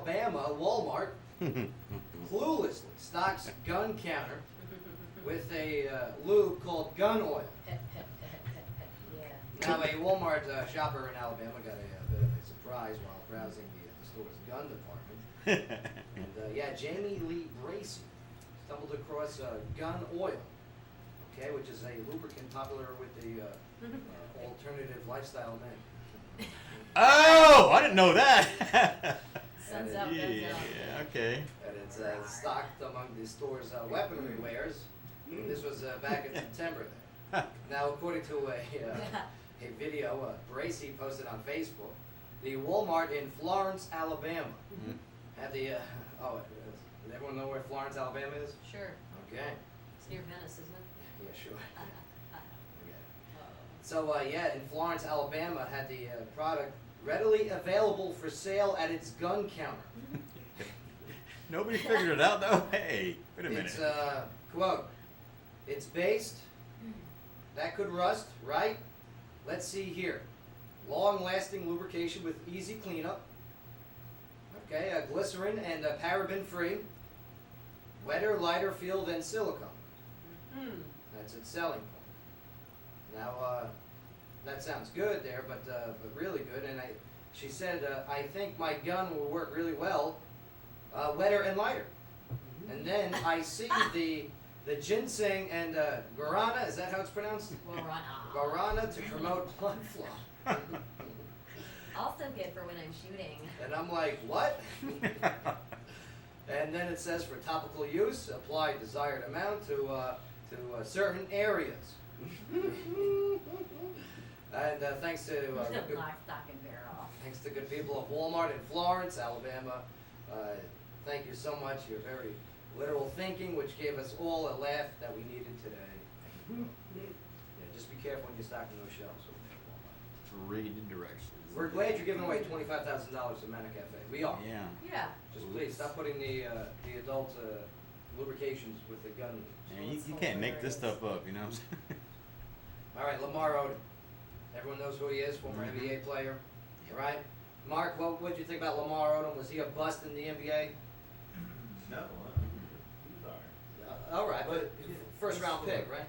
Alabama, Walmart cluelessly stocks gun counter with a lube called gun oil. Yeah. Now, a Walmart shopper in Alabama got a bit of a surprise while browsing the store's gun department. And yeah, Jamie Lee Bracey stumbled across gun oil, okay, which is a lubricant popular with the alternative lifestyle men. Oh, I didn't know that. Sun's up, guns out. Yeah, okay. And it's stocked among the store's weaponry wares. This was back in September. Now, according to a video Bracey posted on Facebook, the Walmart in Florence, Alabama, had the does everyone know where Florence, Alabama is? Sure. Okay. It's near Venice, isn't it? Yeah, sure. Okay. So yeah, in Florence, Alabama, had the product readily available for sale at its gun counter. Nobody figured it out though. Hey, wait a minute. It's quote, "It's based. That could rust, right? Let's see here. Long-lasting lubrication with easy cleanup. Okay, glycerin and paraben-free. Wetter, lighter feel than silicone. That's its selling point. Now, that sounds good there, but really good. And she said, I think my gun will work really well, wetter and lighter. And then I see the ginseng and guarana, is that how it's pronounced? Guarana to promote blood flow. Also good for when I'm shooting. And I'm like, what? And then it says for topical use, apply desired amount to certain areas. And thanks to Lock, stock, and barrel. thanks to good people of Walmart in Florence, Alabama. Thank you so much. Your very literal thinking, which gave us all a laugh that we needed today. Yeah, just be careful when you're stocking those shelves. Read the directions. We're glad you're giving away $25,000 to Mana Cafe. We are. Yeah. Yeah. Just please stop putting the adult lubrications with the gun. Yeah, you can't make this stuff up, you know what I'm saying? All right, Lamar Odom. Everyone knows who he is, former NBA player. All right, Mark, what did you think about Lamar Odom? Was he a bust in the NBA? No, he was alright. All right, but first round pick, right?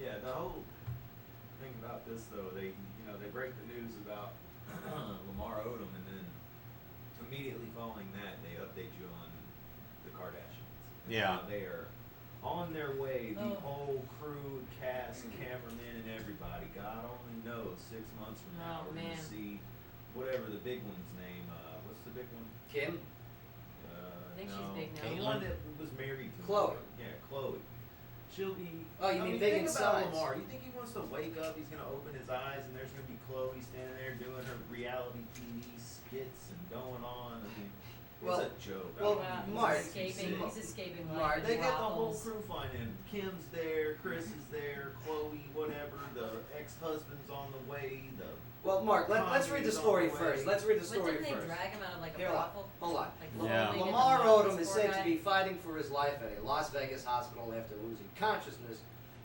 Yeah, the whole thing about this though, they break the news about Lamar Odom, and then immediately following that, they update you on the Kardashians. And Yeah. they are on their way. The Oh. whole crew, cast, cameraman, and everybody. God only knows. 6 months from now, Oh, we're man. gonna see whatever the big one's name. What's the big one? Kim? I think she's No, big now. The one that was married to Chloe. Yeah, Chloe. She'll be. Oh, you I mean mean, big in think about size. Lamar. You think he wants to wake up? He's gonna open his eyes, and there's gonna be Chloe standing there doing her reality TV skits and going on. I mean, Well- it's a joke. well, I mean, Mark- He's escaping Mark, life. they got the whole brothels. crew flying in. Kim's there, Chris is there, Chloe, whatever. The ex-husband's on the way. Well, Mark, let's read the Kanye's on story the way. first. Let's read the But story didn't they first. drag him out of like a Here, brothel? hold on. Like, Yeah. literally Lamar get the Odom is poor said guy. to be fighting for his life at a Las Vegas hospital after losing consciousness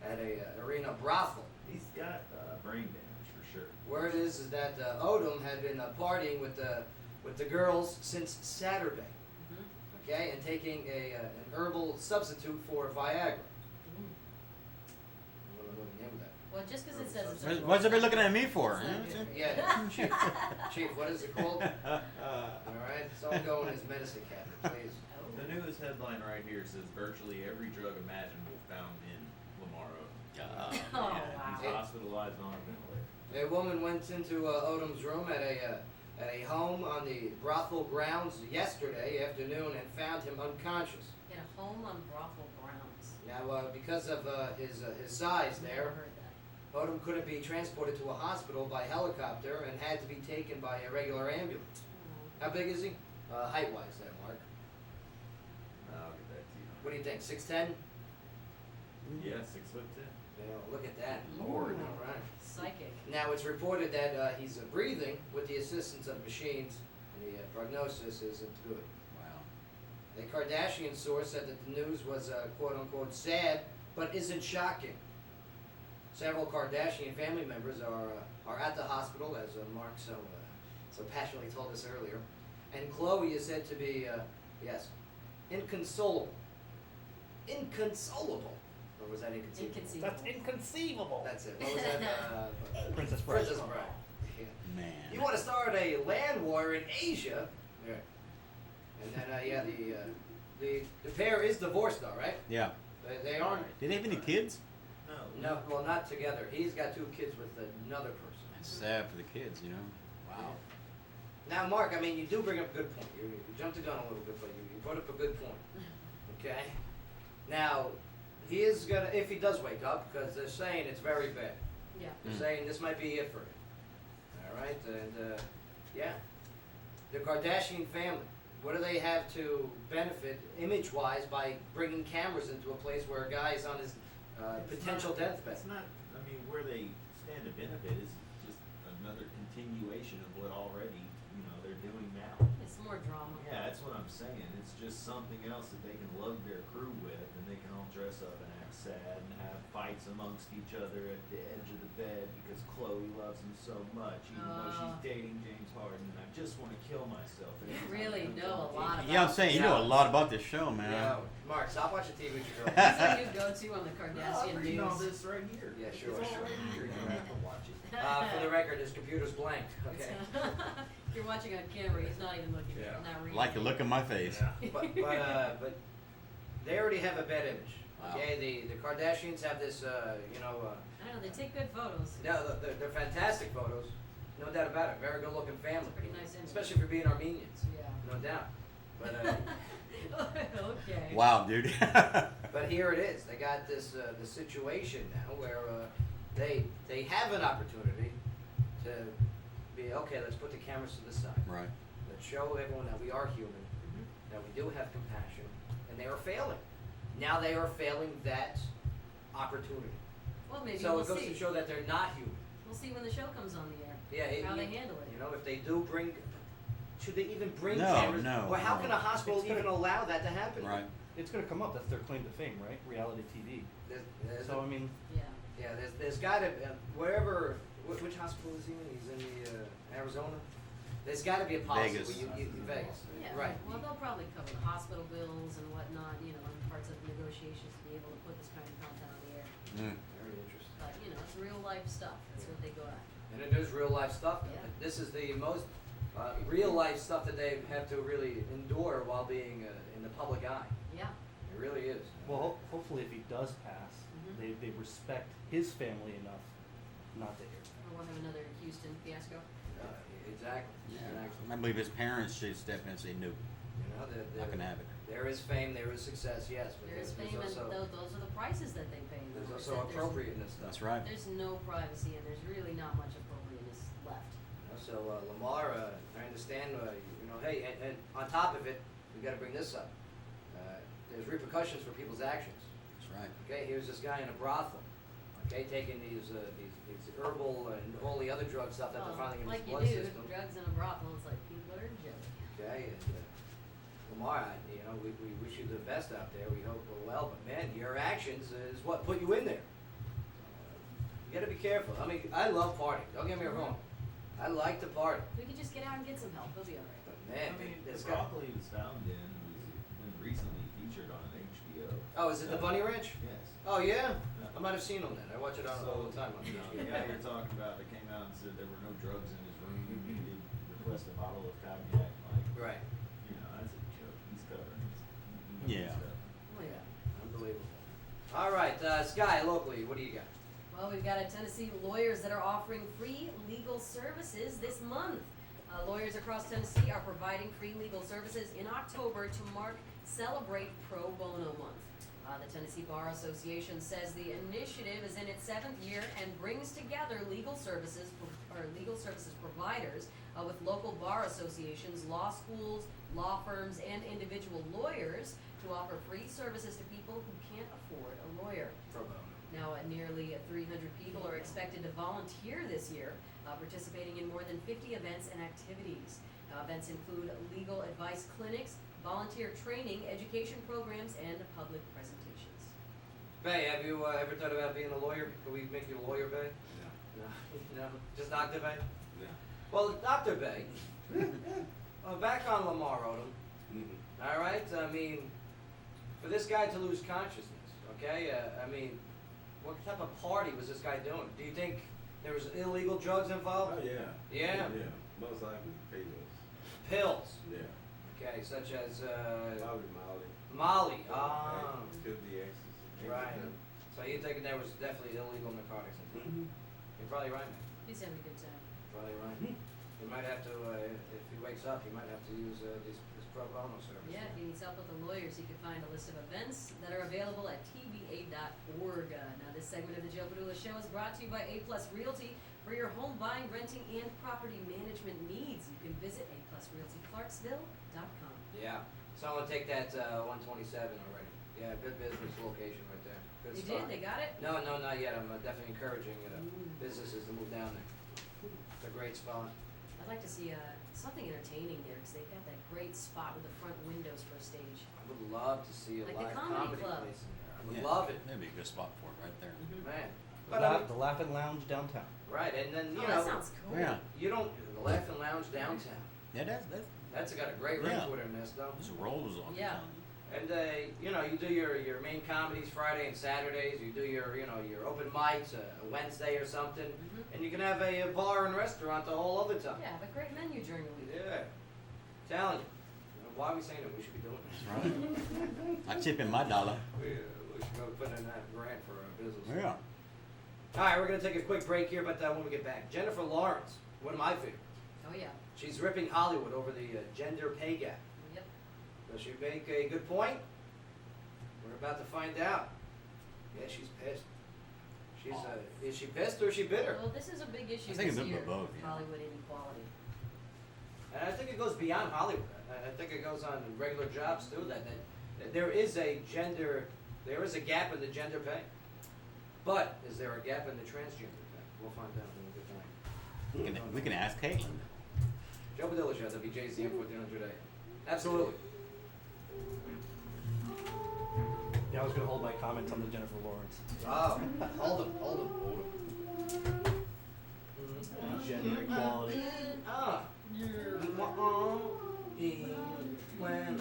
at a arena brothel. He's got brain damage for sure. Word is that Odom had been partying with the girls since Saturday, okay, and taking an herbal substitute for Viagra. I don't know the name of that. Well, just because it says it's What's everybody looking at me for? It's not huh? good. Yeah, Chief, what is it called? All right, someone go in his medicine cabinet, please. The newest headline right here says virtually every drug imaginable found in Lamar Odom. Oh, He's wow. hospitalized on a ventilator. A woman went into Odom's room at a home on the brothel grounds yesterday afternoon and found him unconscious. In a home on brothel grounds. Now, because of his size Never there, heard that. Odom couldn't be transported to a hospital by helicopter and had to be taken by a regular ambulance. How big is he? Height-wise there, Mark. I'll get that to you. What do you think, 6'10"? Yeah, 6'10". Yeah, look at that. Lord. All right. Psychic. Now, it's reported that he's breathing with the assistance of machines, and the prognosis isn't good. Wow. A Kardashian source said that the news was quote-unquote sad, but isn't shocking. Several Kardashian family members are at the hospital, as Mark so passionately told us earlier. And Chloe is said to be, yes, inconsolable. Inconsolable. Or was that inconceivable? Inconceivable. That's inconceivable. That's it. What was that? Princess Bride. Princess Bride. Yeah. Man. You want to start a land war in Asia? Yeah. And then, yeah, the pair is divorced though, right? Yeah. They aren't. Did they have any kids? No, well, not together. He's got 2 kids with another person. That's sad for the kids, you know. Wow. Now, Mark, I mean, you do bring up a good point. You jumped the gun a little bit, but you brought up a good point. Okay? Now, he is going to, if he does wake up, because they're saying it's very bad. Yeah. They're saying this might be it for him. All right? And, yeah. The Kardashian family, what do they have to benefit image-wise by bringing cameras into a place where a guy is on his potential deathbed? It's not, I mean, where they stand to benefit is just another continuation of what already, they're doing now. It's more drama. Yeah, that's what I'm saying. It's just something else that they can love their crew with, and they can all dress up and act sad and have fights amongst each other at the edge of the bed because Chloe loves him so much, even though she's dating James Harden, and I just want to kill myself. You really know a lot about Yeah, I'm saying you know a lot about this show, man. Yeah. Mark, stop watching TV with your He's girlfriend. our new go-to on the Kardashian I'm reading all news. this right here. Yeah, sure, It's all sure. right here. You don't have to watch it. For the record, his computer's blank. Okay. If you're watching on camera, he's not even looking. Yeah. Not reading. Like the look on my face. But they already have a bad image. Wow. Okay, the Kardashians have this, I know, they take good photos. no, they're fantastic photos, no doubt about it. Very good-looking family, It's a pretty nice image. especially for being Armenians, Yeah. no doubt. But Okay. Wow, dude. but here it is. They got this the situation now where they have an opportunity to be okay. Let's put the cameras to the side. Right. Let's show everyone that we are human, Mhm. that we do have compassion, and they are failing. Now they are failing that opportunity. Well, maybe So we'll it goes see. to show that they're not human. We'll see when the show comes on the air. Yeah, How they handle it. You know, if they do bring, should they even bring No, cameras? no, Or how no. can a hospital It's gonna- even allow that to happen? Right. It's going to come up. That's their claim to fame, right? Reality TV. There's So I mean, Yeah. yeah, there's got to wherever. Which hospital is he in? He's in the Arizona. There's got to be a policy. Vegas. Where Vegas. Yeah. Right. Well, they'll probably cover the hospital bills and whatnot, and parts of the negotiations to be able to put this kind of content on the air. Mm. Very interesting. But, it's real life stuff. That's what they go at. And it is real life stuff. Yeah. This is the most real life stuff that they have to really endure while being in the public eye. Yeah. It really is. well, hopefully if he does pass, Mhm. they respect his family enough not to air. Or we'll have another Houston fiasco. Exactly. Yeah. Exactly. I believe his parents should step in and say no. You know, Not gonna have it. there is fame, there is success, yes, but There is there's fame, and also, those are the prices that they pay. there's It's also that appropriateness stuff. That's right. There's no privacy, and there's really not much appropriateness left. You know, so Lamar, I understand, hey, and on top of it, we got to bring this up. There's repercussions for people's actions. That's right. Okay, here's this guy in a brothel. Okay, taking these herbal and all the other drug stuff that they're finding in Like his you blood do, system. drugs in a brothel, it's like peanut butter and jelly. Okay, and Lamar, we wish you the best out there. We hope well, but man, your actions is what put you in there. You got to be careful. I mean, I love partying. Don't get me wrong. I like to party, We could just get out and get some help, we'll be alright. but man, I mean, the it's got. broccoli was found in was been recently featured on HBO. Oh, is it the Bunny Ranch? Yes. Oh yeah, Yeah. I might have seen him then. I watch it on all the time on The HBO. guy you're talking about that came out and said there were no drugs in his room. He did request a bottle of cognac. Like, Right. that's a joke. He's covering his Yeah. stuff. Oh, yeah. Unbelievable. All right, Sky, locally, what do you got? Well, we've got Tennessee lawyers that are offering free legal services this month. Lawyers across Tennessee are providing free legal services in October to celebrate Pro Bono Month. The Tennessee Bar Association says the initiative is in its 7th year and brings together legal services providers with local bar associations, law schools, law firms, and individual lawyers to offer free services to people who can't afford a lawyer. Pro bono. Now, nearly 300 people are expected to volunteer this year, participating in more than 50 events and activities. Events include legal advice clinics, volunteer training, education programs, and public presentations. Bay, have you ever thought about being a lawyer? Can we make you a lawyer, Bay? Yeah. No, no, just Dr. Bay? Yeah. Well, Dr. Bay, Back on Lamar Odom. All right. I mean, for this guy to lose consciousness, okay? I mean, what type of party was this guy doing? Do you think there was illegal drugs involved? Oh yeah. Yeah? Yeah. Most likely pills. Pills. Yeah. Okay, such as Probably Molly. Molly. Ah. Could be ecstasy. Right. So you're thinking there was definitely illegal narcotics involved? Mm-hmm. You're probably right, man. He's having a good time. Probably right. You might have to, if he wakes up, you might have to use this pro bono service. Yeah, if he needs help with the lawyers, he can find a list of events that are available at tba.org. Now, this segment of the Joe Padula Show is brought to you by A Plus Realty. For your home buying, renting, and property management needs, you can visit aplusrealtyclarksville.com. Yeah. So I'm gonna take that 127 already. Yeah, good business location right there. Good You spot. did? They got it? No, not yet. I'm definitely encouraging Mm. businesses to move down there. It's a great spot. I'd like to see something entertaining there because they've got that great spot with the front windows for a stage. I would love to see a Like the live comedy comedy club. place in there. I would Yeah, love it, That'd be a good spot for it right there. man. The, But I mean, the Laughing Lounge downtown. right, and then you Oh, know, that sounds cool. Yeah. you don't the Laughing Lounge downtown. Yeah, that's That's got a great ring Yeah. to it in this though. there's rolls on it. Yeah. And you know, you do your main comedies Friday and Saturdays. You do your your open mics Wednesday or something, Mhm. and you can have a bar and restaurant the whole other time. Yeah, have a great menu during the week. Yeah. Telling you. Why are we saying that? We should be doing this. That's right. I chip in my dollar. We should go put in that grant for our business. Yeah. All right, we're going to take a quick break here, but when we get back, Jennifer Lawrence, one of my favorites. Oh, yeah. She's ripping Hollywood over the gender pay gap. Yep. Does she make a good point? We're about to find out. Yeah, she's pissed. She's is she pissed or is she bitter? Well, this is a big issue I think this it's a bit year, of both, yeah. Hollywood inequality. And I think it goes beyond Hollywood. I think it goes on regular jobs too. That there is a gap in the gender pay. But is there a gap in the transgender pay? We'll find out when we get back. We can ask Caitlin. Joe Padula Show, WJZM 1400 AM. Absolutely. Yeah, I was gonna hold my comments on the Jennifer Lawrence. Oh, hold him. Gender equality. Ah.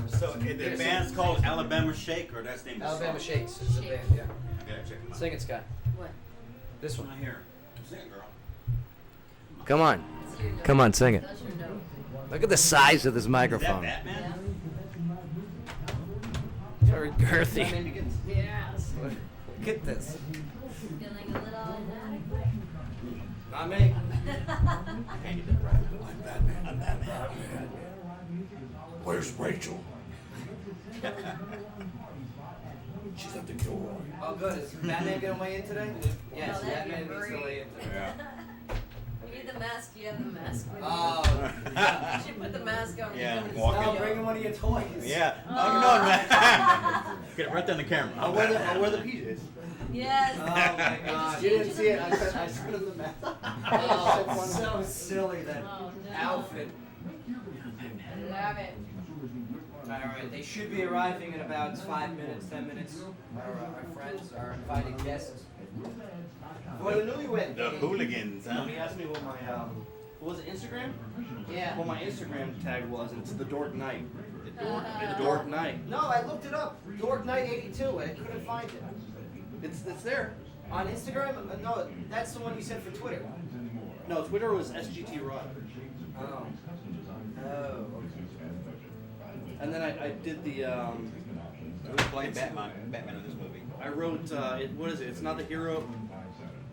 So the band's called Alabama Shake, or that's the name of the Alabama song? Shakes is the band, yeah. I gotta check them out. Sing it, Scott. What? This It's one. not here. Sing it, girl. Come on. That's your note. Come on, sing it. That's your note. Look at the size of this Is that microphone. Batman? Very girthy. Yes. Look at this. Feeling a little inadequate. Not me. Can't get that right. I'm Batman. I'm Batman. Where's Rachel? She's at the Kilroy. Oh, good. Is Batman gonna weigh in today? Yes, Oh, that'd be Batman needs to great. weigh in today. Yeah. You need the mask. You have the mask with you. Oh. You should put the mask on when Yeah, you come to the walk in. Oh, studio. bring him one of your toys. Yeah. Oh, you know it, man. Get it right there on the camera. I'll wear the PJs. Yes. Oh my God! You didn't see it. I sent him the message. Oh, so silly that Oh, no. outfit. Love it. All right, they should be arriving in about 5 minutes, 10 minutes. Our friends, our invited guests. For the newlywed. The hooligans, huh? He asked me what my what was it, Instagram? Yeah. What my Instagram tag was, and it's the Dork Night. The Dork Night. No, I looked it up. Dork Night 82. I couldn't find it. It's there. On Instagram? No, that's the one you sent for Twitter. No, Twitter was SGT Rod. Oh. Oh. And then I did the Who's playing Batman in this movie? I wrote what is it? It's not the hero.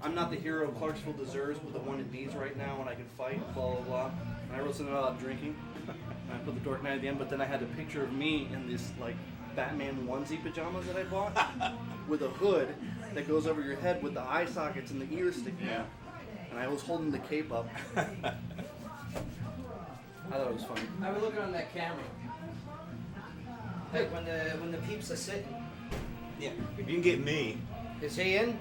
I'm not the hero Clarksville deserves, but the one it needs right now, and I can fight. Blah blah blah. And I wrote something about drinking. And I put the Dork Night at the end, but then I had a picture of me in this like Batman onesie pajamas that I bought with a hood that goes over your head with the eye sockets and the ears sticking out. And I was holding the cape up. I thought it was funny. I was looking on that camera. Like when the peeps are sitting. Yeah. If you can get me, Is he in?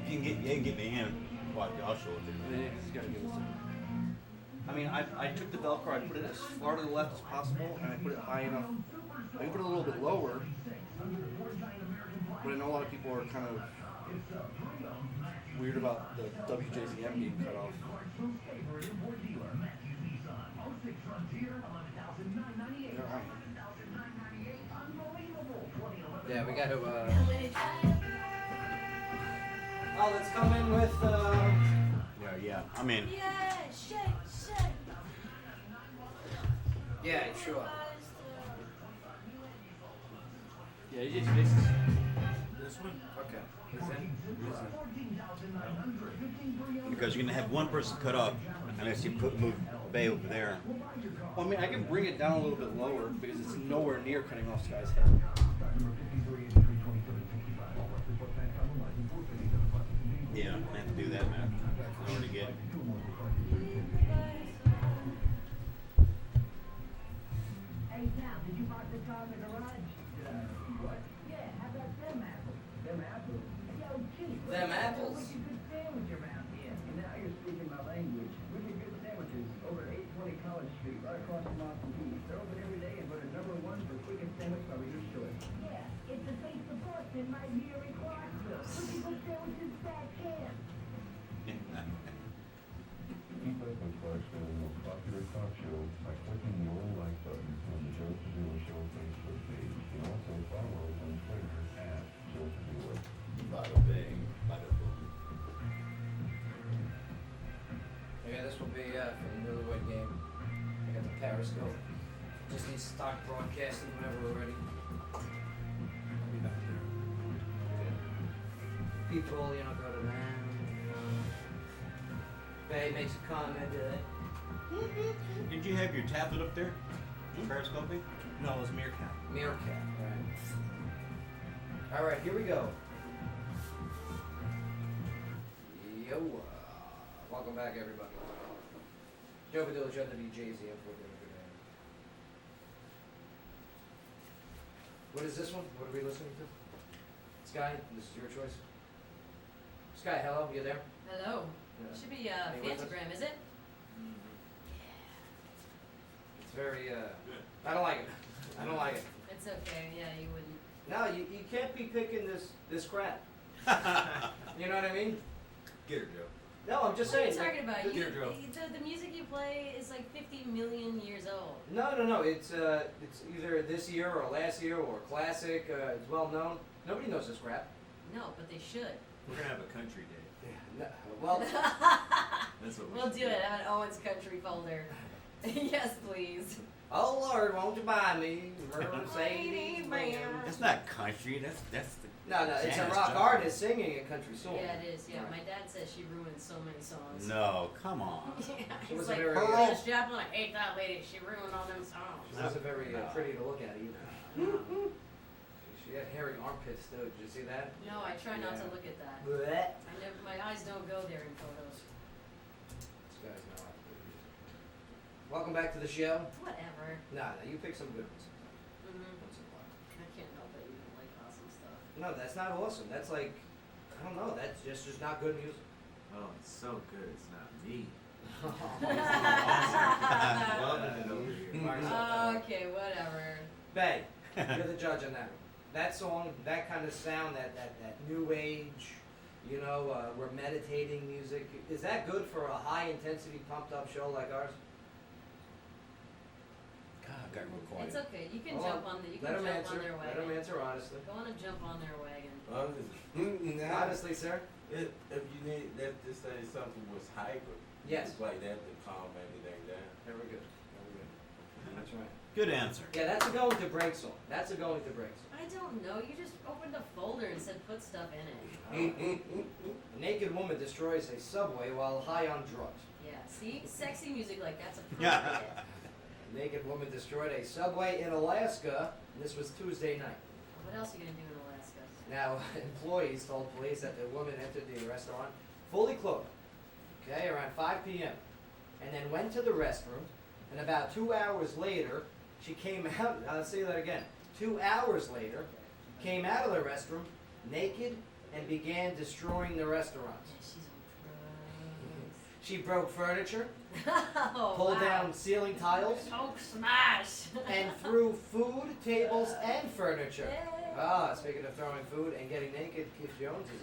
if you can get me in, watch, I'll show it to you. Yeah, he's gotta give us a- I mean, I took the Velcro, I put it as far to the left as possible, and I put it high enough. I can put it a little bit lower, but I know a lot of people are kind of weird about the WJZM being cut off. Yeah, we got to. Oh, let's come in with. Yeah. I mean, Yeah, shake, shake. Yeah, sure. Yeah, you just mix This one? Okay. because you're gonna have one person cut off unless you move Bay over there. I mean, I can bring it down a little bit lower because it's nowhere near cutting off this guy's head. Yeah, I have to do that, man. In order to get. Hey, Sal, did you park the car in the garage? What? Yeah, how about them apples? Them apples? Yo, Chief. Them apples? What's a good sandwich around here? And now you're speaking my language. Wicked good sandwiches over at 820 College Street, right across from Austin Keys. They're open every day and voted #1 for quickest sandwich by reader's choice. Yeah, if the taste of Boston might be a Clarksville. Wicked good sandwiches back can. Keep up with Clarksville's most popular talk show by clicking the old like button on the Joe Padula Show Facebook page. You can also follow us on Twitter at Joe Padula. Bada bing, bada boom. Yeah, this will be for the Newlywed game. I got the Periscope. Just need stock broadcasting whenever we're ready. People, go to them. Bay makes a comment. Did you have your tablet up there? Periscoping? No, it was Meerkat. Meerkat, right. All right, here we go. Yo, welcome back, everybody. Joe Padula, Show, WJZM. What is this one? What are we listening to? Sky, this is your choice. Sky, hello, you there? Hello. Yeah. Should be Hey, what's Fantagram, is it? It's very, I don't like it. I don't like it. It's okay. Yeah, you wouldn't. No, you can't be picking this crap. You know what I mean? Get her, Joe. No, I'm just What are you saying. talking about? Get her, Joe. The music you play is like 50 million years old. No. It's either this year or last year or classic. It's well known. Nobody knows this crap. No, but they should. We're gonna have a country day. No, well, That's what We'll do it. I have an Owens Country folder. Yes, please. oh Lord, won't you buy me Mercedes Benz? That's not country. That's the. No, it's a jazz rock genre. artist singing a country song. Yeah, it is. Yeah, Right. my dad says she ruined so many songs. No, come on. Yeah, It he's was like, a very- Janis Joplin, I hate that lady. She ruined all them songs. She wasn't very pretty to look at either. She had hairy armpits too. Did you see that? No, I try not to Yeah. look at that. Blech. My eyes don't go there in photos. This guy's not like this. Welcome back to the show. Whatever. No, you pick some good ones Mm-hmm. once in a while. I can't help it. You don't like awesome stuff. No, that's not awesome. That's like, I don't know. That's just not good music. Oh, it's so good. It's not me. Uh, Loving it over here. Okay, whatever. Bay, you're the judge on that one. That song, that kind of sound, that new age, we're meditating music. Is that good for a high intensity, pumped up show like ours? God, I got real quiet. It's okay. You can Hold jump on the. You Let can him jump answer. on their Let him wagon. answer honestly. Go on and jump on their wagon. Honestly, sir. If you need that to say something was hyper, Yes. it's like that to calm everything down. Very good. Very good. That's right. Good answer. Yeah, that's a going to break song. That's a going to break song. I don't know. You just opened a folder and said put stuff in it. A naked woman destroys a subway while high on drugs. Yeah. See, sexy music like that's Yeah. appropriate. A naked woman destroyed a subway in Alaska. And this was Tuesday night. What else are you gonna do in Alaska? Now, employees told police that the woman entered the restaurant fully clothed, okay, around 5 p.m., and then went to the restroom, and about 2 hours later, she came out, I'll say that again, 2 hours later, came out of the restroom, naked, and began destroying the restaurant. Yeah, she's on She broke furniture, drugs. Oh, pulled wow. down ceiling tiles, Coke smash. and threw food, tables, and furniture. Yay. Ah, speaking of throwing food and getting naked, Keith Jones is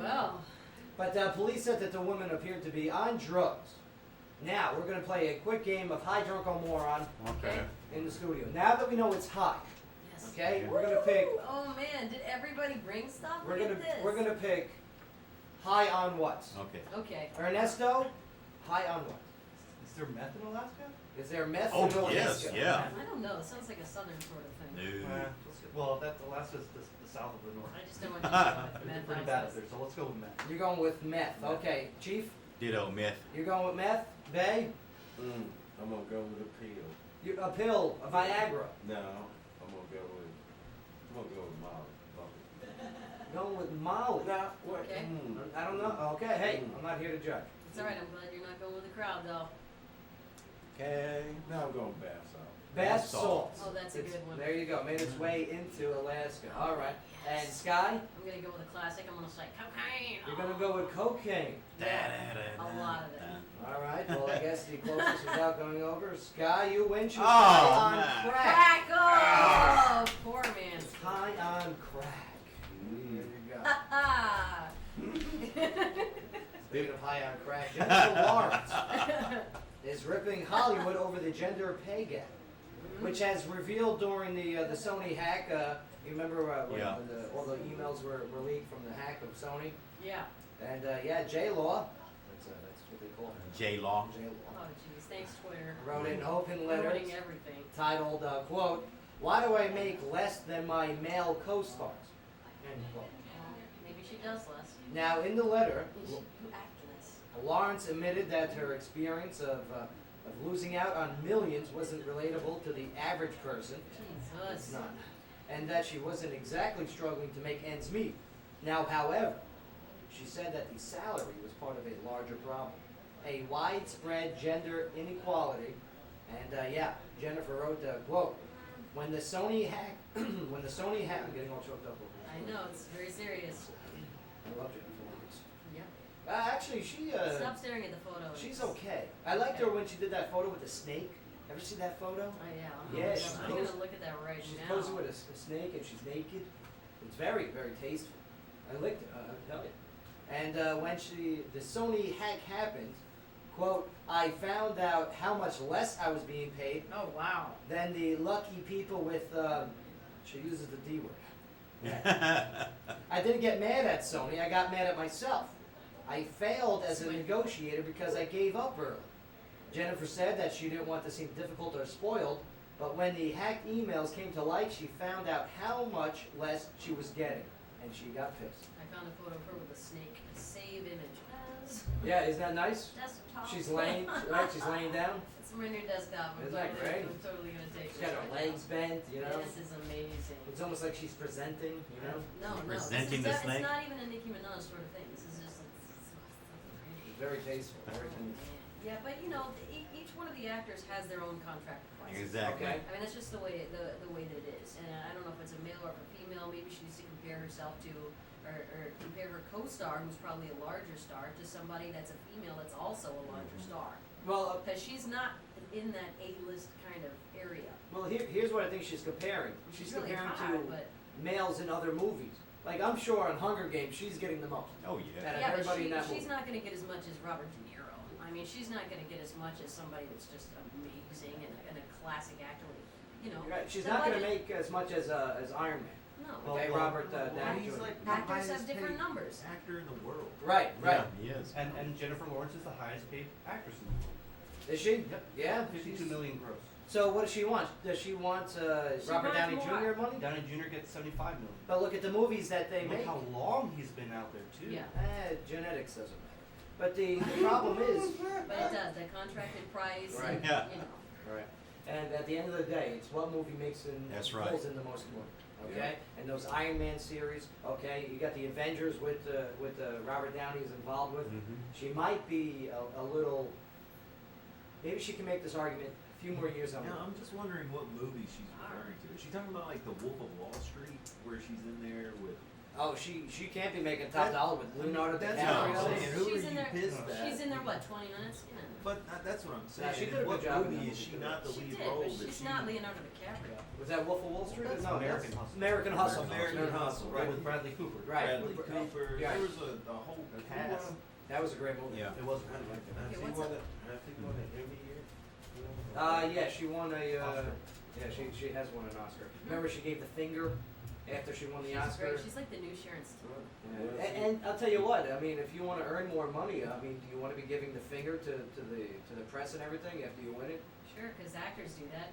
Well, But police said that the woman appeared to be on drugs. Now, we're going to play a quick game of High Drunk or Moron Okay. in the studio. Now that we know it's high, yes. Okay, we're gonna pick. Woo! Oh man, did everybody bring stuff? We're Look gonna at this. we're gonna pick high on what? Okay. Okay. Ernesto, high on what? Is there meth in Alaska? Is there meth Oh, in Alaska? yes, yeah. I don't know. It sounds like a southern sort of thing. No. Well, that's Alaska's the south of the north. I just don't want you to know what It's meth pretty house bad up is. there, so let's go with meth. You're going with meth. Okay, Chief, Ditto myth. you're going with meth. Bay, I'm gonna go with a pill. a pill, a Viagra. No, I'm gonna go with Molly. Going with Molly. Now, what? Okay. I don't know. Okay, hey, I'm not here to judge. It's alright, I'm glad you're not going with the crowd though. Okay. Now I'm going bath salt. Bath salts. Oh, that's a It's- good one. There you go. Made its way into Alaska. All right. And Yes. Sky, I'm gonna go with a classic. I'm gonna say cocaine. you're gonna go with cocaine. A lot of it. All right. Well, I guess the closest without going over. Sky, you win. She's Oh, high on man. crack. Crack! Oh, poor man. High on crack. There you go. Ha ha! Speaking of high on crack, Jennifer Lawrence is ripping Hollywood over the gender pay gap, which has revealed during the Sony hack. You remember when Yeah. all the emails were leaked from the hack of Sony? Yeah. And yeah, J-Law, that's what they call her. J-Law. J-Law. Oh jeez, thanks Twitter. Wrote an open letter Ruining everything. titled, quote, "Why do I make less than my male co-stars?" End quote. Maybe she does less. Now, in the letter, You actress. Lawrence admitted that her experience of losing out on millions wasn't relatable to the average person. It's Jesus. not. And that she wasn't exactly struggling to make ends meet. Now, however, she said that the salary was part of a larger problem. A widespread gender inequality. And yeah, Jennifer wrote, quote, when the Sony hack, I'm getting all choked up over this. I know, it's very serious. I love Jennifer Lawrence. Yep. Actually, Stop staring at the photo. she's okay. I liked her when she did that photo with the snake. Ever see that photo? Oh yeah. Yeah, she's I'm gonna posed- look at that right She's now. posing with a snake and she's naked. It's very, very tasteful. I liked it, I'll tell you. And when the Sony hack happened, quote, I found out how much less I was being paid Oh wow. than the lucky people with, she uses the D word. I didn't get mad at Sony, I got mad at myself. I failed as a negotiator because I gave up early. Jennifer said that she didn't want to seem difficult or spoiled, but when the hacked emails came to light, she found out how much less she was getting, and she got pissed. I found a photo of her with a snake. Save image as Yeah, isn't that nice? desktop. She's laying, right? She's laying down. It's from your desktop. Isn't that great? I'm totally gonna take She's this got her right legs bent, you know. This is amazing. It's almost like she's presenting, you know. No, Presenting this the is snake? It's not even a Nicki Minaj sort of thing. This is just it's pretty. It's very tasteful. Very Oh, tasteful. man. Yeah, but you know, each one of the actors has their own contract price. Exactly. Okay. I mean, that's just the way the way that it is. And I don't know if it's a male or a female. Maybe she needs to compare herself to, or compare her co-star, who's probably a larger star, to somebody that's a female that's also a larger star. Well, Because she's not in that A-list kind of area. here's what I think she's comparing. She's really comparing hot, to but males in other movies. Like I'm sure on Hunger Games, she's getting the most. Oh, yeah. Out of yeah, but everybody in that she's movie. not going to get as much as Robert De Niro. I mean, she's not going to get as much as somebody that's just amazing and a classic actor. You know, Right. She's the not going to budget- make as much as Iron Man. No. Okay, Well, Robert Well, Downey he's Jr. like the Actors have highest different paid numbers. actor in the world. Right, right. Yeah, he is. And Jennifer Lawrence is the highest paid actress in the world. Is she? Yep. Yeah. 52 million gross. So what does she want? Does she want She Robert wants Downey more. Jr. money? Downey Jr. gets 75 million. But look at the movies that they Look make. how long he's been out there too. Yeah. Genetics doesn't matter. But the problem is, But it does. The contracted price. Right. And, Yeah. you know. right. And at the end of the day, it's what movie makes That's right. pulls in the most money. Okay. And those Iron Man series. Okay. You got the Avengers with Robert Downey is involved with. Mhm. She might be a little. Maybe she can make this argument a few more years on. Now, I'm just wondering what movie she's referring to. Is she talking about like The Wolf of Wall Street, where she's in there with? Oh, she can't be making top dollar with Leonardo That's DiCaprio. what I'm saying. Who She's are in you there. pissed at? She's in there. What? 20 minutes? You know. But that's what I'm saying. Nah, she In did a good what job in movie that is movie, she not the She lead did, role? but that she's she- not Leonardo DiCaprio. Was that Wolf of Wall Street? That's No, American that's Hustle. American Hustle. American Hustle, Right. With Bradley Cooper. Right. Bradley Cooper. Yeah. There was a whole cast. That was a great movie. Yeah. It was I really good. Okay, see what's one up? I think one every year. Yeah, she won a Oscar. Yeah, she has won an Oscar. Remember, she gave the finger after she won the She's Oscar. great. She's like the new Sharon Stone. Yeah. And I'll tell you what. I mean, if you want to earn more money, I mean, do you want to be giving the finger to the press and everything after you win it? Sure, because actors do that.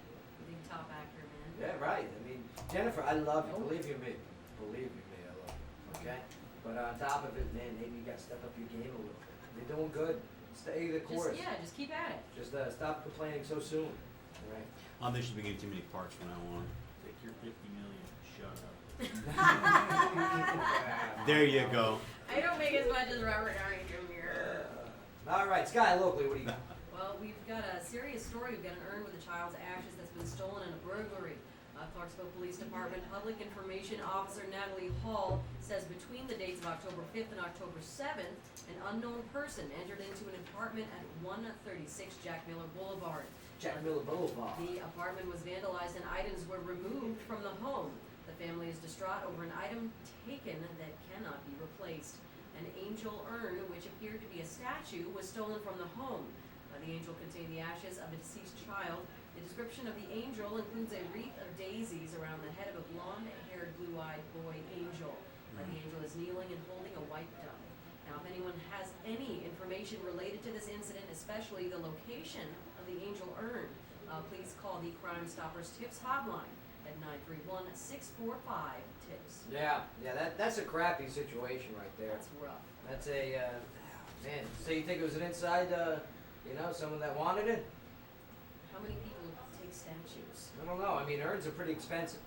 Big top actor, man. Yeah, right. I mean, Jennifer, I love you. Believe you me. Believe you me, I love you. Okay. But on top of it, man, maybe you got to step up your game a little bit. You're doing good. Stay the course. Just keep at it. Just stop complaining so soon. All right. They should be getting too many parts from now on. Take your 50 million. Shut up. There you go. I don't make as much as Robert Downey Jr. All right, Sky, locally, what do you got? Well, we've got a serious story. We've got an urn with a child's ashes that's been stolen in a burglary. Clarksville Police Department Public Information Officer Natalie Hall says between the dates of October 5th and October 7th, an unknown person entered into an apartment at 136 Jack Miller Boulevard. Jack Miller Boulevard. The apartment was vandalized and items were removed from the home. The family is distraught over an item taken that cannot be replaced. An angel urn, which appeared to be a statue, was stolen from the home. The angel contained the ashes of a deceased child. The description of the angel includes a wreath of daisies around the head of a blonde-haired, blue-eyed boy angel. The angel is kneeling and holding a white dove. Now, if anyone has any information related to this incident, especially the location of the angel urn, please call the Crime Stoppers Tips hotline at 931-645-TIPS. Yeah, that's a crappy situation right there. That's rough. That's a, man, so you think it was an inside, someone that wanted it? How many people take statues? I don't know. I mean, urns are pretty expensive.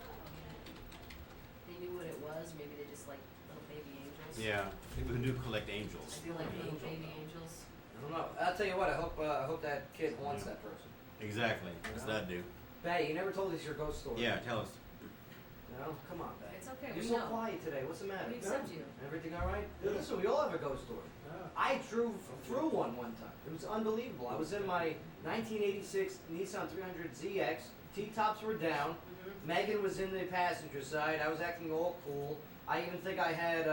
They knew what it was. Maybe they just like little baby angels. Yeah, people who do collect I angels. feel like little baby angels. I don't know. I'll tell you what. I hope that kid wants that person. Exactly. What's that do? Bay, you never told us your ghost story. Yeah, tell us. No, come on, Bay. It's okay. You're We so know. quiet today. What's the matter? We accept you. Everything all right? Listen, we all have a ghost story. I drove through one time. It was unbelievable. I was in my 1986 Nissan 300ZX. T-tops were down. Megan was in the passenger side. I was acting all cool. I even think I had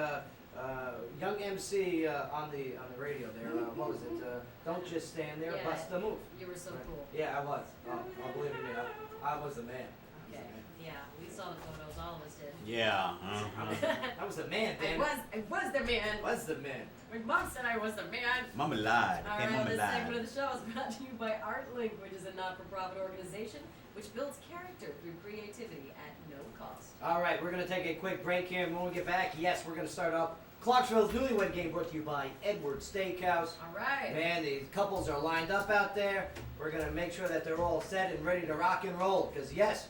Young MC on the radio there. What was it? Don't just stand there, Yeah. bust a move. You were so cool. Yeah, I was. Believe me, I was the man. Okay. Yeah, we saw the photos. All of us did. Yeah. I was the man, I Dan. was the man. Was the man. My mom said I was the man. Mama lied. All Okay, right, Mama this segment lied. of the show is brought to you by ArtLink, which is a not-for-profit organization which builds character through creativity at no cost. All right, we're going to take a quick break here, and when we get back, yes, we're going to start up Clarksville's Newlywed Game, brought to you by Edwards Steakhouse. All right. Man, these couples are lined up out there. We're going to make sure that they're all set and ready to rock and roll, because yes,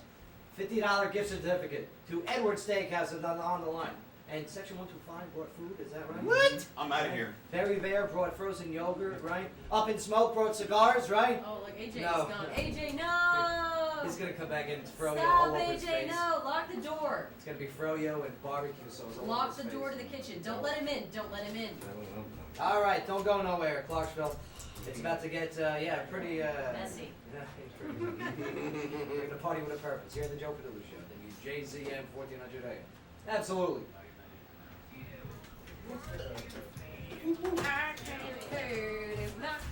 $50 gift certificate to Edwards Steakhouse is on the line. And Section 125 brought food, is that right? What? I'm out of here. Berry Bear brought frozen yogurt, right? Up in Smoke brought cigars, right? Oh, look, AJ No. is gone. AJ, no! He's going to come back and froyo Stop, all over his AJ, face. no! Lock the door. It's going to be froyo and barbecue sauce all over Lock his the face. door to the kitchen. Don't let him in. Don't let him in. All right, don't go nowhere, Clarksville. It's about to get, pretty, Messy. Yeah, it's pretty. We're gonna party with a purpose. Here at the Joe Padula Show. WJZM 1400 AM. Absolutely.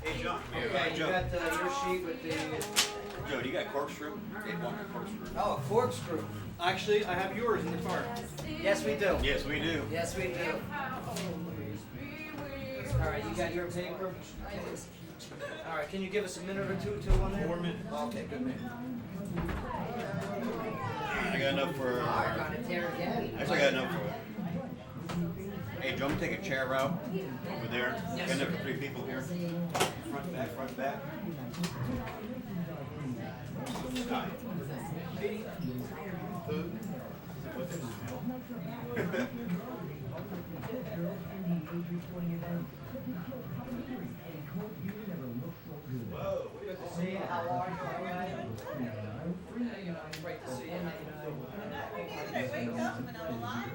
Hey, John. Okay, you Joe. got your sheet with the. Joe, do you got corkscrew? Get one corkscrew. Oh, a corkscrew. Actually, I have yours in the car. Yes, we do. Yes, we do. Yes, we do. All right, you got your paper. All right, can you give us a minute or two on there? 4 minutes. Okay, good man. I got enough for. I got it there again. Actually, I got enough for. Hey, Joe, I'm gonna take a chair out over there. Yes, Got enough sir. for 3 people here. Front, back, front, back. Sky. Food. What's this? Whoa, good to see you. How are you? All right? Great to see you. How you doing? Did I wake up and I'm alive?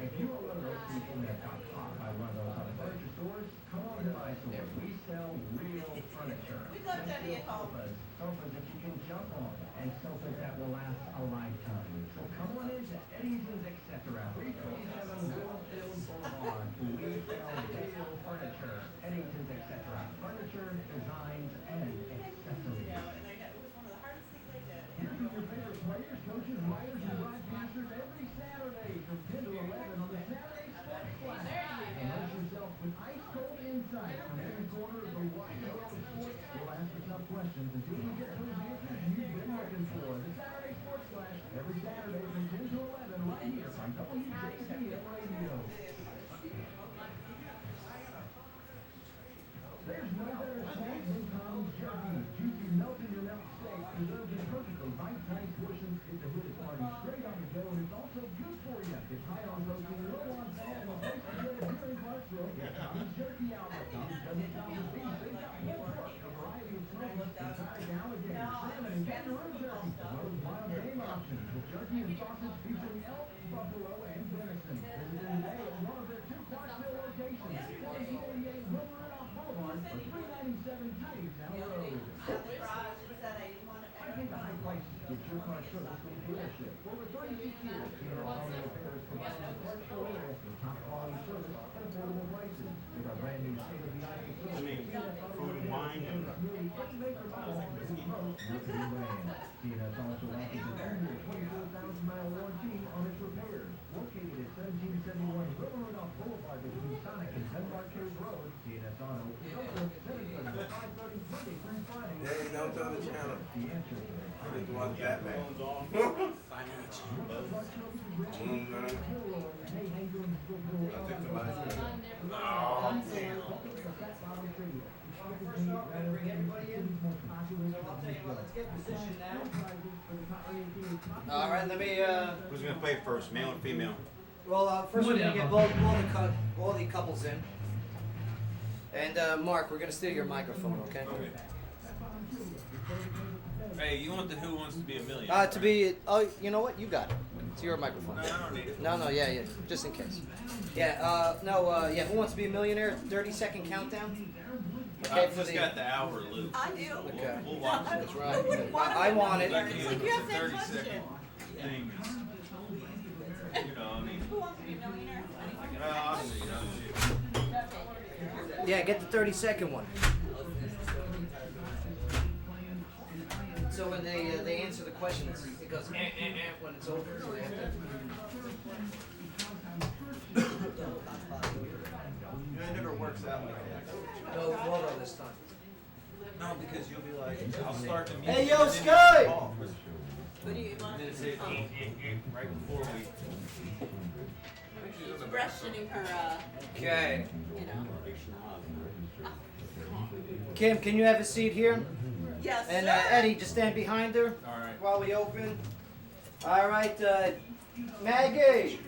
If you are one of those people that got caught by one of those other furniture stores, come on to my store. We sell real furniture. We love that at home. Sofas that you can jump on, and sofas that will last a lifetime. So come on in to Eddie's, etc. 327 Goldfield Boulevard. We sell real furniture. Eddington's, etc. Furniture, designs, and accessories. Saturday from 10 to 11 on the Saturday Sports Flash. Immerse yourself with ice-cold insight from every corner of the wide world of sports. We'll ask the tough questions until you get those answers you've been looking for. The Saturday Sports Flash, every Saturday from 10 to 11 right here on WJZM Radio. There's no better snack than Tom's Jerky. Juicy melt-in-your-mouth steak preserved in perfectly bite-sized portions. It's a hit party straight on the go, and it's also good for you. It's high on protein, low on fat, and a place to get it here in Clarksville. Tom's Jerky Outlet. Tom's doesn't stop with beef. They've got pulled pork, a variety of smokies, exotic alligator, salmon, and kangaroo jerky, as well as wild game options with jerky and sausage featuring elk, buffalo, and venison. Visit them today at one of their two Clarksville locations, 4048 Wilbur Boulevard or 397 Tinytown Road. I think the high prices get your car service from the dealership. For over 36 years, Senior Auto Repairs provides the Clarksville area with top quality service at affordable prices. With our brand new state-of-the-art facility, food and wine. nearly 30 acre miles of good growth with new brand. CNS also offers a 10-year, 24,000-mile warranty on its repairs. Located at 1771 River Rudolph Boulevard between Sonic and Denmark Cave Road, CNS Auto is open 7:30 to 5:30 Monday through Friday. Hey, don't tell the channel. The answer to that. I just watch Batman. All right, let me. Who's gonna play first, male and female? Well, first we're gonna get all the couples in. And Mark, we're gonna steal your microphone, okay? Hey, you want the Who Wants to Be a Millionaire? To be. Oh, you know what? You got it. It's your microphone. No, I don't need it. No, yeah, just in case. Yeah, yeah. Who wants to be a millionaire? 30-second countdown. Okay, I've just got the hour loop. I do. Okay. We'll watch it. That's right. I want it. It's like you have that 30 question. second thing. You know, I mean, Who wants to be a millionaire? I'll see, Yeah, get the 30-second one. So when they answer the question, it goes when it's over. So they have to. It never works out like that. No photo this time. No, because you'll be like, I'll start the music. Hey, yo, and then Sky! you call. Who do you want? And then it says, right before we. She's freshening her, Okay. you know. Kim, can you have a seat here? Yes, And sir. Eddie, just stand behind her All right. while we open. All right, Maggie.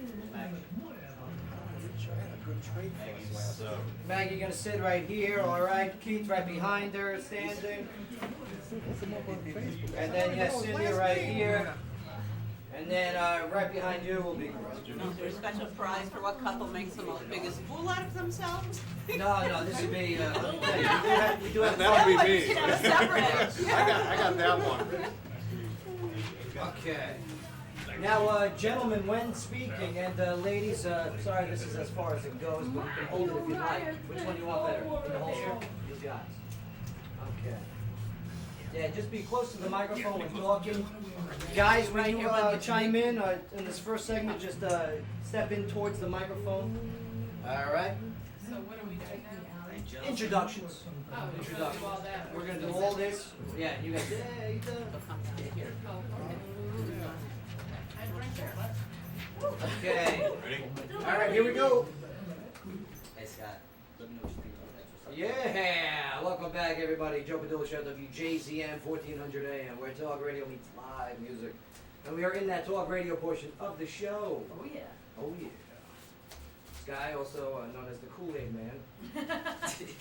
So, Maggie, gonna sit right here. All right, Keith right behind her, standing. And then Cindy right here. And then right behind you will be Chris. Is there a special prize for what couple makes the most biggest fool out of themselves? No, this would be. We do have. That'll be Like, me. you can have a separate. I got that one. Okay. Now, gentlemen, when speaking, and ladies, sorry, this is as far as it goes, but you can hold it if you like. Which one do you want better? In the holster? You got it. Okay. Yeah, just be close to the microphone when talking. Guys, when you chime in this first segment, just step in towards the microphone. All right. So what are we doing now? Introductions. Introductions. We're gonna do all this. Yeah, you guys. Yeah, you done. Okay. All right, here we go. Hey Scott, let me know what you think about that. Yeah, welcome back everybody. Joe Padula Show, WJZM 1400 AM, where talk radio meets live music. And we are in that talk radio portion of the show. Oh yeah. Oh yeah. Sky, also known as the Kool-Aid Man.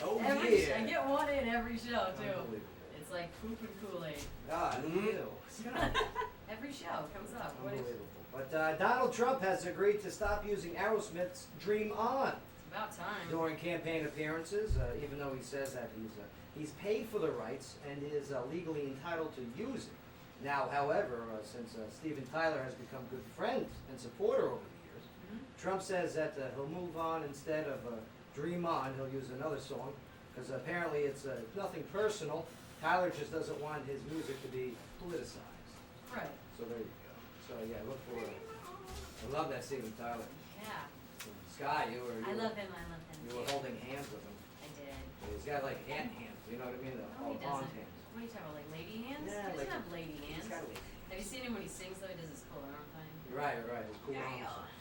Oh I yeah. get one in every show too. Unbelievable. It's like poop and Kool-Aid. Ah, ew. Every show comes up. What is Unbelievable. But Donald Trump has agreed to stop using Aerosmith's Dream On It's about time. during campaign appearances, even though he says that he's paid for the rights and is legally entitled to use it. Now, however, since Steven Tyler has become good friends and supporter over the years, Trump says that he'll move on. Instead of Dream On, he'll use another song, because apparently it's nothing personal. Tyler just doesn't want his music to be politicized. Right. So there you go. So yeah, look for I love that scene with Tyler. Yeah. Sky, you were. I love him. You were holding hands with him. I did. He's got like ant hands. You know what I mean? The No, he bond doesn't. hands. What are you talking about, like lady hands? Yeah, he like doesn't have lady hands. He's got like. Have you seen him when he sings though? He does his cool arm thing. Right. His cool Yeah, arms.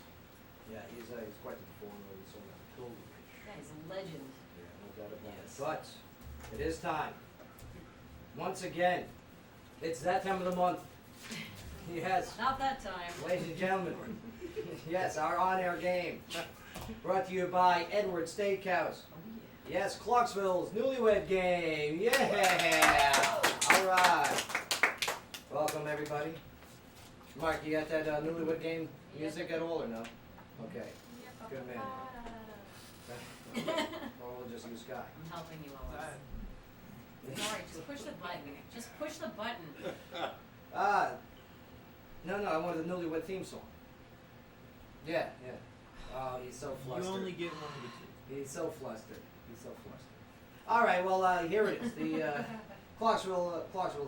Yeah, he's quite the performer. He's on a pilgrimage. Yeah, he's a legend. Yeah, no doubt about Yes. it. But it is time. Once again, it's that time of the month. Yes, Not that time. ladies and gentlemen. Yes, our on-air game. Brought to you by Edward Steakhouse. Yes, Clarksville's newlywed game. Yeah. All right. Welcome everybody. Mark, you got that newlywed game music at all or no? Okay. Good man. Or we'll just use Sky. I'm helping you always. It's alright, just push the button. Just push the button. No, I wanted the newlywed theme song. Yeah. Oh, he's so flustered. You only get one of the two. He's so flustered. All right, well, here it is. The Clarksville's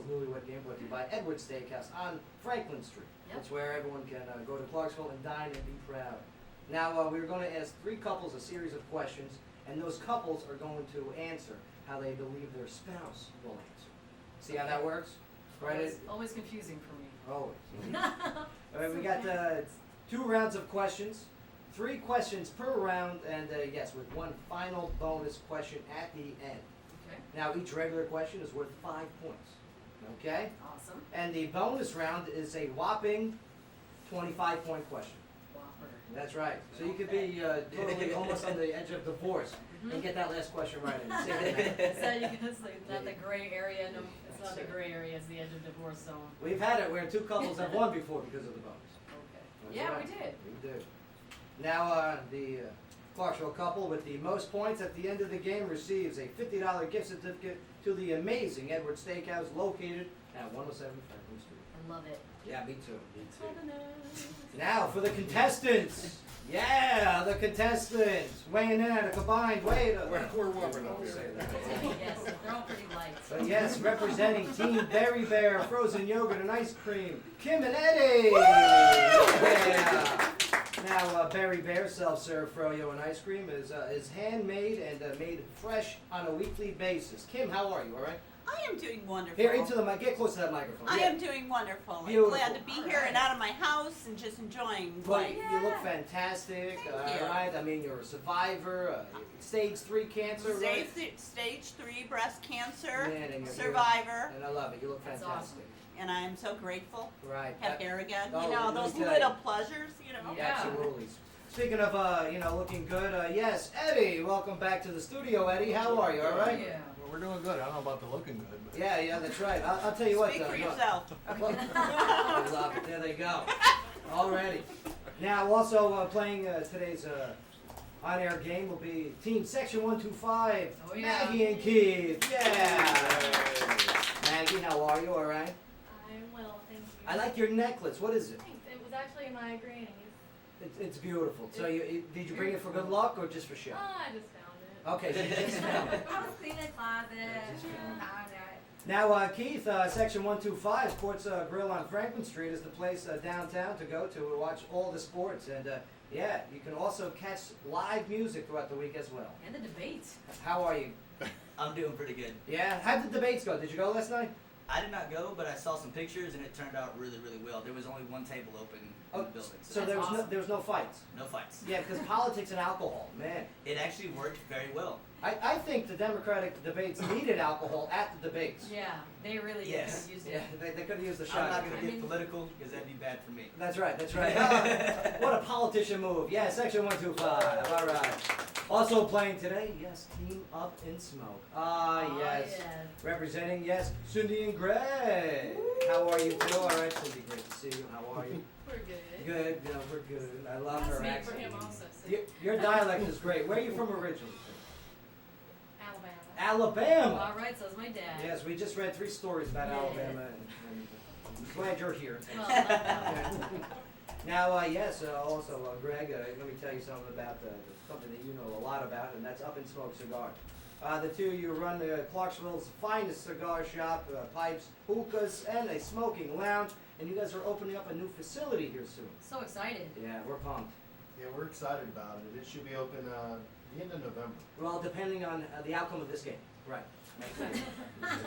newlywed game brought to you by Edward Steakhouse on Franklin Street. Yep. That's where everyone can go to Clarksville and dine and be proud. Now, we're going to ask 3 couples a series of questions, and those couples are going to answer how they believe their spouse will answer. See how that works? Right? Always confusing for me. Always. All right, we got 2 rounds of questions, 3 questions per round, and yes, with one final bonus question at the end. Okay. Now, each regular question is worth 5 points. Okay? Awesome. And the bonus round is a whopping 25-point question. Whopper. That's right. So you could be totally almost on the edge of divorce and get that last question right in. So you can say not the gray area. No, it's not the gray area. It's the edge of divorce zone. We've had it where 2 couples have won before because of the bonus. Okay. That's Yeah, right. we did. We did. Now, the Clarksville couple with the most points at the end of the game receives a $50 gift certificate to the amazing Edward Steakhouse located at 107 Franklin Street. I love it. Yeah, me too. Now for the contestants. Yeah, the contestants weighing in at a combined weight of. We're warming up Say here. that. Yes, they're all pretty light. But yes, representing Team Berry Bear, frozen yogurt and ice cream, Kim and Eddie. Yeah. Now, Berry Bear self-serve froyo and ice cream is handmade and made fresh on a weekly basis. Kim, how are you? All right. I am doing wonderful. Here, into the mic. Get close to that microphone. I Yeah. am doing wonderful. Beautiful. I'm glad to be here and out of my house and just enjoying Well, life. you look fantastic. Thank you. Right. I mean, you're a survivor. Stage 3 cancer. Right? Stage 3 breast cancer Man, and you're survivor, And I love it. You look That's fantastic. and I am so grateful. Right. Have hair again. Oh, You know, let me those tell little you. pleasures, you know. Yeah. Absolutely. Speaking of, looking good, yes, Eddie, welcome back to the studio, Eddie. How are you? All right? Yeah. Well, we're doing good. I don't know about the looking good, but. Yeah, that's right. I'll tell you what. Speak for look. yourself. I love it. There they go. Already. Now, also playing today's on-air game will be Team Section 125, Oh, yeah. Maggie and Keith. Yeah. Maggie, how are you? All right? I'm well, thank you. I like your necklace. What is it? Thanks. It was actually my granny's. It's beautiful. So, did you bring it for good luck or just for show? I just found it. Okay, so you just found it. I was cleaning the closet. Found it. Now, Keith, Section 125, Sports Grill on Franklin Street is the place downtown to go to watch all the sports. And, yeah, you can also catch live music throughout the week as well. And the debates. How are you? I'm doing pretty good. Yeah? How did the debates go? Did you go last night? I did not go, but I saw some pictures and it turned out really, really well. There was only one table open in the building, So That's awesome. there was no fights? no fights. Yeah, because politics and alcohol, man. It actually worked very well. I think the Democratic debates needed alcohol at the debates. Yeah, they really Yes. could use Yeah, it. they could have used the I'm shot. not going I to get mean- political because that'd be bad for me. That's right, that's right. What a politician move. Yeah, Section 125. All right. Also playing today, yes, Team Up in Smoke. Ah, Oh, yes. yeah. Representing, yes, Cindy and Greg. How are you too? All right, Cindy, great to see you. How are you? We're good. Good, yeah, we're good. I love That's her me accent. for him also. So. Your dialect is great. Where are you from originally? Alabama. Alabama. All right, so is my dad. Yes, we just read 3 stories about Yeah. Alabama, and I'm glad you're here. Well, I love that. Now, yes, also, Greg, let me tell you something about something that you know a lot about, and that's Up in Smoke Cigar. The two of you run Clarksville's finest cigar shop, pipes, hookahs, and a smoking lounge. and you guys are opening up a new facility here soon. So excited. Yeah, we're pumped. Yeah, we're excited about it. It should be open the end of November. Well, depending on the outcome of this game. Right.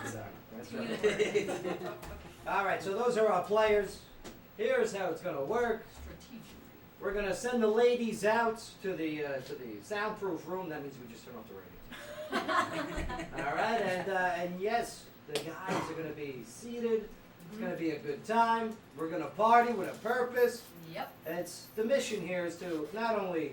Exactly. That's right. All right, so those are our players. Here's how it's going to work. Strategic. We're going to send the ladies out to the soundproof room. That means we just turn off the radio. All right, and yes, the guys are going to be seated. It's going to be a good time. We're going to party with a purpose. Yep. It's the mission here is to not only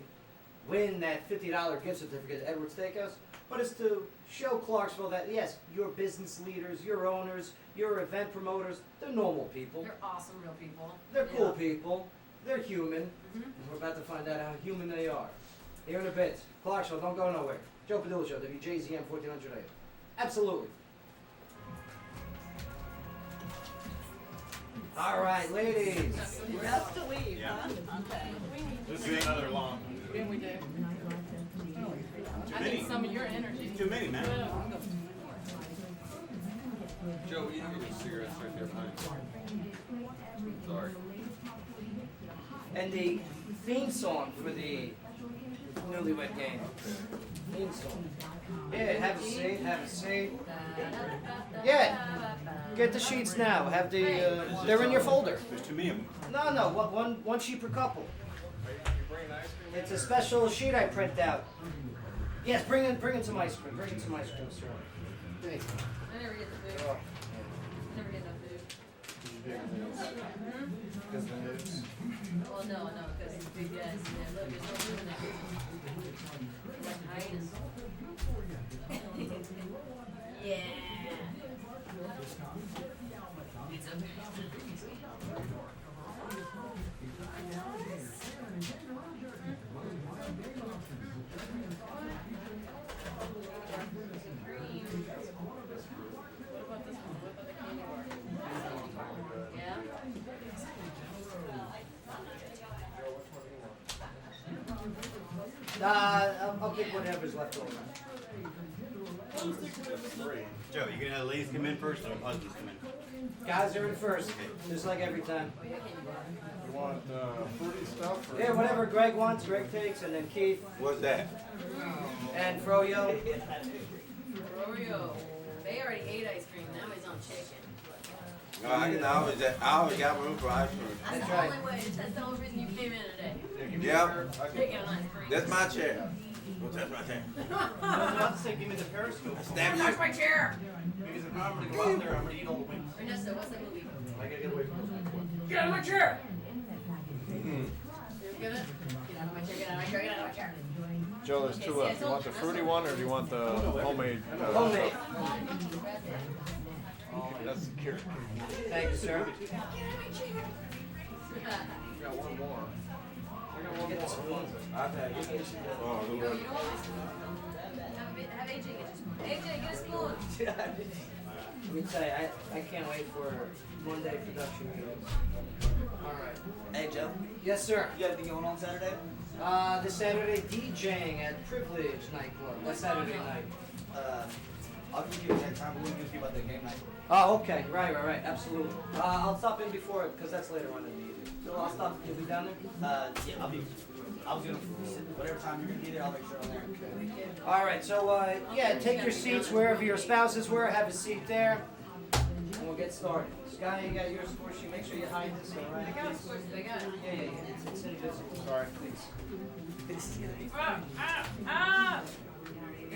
win that $50 gift certificate at Edwards Steakhouse, but it's to show Clarksville that yes, your business leaders, your owners, your event promoters, they're normal people. They're awesome, real people. They're cool people. They're human. Mm-hmm. And we're about to find out how human they are. Here in a bit. Clarksville, don't go nowhere. Joe Padula Show, WJZM 1400 AM. Absolutely. All right, ladies. We have to leave, Yeah. huh? Okay. Let's do another long. Yeah, we do. Too I many. need some of your energy. Too many, man. Joe, you have your cigarettes right there behind you. Sorry. And the theme song for the newlywed game. Theme song. Yeah, have a seat, have a seat. Yeah, get the sheets now. Have the, they're in your folder. There's too many of them. No, one sheet per couple. It's a special sheet I print out. Yes, bring in some ice cream. Bring in some ice cream, sir. Thank you. I never get the food. Oh, I never get enough food. Because the news. Well, no, because big guys. Yeah, look, there's no food in there. Like hyenas. Yeah. It's a Yeah. I'll pick whatever's left over. Joe, you gonna have the ladies come in first or the husbands come in? Guys are in first, just like every time. You want fruity stuff? Or Yeah, whatever Greg wants, Greg takes, and then Keith What's that? and Froyo. Oreo. They already ate ice cream. Now he's on chicken. No, I always got room for ice cream. That's That's the right. only way. That's the only reason you came in today. Yep, Picking on ice cream. that's my chair. What's that right there? I was about to say, give me the periscope. Stab Touch you. my chair. Because if not, I'm gonna go out there, I'm gonna eat all the wings. Ernesto, what's that movie? I gotta get away from those wings. Get out of my chair. You're gonna get out of my chair. Get out of my chair. Get out of my chair. Joe, there's two left. You want the fruity one or do you want the homemade? Homemade. That's the cure. Thank you, sir. Got one more. Get the spoon. I'll take it. Oh, No, you know what? Have AJ get your spoon. AJ, get a spoon. Let me tell you, I can't wait for Monday production meetings. All right. Hey, Joe. Yes, sir. You got anything going on Saturday? This Saturday, DJing at Privilege Nightclub. That's Saturday night. I'll give you that time. We'll give you about the game night. Oh, okay. Right. Absolutely. I'll stop in before, because that's later on in the evening. So I'll stop. You'll be down there? Yeah, I was gonna whatever time you're gonna be there. I'll make sure I'm there. All right. So, yeah, take your seats wherever your spouses were. Have a seat there. And we'll get started. Sky, you got your score sheet. Make sure you hide this, all right? I got it, of course. I got it. Yeah. It's invisible. Sorry, please.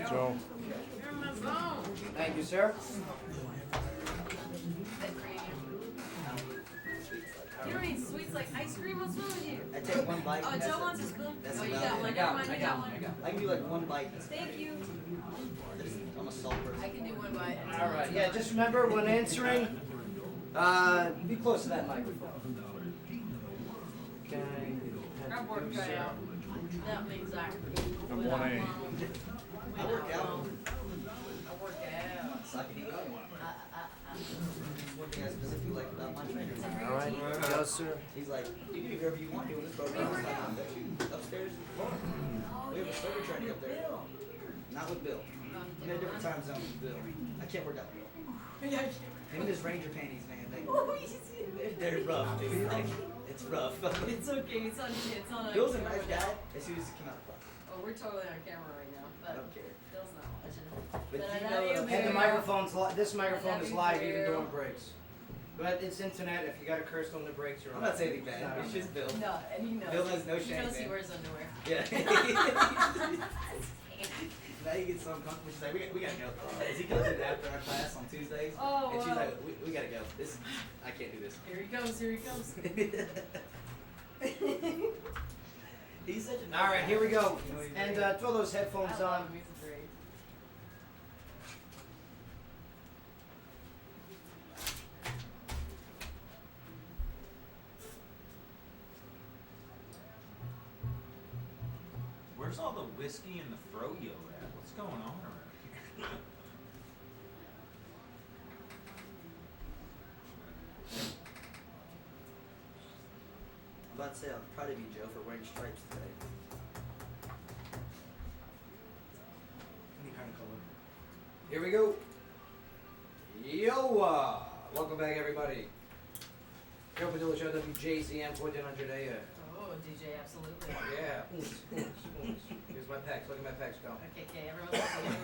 Joe. You're in my zone. Thank you, sir. You don't eat sweets like ice cream. What's wrong with you? I take one bite. Oh, and Joe that's wants it. a spoon. That's Oh, you enough. got one. Never mind. You got one. I can do like one bite. Thank you. I'm a salt person. I can do one bite. All right. Yeah, just remember when answering, be close to that microphone. Okay. I work out. That means I. I'm 1A. I work out. I work out. So I can eat. One thing I specifically like about my trainer. All right. Yes, sir. He's like, you can do whatever you want to in this program. It's like, I'll bet you upstairs. We have a server training up there. Not with Bill. We got a different time zone with Bill. I can't work out with Bill. Him and his Ranger panties, man. They They're rough, dude. Like, it's rough. It's okay, it's on Bill's a camera nice now. guy as soon as he came out of the box. Oh, we're totally on camera right now, I but don't care. Bill's not watching. But But I you love know, you, and And the Bill. microphone's this microphone love is you, live even Bill. during breaks. But it's internet. If you got a curse on the breaks, you're I'm on. not saying anything bad. not It's on just there. Bill. No, and he knows. Bill has no He shame, knows he man. wears underwear. Yeah. Now you get so uncomfortable. She's like, we gotta go. As he goes in after our class on Tuesdays, Oh, and she's wow. like, we gotta go. This, I can't do this. Here he goes, here he comes. He's such a nice All right, guy. here we go. You know, he's And very- throw those headphones I love on. him, he's great. Where's all the whiskey and the froyo at? What's going on around here? I'm about to say I'll probably be Joe for wearing stripes today. Any kind of color. Here we go. Yo, welcome back, everybody. Joe Padula Show, WJZM 1400 AM. Oh, DJ, absolutely. Yeah. Here's my pecs. Look at my pecs, go. Okay, everyone's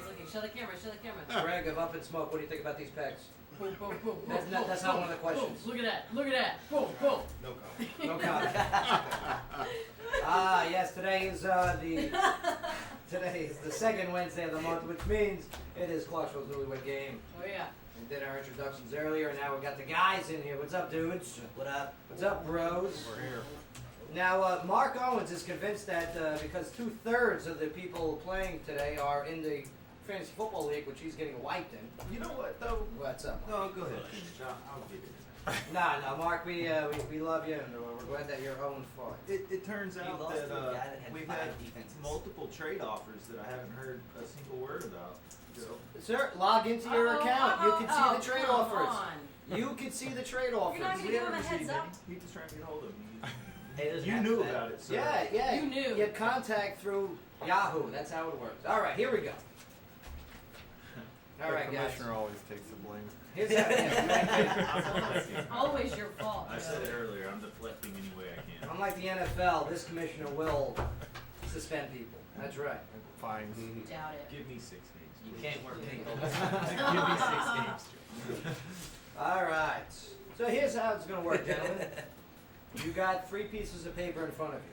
looking. Show the camera. Greg of Up in Smoke, what do you think about these pecs? Boom, boom, boom, boom. That's not one of the questions. Boom. Look at that. Boom, boom. No comment. No comment. Yes, today is the second Wednesday of the month, which means it is Clarksville's newlywed game. Oh, yeah. We did our introductions earlier, and now we got the guys in here. What's up, dudes? What up? What's up, bros? We're here. Now, Mark Owens is convinced that because 2/3 of the people playing today are in the fantasy football league, which he's getting wiped in. You know what though? What's up? No, go ahead. I'll give it. No, Mark, we love you, and we're glad that you're Owen for it. It turns He out lost that to a guy that had we've 5 had defenses. multiple trade offers that I haven't heard a single word about. So Sir, log into your account. You can see the trade come offers. on. You can see the trade offers. You're not gonna we give him haven't a heads received up? any. He was trying to get hold of me. Hey, there's an You app knew for that. about it, sir. Yeah. You knew. You contact through Yahoo. That's how it works. All right, here we go. All right, the guys. commissioner always takes the blame. Here's how, It's always your fault. I said it earlier. I'm deflecting any way I can. unlike the NFL, this commissioner will suspend people. That's right. Fines. Doubt it. Give me 6 games. You please. can't work pink. Give me 6 games. All right. So here's how it's going to work, gentlemen. You got 3 pieces of paper in front of you.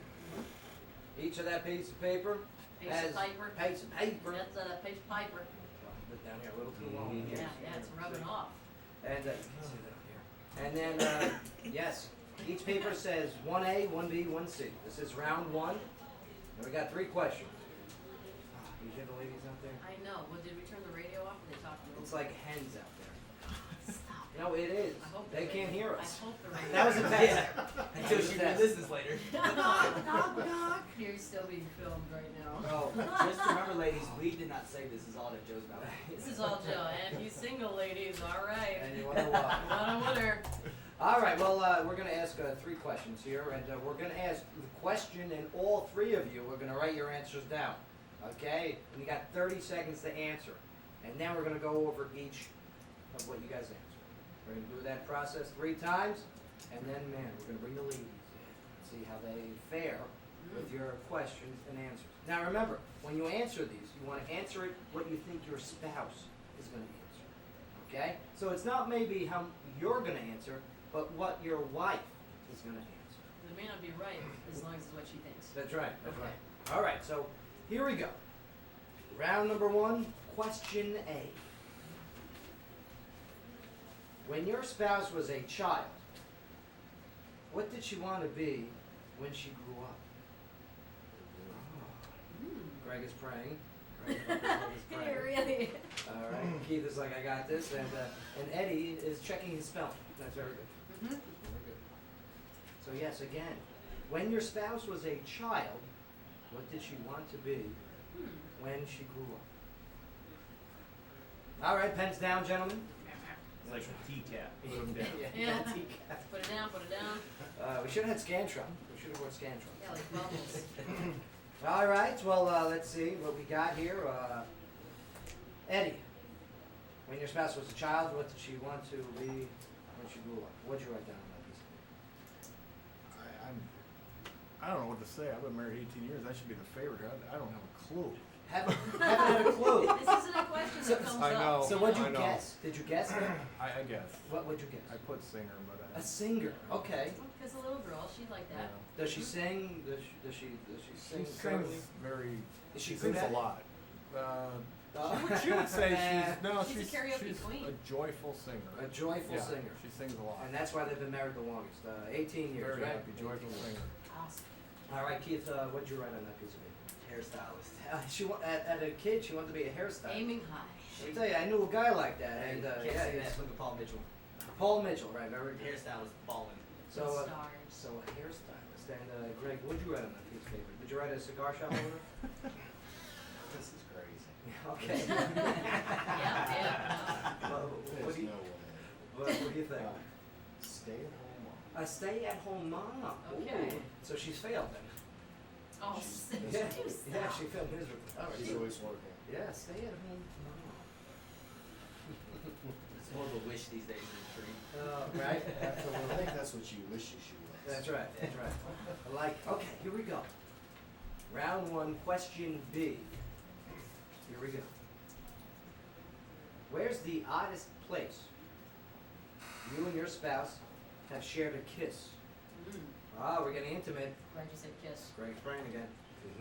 Each of that piece of paper Piece has of paper. piece of paper. That's a piece of paper. Put down here a little too long. Yeah, it's rubbing off. And you can see that up here. And then, yes, each paper says 1A, 1B, 1C. This is round 1. And we got 3 questions. You hear the ladies out there? I know. Well, did we turn the radio off? Or they talking? It's like hens out there. Stop. No, it is. I hope They the can't radio- hear us. I hope the radio. That was a test. Yeah. Until she listens later. You're still being filmed right now. Oh, Just remember, ladies, we did not say this is all that Joe's about. This is all Joe. And you single ladies, all right. and you wonder why. What a winner. All right, well, we're going to ask 3 questions here, and we're going to ask the question, and all 3 of you are going to write your answers down, okay? And you got 30 seconds to answer, and then we're going to go over each of what you guys answered. We're going to do that process 3 times, and then, man, we're going to bring the ladies in, see how they fare with your questions and answers. Now, remember, when you answer these, you want to answer it what you think your spouse is going to answer, okay? So it's not maybe how you're going to answer, but what your wife is going to answer. It may not be right as long as it's what she thinks. That's right. That's Okay. right. All right. So here we go. Round number 1, question A. When your spouse was a child, what did she want to be when she grew up? Greg is praying. Greg is praying. Really? All right. Keith is like, I got this, and Eddie is checking his spelling. That's very good. Mm-hmm. Very good. So yes, again, when your spouse was a child, what did she want to be when she grew up? All right, pens down, gentlemen. It's like a teacup. Put 'em down. Yeah. Teacup. Put it down, put it down. We should have had Scantron. We should have brought Scantron. Yeah, like bubbles. All right, well, let's see what we got here. Eddie, when your spouse was a child, what did she want to be when she grew up? What'd you write down on that piece I don't know what to say. I've been married 18 years. I should be the favorite here. I don't have a clue. Haven't had a clue. This isn't a question that comes I know. up. So what'd you I know. guess? Did you guess that? I guess. What'd you guess? I put singer, but A singer. Okay. Because a little girl, she'd like that. Does she sing? Does she sing? She currently? sings very. Is she She good sings at a it? lot. Oh. She would say She's a karaoke she's queen. a joyful singer. A joyful Yeah, singer. She sings a lot. And that's why they've been married the longest. 18 years, Very right? happy, joyful 18 years. singer. Awesome. All right, Keith, what'd you write on that piece of paper? Hairstylist. At a kid, she wanted to be a hairstylist. Aiming high. Let me tell you, I knew a guy like that, and Can't yeah, say he's that. Look at Paul Mitchell. Paul Mitchell, right? Very good. Hairstylist, balling. So, Stars. so a hairstylist. And Greg, what'd you write on that piece of paper? Did you write a cigar shop owner? This is crazy. Okay. Yeah. Well, There's what do you, no way. what do you think? Stay at home mom. A stay-at-home mom. Okay. Ooh. So she's failed then. Oh, Yeah, yeah, she failed miserably. All right. She's so- always working. Yeah, stay-at-home mom. It's more of a wish these days than a dream. Right? I Absolutely. think that's what you wish you should was. That's right. That's right. I like. Okay, here we go. Round one, question B. Here we go. Where's the oddest place you and your spouse have shared a kiss? Ah, we're getting intimate. Glad you said kiss. Greg's brain again.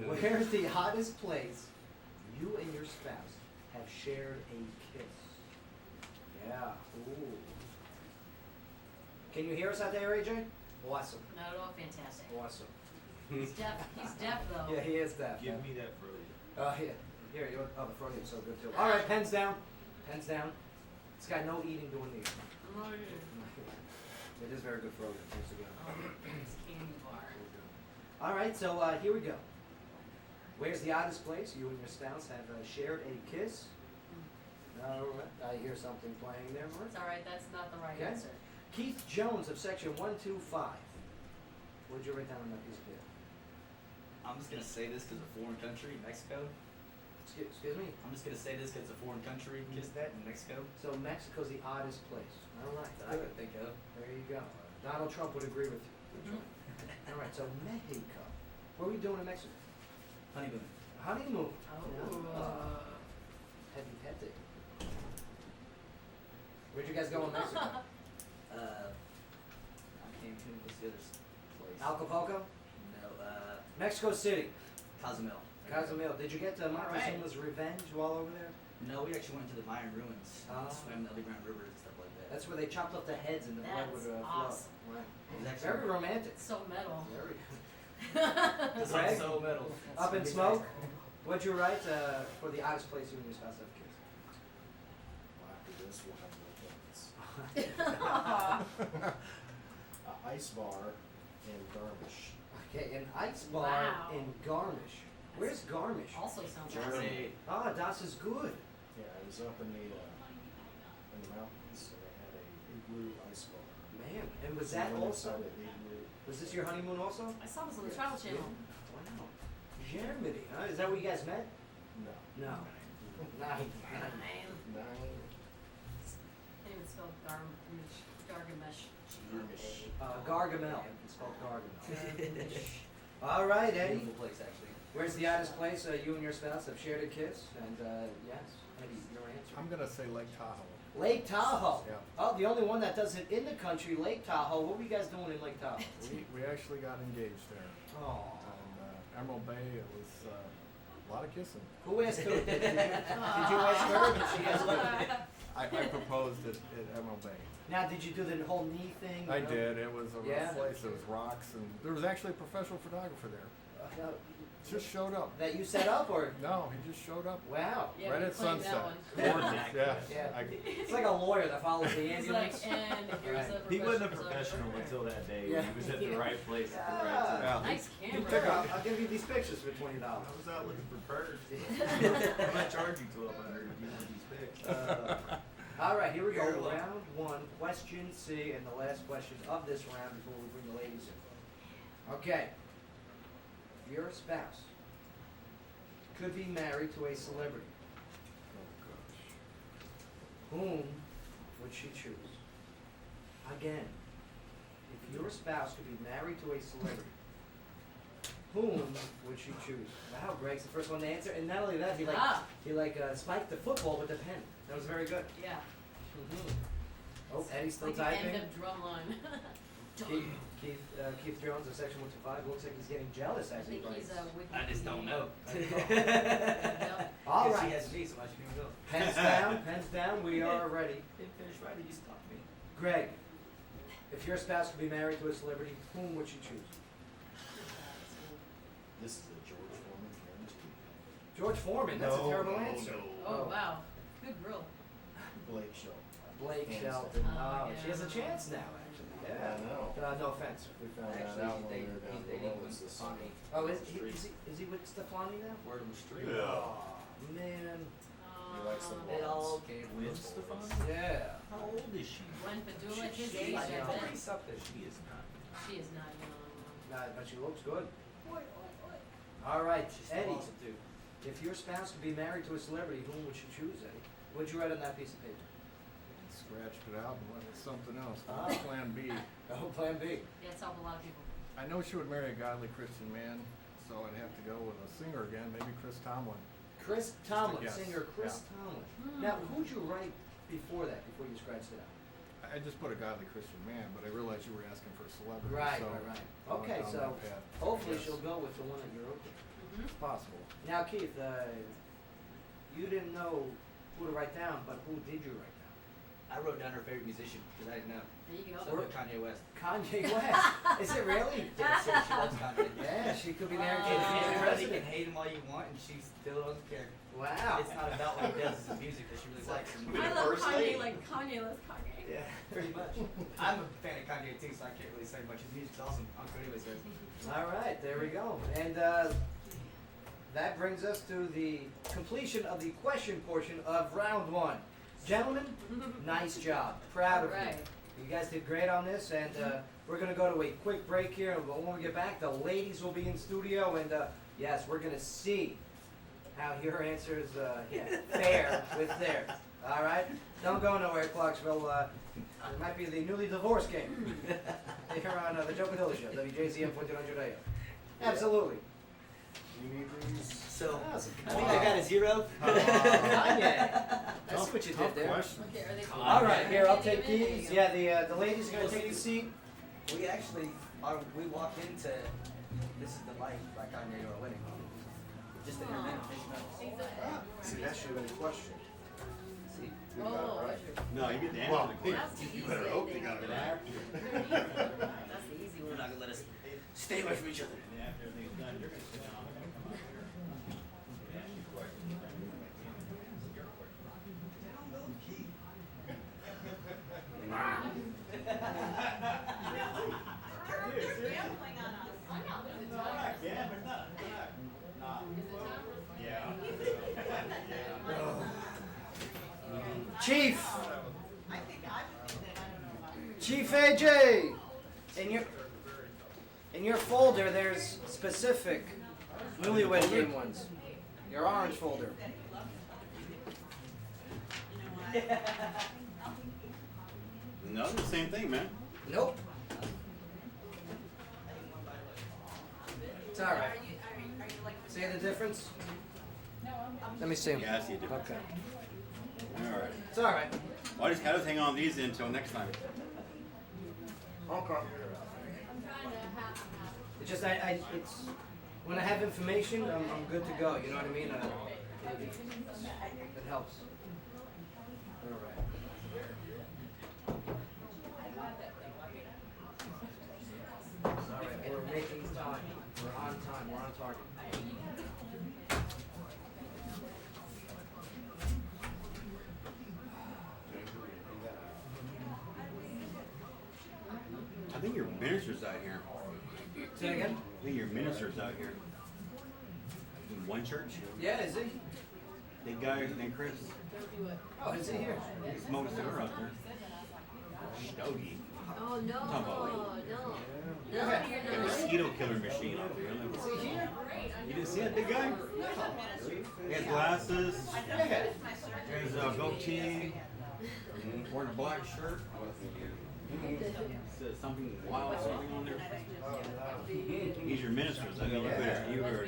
Where's the hottest place you and your spouse have shared a kiss? Yeah. Ooh. Can you hear us out there, AJ? Awesome. Not at all fantastic. Awesome. He's deaf. He's deaf though. Yeah, he is deaf. Give me that frozen. Yeah. Here, you want, oh, the front is so good too. All right, pens down. Pens down. This guy, no eating doing the eating. Oh, yeah. It is very good frozen. Thanks again. It's candy bar. All right, so here we go. Where's the oddest place you and your spouse have shared a kiss? No, I hear something playing there, Mark. It's all right. That's not the right Okay. answer. Keith Jones of section 125. What did you write down on that piece of paper? I'm just gonna say this because a foreign country, Mexico. Excuse me? I'm just gonna say this because a foreign country kissed that in Mexico. So Mexico's the oddest place. All right. That I good. could think of. There you go. Donald Trump would agree with you. That's right. All right, so Mexico. What are we doing in Mexico? Honeymoon. Honeymoon. Oh. Heavy petting. Where'd you guys go in Mexico? I can't think what's the other place. Acapulco? No, Mexico City. Cozumel. Cozumel. Did you get Montezuma's revenge while over there? No, we actually went to the Mayan ruins. Oh. Swam the underground rivers and stuff like that. That's where they chopped up the heads and the blood That's would awesome. flow. Right. It was actually Very romantic. So metal. Very. This Greg? one's so metal. Up in smoke. What'd you write for the oddest place you and your spouse have kissed? Well, after this, we'll have more points. Ice bar in Garmisch. Okay, an ice bar Wow. in Garmisch. Where's Garmisch? Also sounds Germany. Ah, das is good. Yeah, it was up in the mountains, and they had a igloo ice bar. Man, and was So that we went also? inside the igloo. Was this your honeymoon also? I saw this on the Yes. Travel Channel. Wow. Germany, huh? Is that where you guys met? No. No. Nine. Man. 9 Can't even spell Gargamesh. Garmisch. Gargamel. It's called Gargamel. All right, Eddie. Beautiful place, actually. Where's the oddest place you and your spouse have shared a kiss? And yes, Eddie, your answer. I'm gonna say Lake Tahoe. Lake Tahoe. Yeah. Oh, the only one that does it in the country, Lake Tahoe. What were you guys doing in Lake Tahoe? We actually got engaged there. Oh. And Emerald Bay, it was a lot of kissing. Who asked her? Did you ask her? Or did she ask you? I proposed it at Emerald Bay. Now, did you do the whole knee thing? I did. It was a rough Yeah. place. There was rocks, and there was actually a professional photographer there. Just showed up. That you set up, or? No, he just showed up. Wow. Yeah, Right we at claimed that sunset. one. Gorgeous. Yeah. Yeah. I- It's like a lawyer that follows the He's like, ambulance. and here's Right. a He wasn't a photographer. professional until that day. Yeah. He was at the right place at the right Yeah. time. Yeah. Nice Here, camera. I'll give you these pictures for $20. I was out looking for birds. I'm gonna charge you $1,200 if you want these pics. All right, here we go. You're welcome. Round one, question C, and the last question of this round before we bring the ladies in. Okay. If your spouse could be married to a celebrity, whom would she choose? Again, if your spouse could be married to a celebrity, whom would she choose? Wow, Greg's the first one to answer, and not only that, he Ah. spiked the football with the pen. That was very good. Yeah. Oh, Eddie's still Like the typing. end of drumline. Keith Jones of Section 125 looks like he's getting jealous I as he think writes. he's a wiki. I just don't know. All Because right. she has me, so I should go. Pens down, we are ready. Didn't finish writing, you stopped me. Greg, if your spouse could be married to a celebrity, whom would you choose? This is a George Foreman guarantee. George Foreman, that's a terrible answer. Oh, wow. Good grill. Blake Shelton. Blake Hands Shelton. down. Oh, yeah. she has a chance now, actually. Yeah. I know. No offense. We found Actually, that out when they- we were down they below. didn't Was this Stefani. Oh, is he with Stefani now? Word on the street. Oh, man. He likes the It all balls. came When with Stefani? Yeah. How old is she? When Padula, his She's age, I like bet. 40 something. She is not. She is not young. Nah, but she looks good. All right, She's still Eddie. awesome too. If your spouse could be married to a celebrity, whom would you choose, Eddie? What'd you write on that piece of paper? Scratched it out and went with something else. Ah. Plan B. Oh, Plan B. Yeah, it's helped a lot of people. I know she would marry a godly Christian man, so I'd have to go with a singer again, maybe Chris Tomlin. Chris Tomlin, guess. singer Chris Yeah. Tomlin. Hmm. Now, who'd you write before that, before you scratched it out? I just put a godly Christian man, but I realized you were asking for a celebrity. Right, so right, right. I went Okay, down so that path, hopefully I guess. she'll go with the one that you're open. It's possible. Now, Keith, you didn't know who to write down, but who did you write down? I wrote down her favorite musician because I didn't know. There you So I go. put Kanye West. Kanye West. Is it really? Yeah, so she loves Kanye. Yeah, she could be married to And the future everybody can president. hate him all you want, and she still doesn't care. Wow. It's not about what he does; it's the music that she really likes. I love Kanye like Kanye loves Kanye. Yeah, pretty much. I'm a fan of Kanye too, so I can't really say much. His music's awesome. Uncle anyways says. All right, there we go. And that brings us to the completion of the question portion of round one. Gentlemen, nice job. Proud of All right. you. You guys did great on this, and we're going to go to a quick break here. But when we get back, the ladies will be in studio, and yes, we're going to see how your answers fare with theirs. All right? Don't go nowhere, Clarksville. It might be the newly divorced game here on the Joe Padula Show, WJZM 1400 AM. Absolutely. You need these? So, Awesome. I think I got a 0. Kanye. I see what you Tough did there. question. Okay, are they All right, here, I'll take David? these. Yeah, the ladies are going to take the seat. We actually we walked into This Is the Life by Kanye to our wedding. Just an internet. See, that should have been a question. See, We got it Oh, right. No, you get the answer Well, to the question. That's the you easy better hope you thing. got it right. That's the easy we're one. not gonna let us stay away from each other. Chief. Chief AJ. In your folder, there's specific newlywed game ones. Your orange folder. No, the same thing, man. Nope. It's all right. See the difference? Let me see. Yeah, I see a difference. Okay. All right. It's all right. Well, I just hang on these until next time. Okay. It's just it's when I have information, I'm good to go. You know what I mean? It helps. All right. All right. We're making time. We're on time. We're on target. I think your minister's out here. Say it again? I think your minister's out here. In one church. Yeah, is he? Big guy named Chris. Oh, is he here? He smokes a cigar out there. Stogie. Oh, no, Talk about no. Yeah. No, you're The not. mosquito killer machine out there. Is he here? You didn't see that big guy? He has glasses. Yeah. He has a goatee. Wearing a black shirt. Says something wild something on there. He's your ministers. I mean, you were.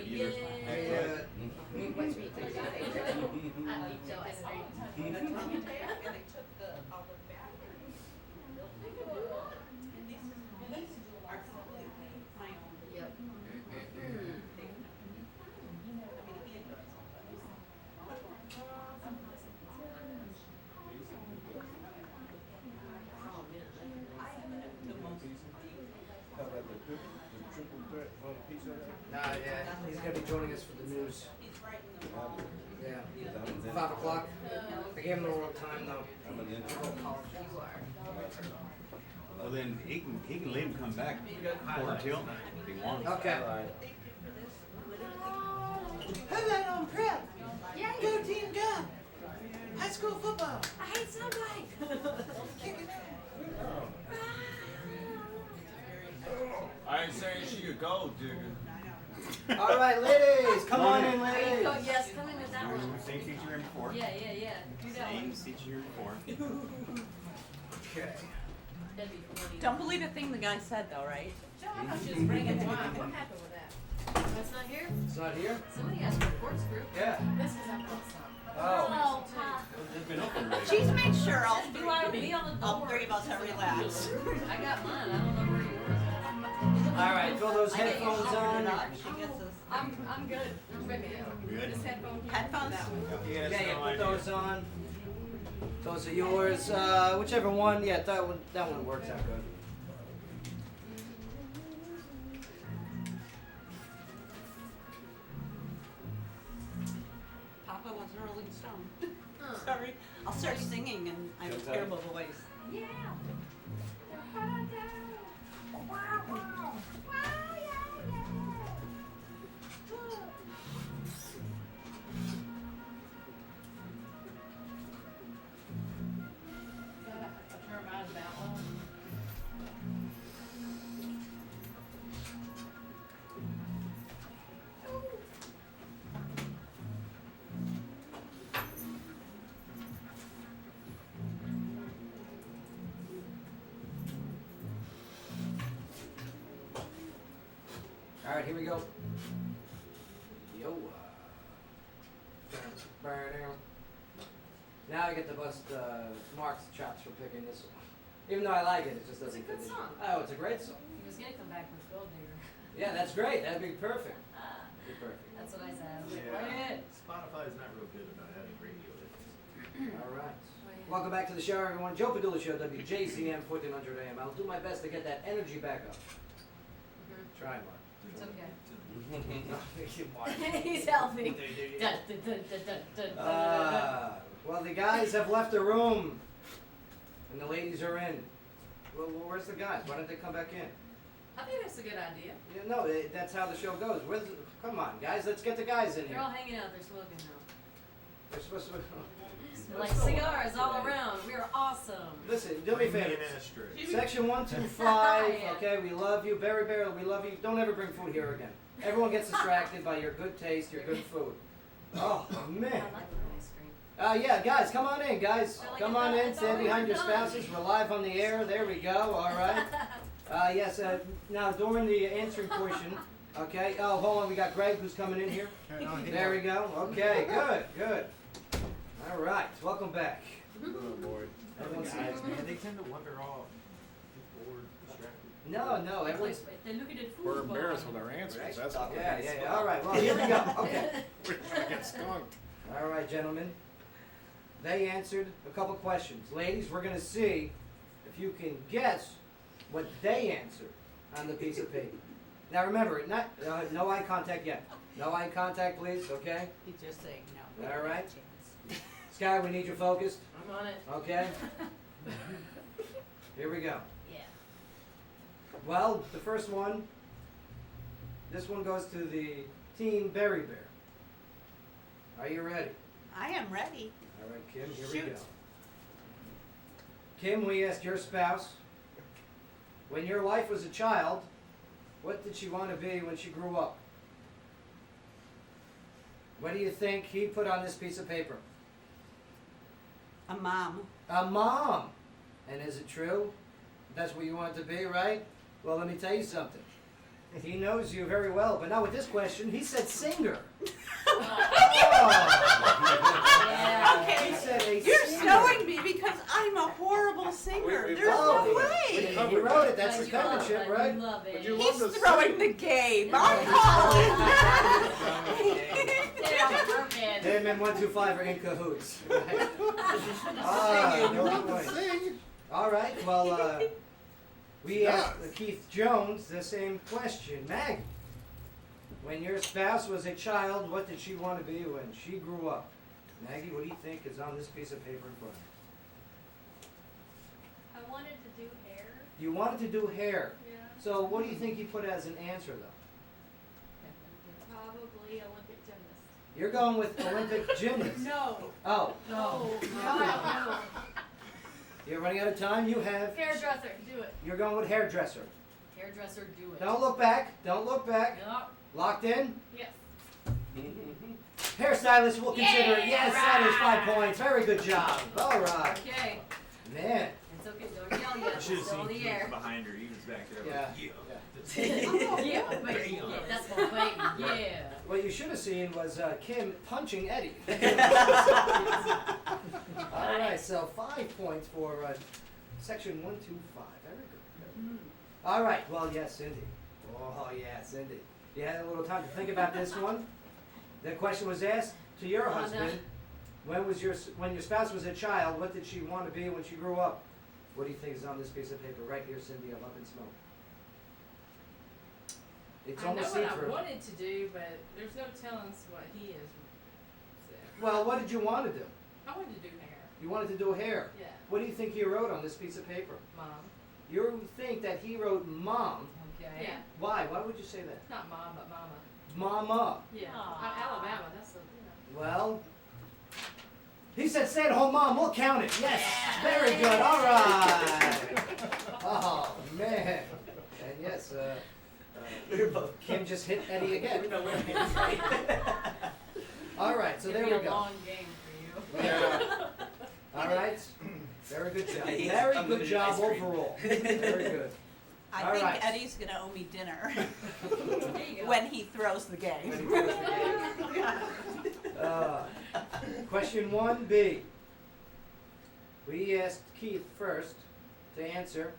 What's me? How about the triple threat for the pizza? Nah, yeah, he's gonna be joining us for the news. Yeah, 5 o'clock. I gave him the wrong time though. Well, then he can leave and come back for till if he wants. Okay. Highlight on prep. Yeah. Go team, go. High school football. I hate somebody. I ain't saying she could go, digger. All right, ladies, come on in, ladies. Yes, come in with that one. Same seat you were in before. Yeah. Do that Same one. seat you were in before. Okay. That'd be funny. Don't believe a thing the guy said though, right? I thought she was bringing wine. What happened with that? That's not here? It's not here? Somebody asked for a corkscrew. Yeah. This is a book. Oh. It's been open already. She's made sure all Be on the all door. three of us have relaxed. I got mine. I don't know where yours All right, throw those headphones on. She gets us I'm good. I'm good. Good. This headphone. headphones. Yeah, yeah, put those on. Those are yours. Whichever one. Yeah, that one works out good. Papa was a Rolling Stone. Sorry, I'll start singing and I have a terrible voice. Yeah. All right, here we go. Yo. Now I get to bust Mark's chops for picking this one. Even though I like it, it just doesn't It's a good fit. song. Oh, it's a great song. He was gonna come back with Gold Digger. Yeah, that's great. That'd be perfect. Be perfect. That's what I said. I was like, Yeah. play it. Spotify is not real good about adding radio hits. All right. Welcome back to the show, everyone. Joe Padula Show, WJZM 1400 AM. I'll do my best to get that energy back up. Try, Mark. It's okay. Mark. He's helping. Dun, dun, dun, dun, dun, dun, dun, dun. Well, the guys have left the room, and the ladies are in. Well, where's the guys? Why don't they come back in? I think that's a good idea. Yeah, no, that's how the show goes. Come on, guys, let's get the guys in They're all here. hanging out. They're smoking now. They're supposed to. They're like cigars all around. We're awesome. Listen, do me a favor. Section 125. Yeah. Okay, we love you, Berry Bear. We love you. Don't ever bring food here again. Everyone gets distracted by your good taste, your good food. Oh man. I like the ice cream. Yeah, guys, come on in, guys. Feel like Come it's on all- in, it's stand all behind your done. spouses. We're live on the air. There we go. All right. Yes. Now during the answering portion. Okay. Oh, hold on. We got Greg who's coming in here. There we go. Okay. Good. All right. Welcome back. Oh boy. Everyone's Guys, man, they tend to wander off. People are distracted. No. Everyone's. They're looking at food. We're embarrassed with our answers. That's what Yeah. All right. Well, here we go. Okay. We're gonna get skunked. All right, gentlemen. They answered a couple questions. Ladies, we're going to see if you can guess what they answered on the piece of paper. Now remember, no eye contact yet. No eye contact, please, okay? He's just saying no. All right. Sky, we need you focused, I'm on it. okay? Here we go. Yeah. Well, the first one, this one goes to the team Berry Bear. Are you ready? I am ready. All right, Kim, here Shoot. we go. Kim, we asked your spouse, when your wife was a child, what did she want to be when she grew up? What do you think he put on this piece of paper? A mom. A mom. And is it true? That's what you wanted to be, right? Well, let me tell you something. He knows you very well, but not with this question. He said singer. Okay, He said a you're singer. showing me because I'm a horrible singer. There's no way. He wrote it. That's But his you love penmanship, it, right? You love it. you He's love to throwing the game. I'm calling. Him and 125 are in cahoots. You No love to point. sing. All right. Well, we asked Keith Jones the same question. Maggie, when your spouse was a child, what did she want to be when she grew up? Maggie, what do you think is on this piece of paper in front of you? I wanted to do hair. You wanted to do hair. Yeah. So what do you think you put as an answer, though? Probably Olympic gymnast. You're going with Olympic gymnast. No. Oh, No. you're running out of time. You have. Hairdresser. Do it. You're going with hairdresser. Hairdresser, do it. Don't look back. Don't look back. Yup. Locked in? Yes. Hairstylist will consider it. Yeah, Yes, that is 5 points. Very good job. All right. Okay. Man. It's okay, don't yell yet. I should It's have still in seen the Keith air. behind her. He was back there. Yeah. Like, Yeah, baby. Yeah, that's my baby. Yeah. What you should have seen was Kim punching Eddie. All right, so 5 points for section 125. Very good. All right, well, yes, Cindy. Oh, yeah, Cindy. You had a little time to think about this one. The question was asked to your husband. When your spouse was a child, what did she want to be when she grew up? What do you think is on this piece of paper right here, Cindy, of Up in Smoke? It's I know almost what I see-through. wanted to do, but there's no telling us what he is. Well, what did you want to do? I wanted to do hair. You wanted to do hair. Yeah. What do you think he wrote on this piece of paper? Mom. You think that he wrote mom. Okay. Yeah. Why? Why would you say that? Not mom, but mama. Mama. Yeah. Aw. Alabama. That's the. You know. Well, he said stay-at-home mom. We'll count it. Yes. Very good. All right. Oh, man. And yes, Kim just hit Eddie again. All right, so there we It'll be a go. long game for you. Yeah. All right. Very good job. He's Very coming good to job ice cream. overall. Very good. I All think right. Eddie's gonna owe me dinner There you go. when he throws the game. When he throws the Question 1B. We asked Keith first to answer.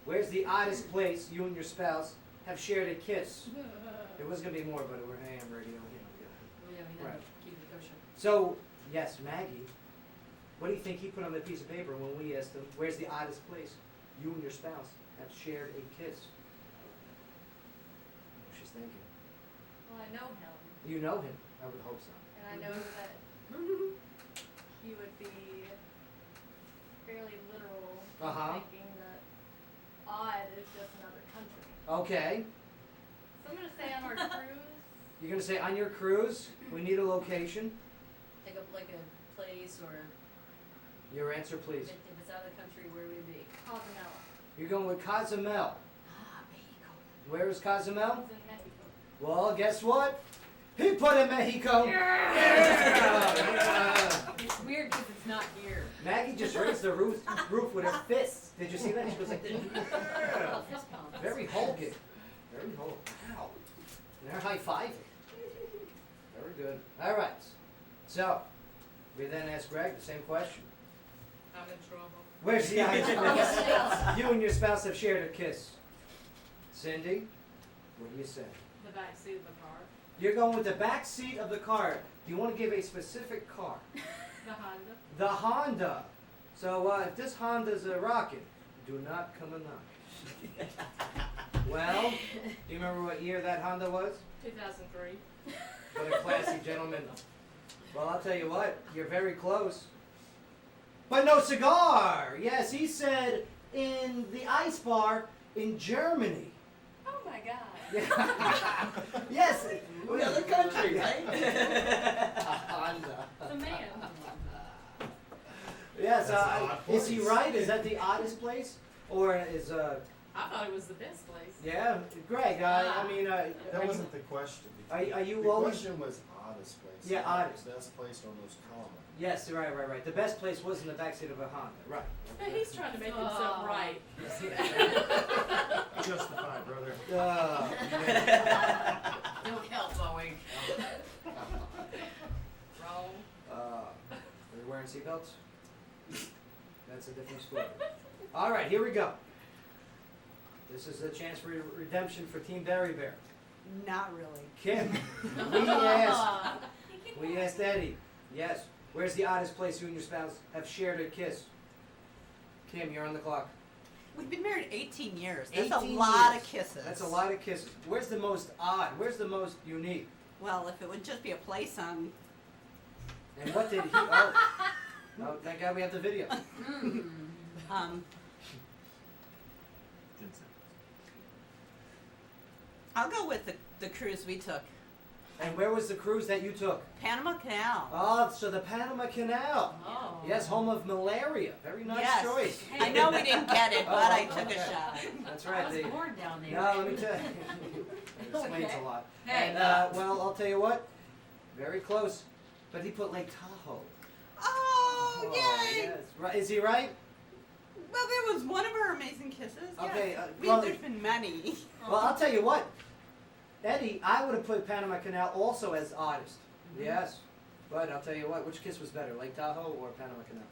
Where's the oddest place you and your spouse have shared a kiss? There was going to be more, but we're ham radio. Yeah, we know. Right. Keep it kosher. So, yes, Maggie, what do you think he put on the piece of paper when we asked him, where's the oddest place you and your spouse have shared a kiss? She's thinking. Well, I know him, You know him. I would hope so. and I know that he would be fairly literal in Uh-huh. thinking that odd is just another country. Okay. So I'm gonna say on our cruise. You're going to say on your cruise, we need a location. Take up like a place, or Your answer, please. if it's out of the country, where would it be? Cozumel. You're going with Cozumel. Ah, Mexico. Where is Cozumel? It's in Mexico. Well, guess what? He put in Mexico. Yeah. It's weird because it's not here. Maggie just raised the roof with her fists. Did you see that? She was like, Little fist pump. very Hulking. Very Hulk. Wow. And they're high-fiving. Very good. All right. So, we then asked Greg the same question. I'm in trouble. Where's the ice place you and your spouse have shared a kiss? Cindy, what do you say? The back seat of the car. You're going with the back seat of the car. Do you want to give a specific car? The Honda. The Honda. So if this Honda's a rocket, do not come a knock. Well, do you remember what year that Honda was? 2003. What a classy gentleman. Well, I'll tell you what, you're very close. But no cigar. Yes, he said in the ice bar in Germany. Oh my God. Yeah. Yes. Another country, right? Honda. The man. Yes, That's an odd is he place. right? Is that the oddest place? Or is I thought it was the best place. Yeah, Greg. I mean, That wasn't the question. Are you The always? question was oddest place. Yeah, oddest. Best place or most common. Yes, right. The best place was in the backseat of a Honda. Right. But he's trying to make himself right. Justified, brother. Don't help, Bowie. Wrong. Are you wearing seatbelts? That's a different story. All right, here we go. This is a chance for redemption for Team Berry Bear. Not really. Kim, we asked Eddie. Yes. Where's the oddest place you and your spouse have shared a kiss? Kim, you're on the clock. We've been married 18 years. That's a 18 lot years. of kisses. That's a lot of kisses. Where's the most odd? Where's the most unique? Well, if it would just be a place on. And what did he? Oh, thank God we have the video. I'll go with the cruise we took. And where was the cruise that you took? Panama Canal. Oh, so the Panama Canal. Oh. Yes, home of malaria. Very nice Yes. choice. I know we didn't get it, but I took okay. a shot. That's right. I was born down there. No, let me tell you. It explains Okay. a lot. Hey. And, well, I'll tell you what. Very close. But he put Lake Tahoe. Oh, yay! Yes. Right. Is he right? Well, there was one of our amazing kisses. Okay, Yes. well- There's been many. Well, I'll tell you what. Eddie, I would have put Panama Canal also as oddest. Yes. But I'll tell you what, which kiss was better, Lake Tahoe or Panama Canal?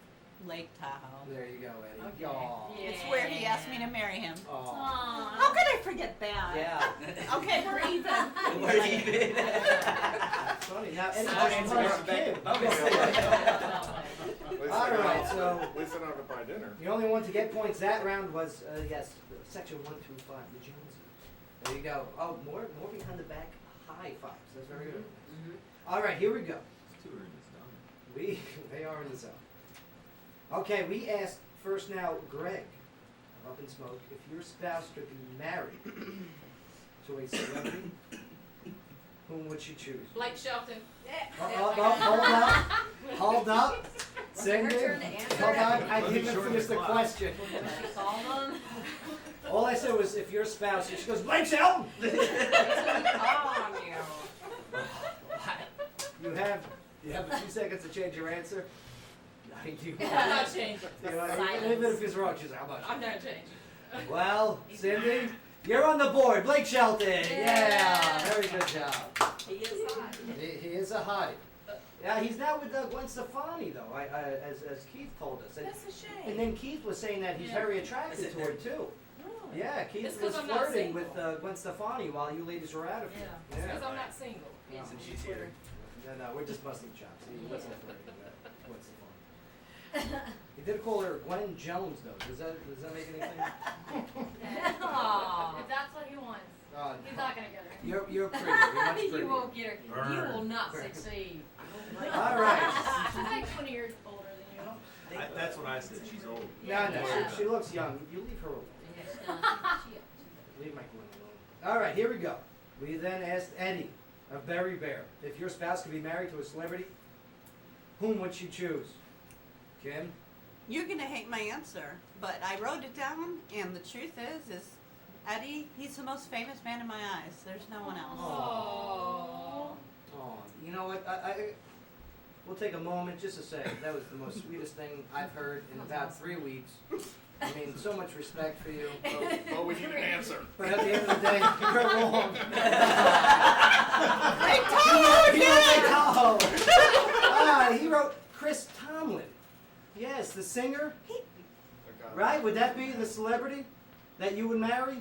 Lake Tahoe. There you go, Eddie. Okay. Aw. It's where he asked me to marry him. Aw. How could I forget that? Yeah. Okay, we're even. We're even. That's funny. Now, Eddie Sorry, just it's punched back Kim. to Bubba. All right, so At least I don't have to buy dinner. the only one to get points that round was, yes, section 1 through 5, the Joneses. There you go. Oh, more behind the back high fives. That's very good. All right, here we go. Two are in this They are in the zone. Okay, we asked first now, Greg, Up in Smoke, if your spouse could be married to a celebrity, whom would she choose? Blake Shelton. Hold up. Cindy, Her turn to answer. hold on. I Let me didn't shorten finish the the clock. question. She called him. All I said was, if your spouse, and she goes, Blake Shelton! Oh, You have a few seconds to change your answer. I do. I'm not changing. You know, Silence. even if it's wrong, she's like, how much? I'm not changing. Well, Cindy, you're on the board. Blake Shelton. Yeah, very good job. He is hot. He is a hottie. Yeah, he's now with Gwen Stefani, though, as Keith told us. And, That's a shame. and then Keith was saying that he's Yeah. very attracted to her, too. Really? Yeah, Keith It's 'cause was I'm not flirting with single. Gwen Stefani while you ladies were out of Yeah, it. it's because I'm not single. No. Since she's here. No, we're just busting chops. He wasn't flirting with Gwen Stefani. He did call her Gwen Jones, though. Does that make anything? Aw. If that's what he wants, Oh, he's no. not gonna get her. You're pretty. You're much prettier. You won't get her. You Burn. will not succeed. All right. She's like 20 years older than you. That's what I said, she's old. No, no, Yeah. she looks young. You leave her alone. She- Leave my Gwen alone. All right, here we go. We then asked Eddie of Berry Bear, if your spouse could be married to a celebrity, whom would she choose? Kim? You're gonna hate my answer, but I wrote it down, and the truth is Eddie, he's the most famous man in my eyes. There's no one else. Oh, you know what? We'll take a moment just to say that was the most sweetest thing I've heard in about 3 weeks. I mean, so much respect for you. Well, we need an answer. But at the end of the day, you're wrong. Lake Tahoe He wrote Lake Tahoe. He wrote Chris Tomlin. Yes, the singer. Right? Would that be the celebrity that you would marry?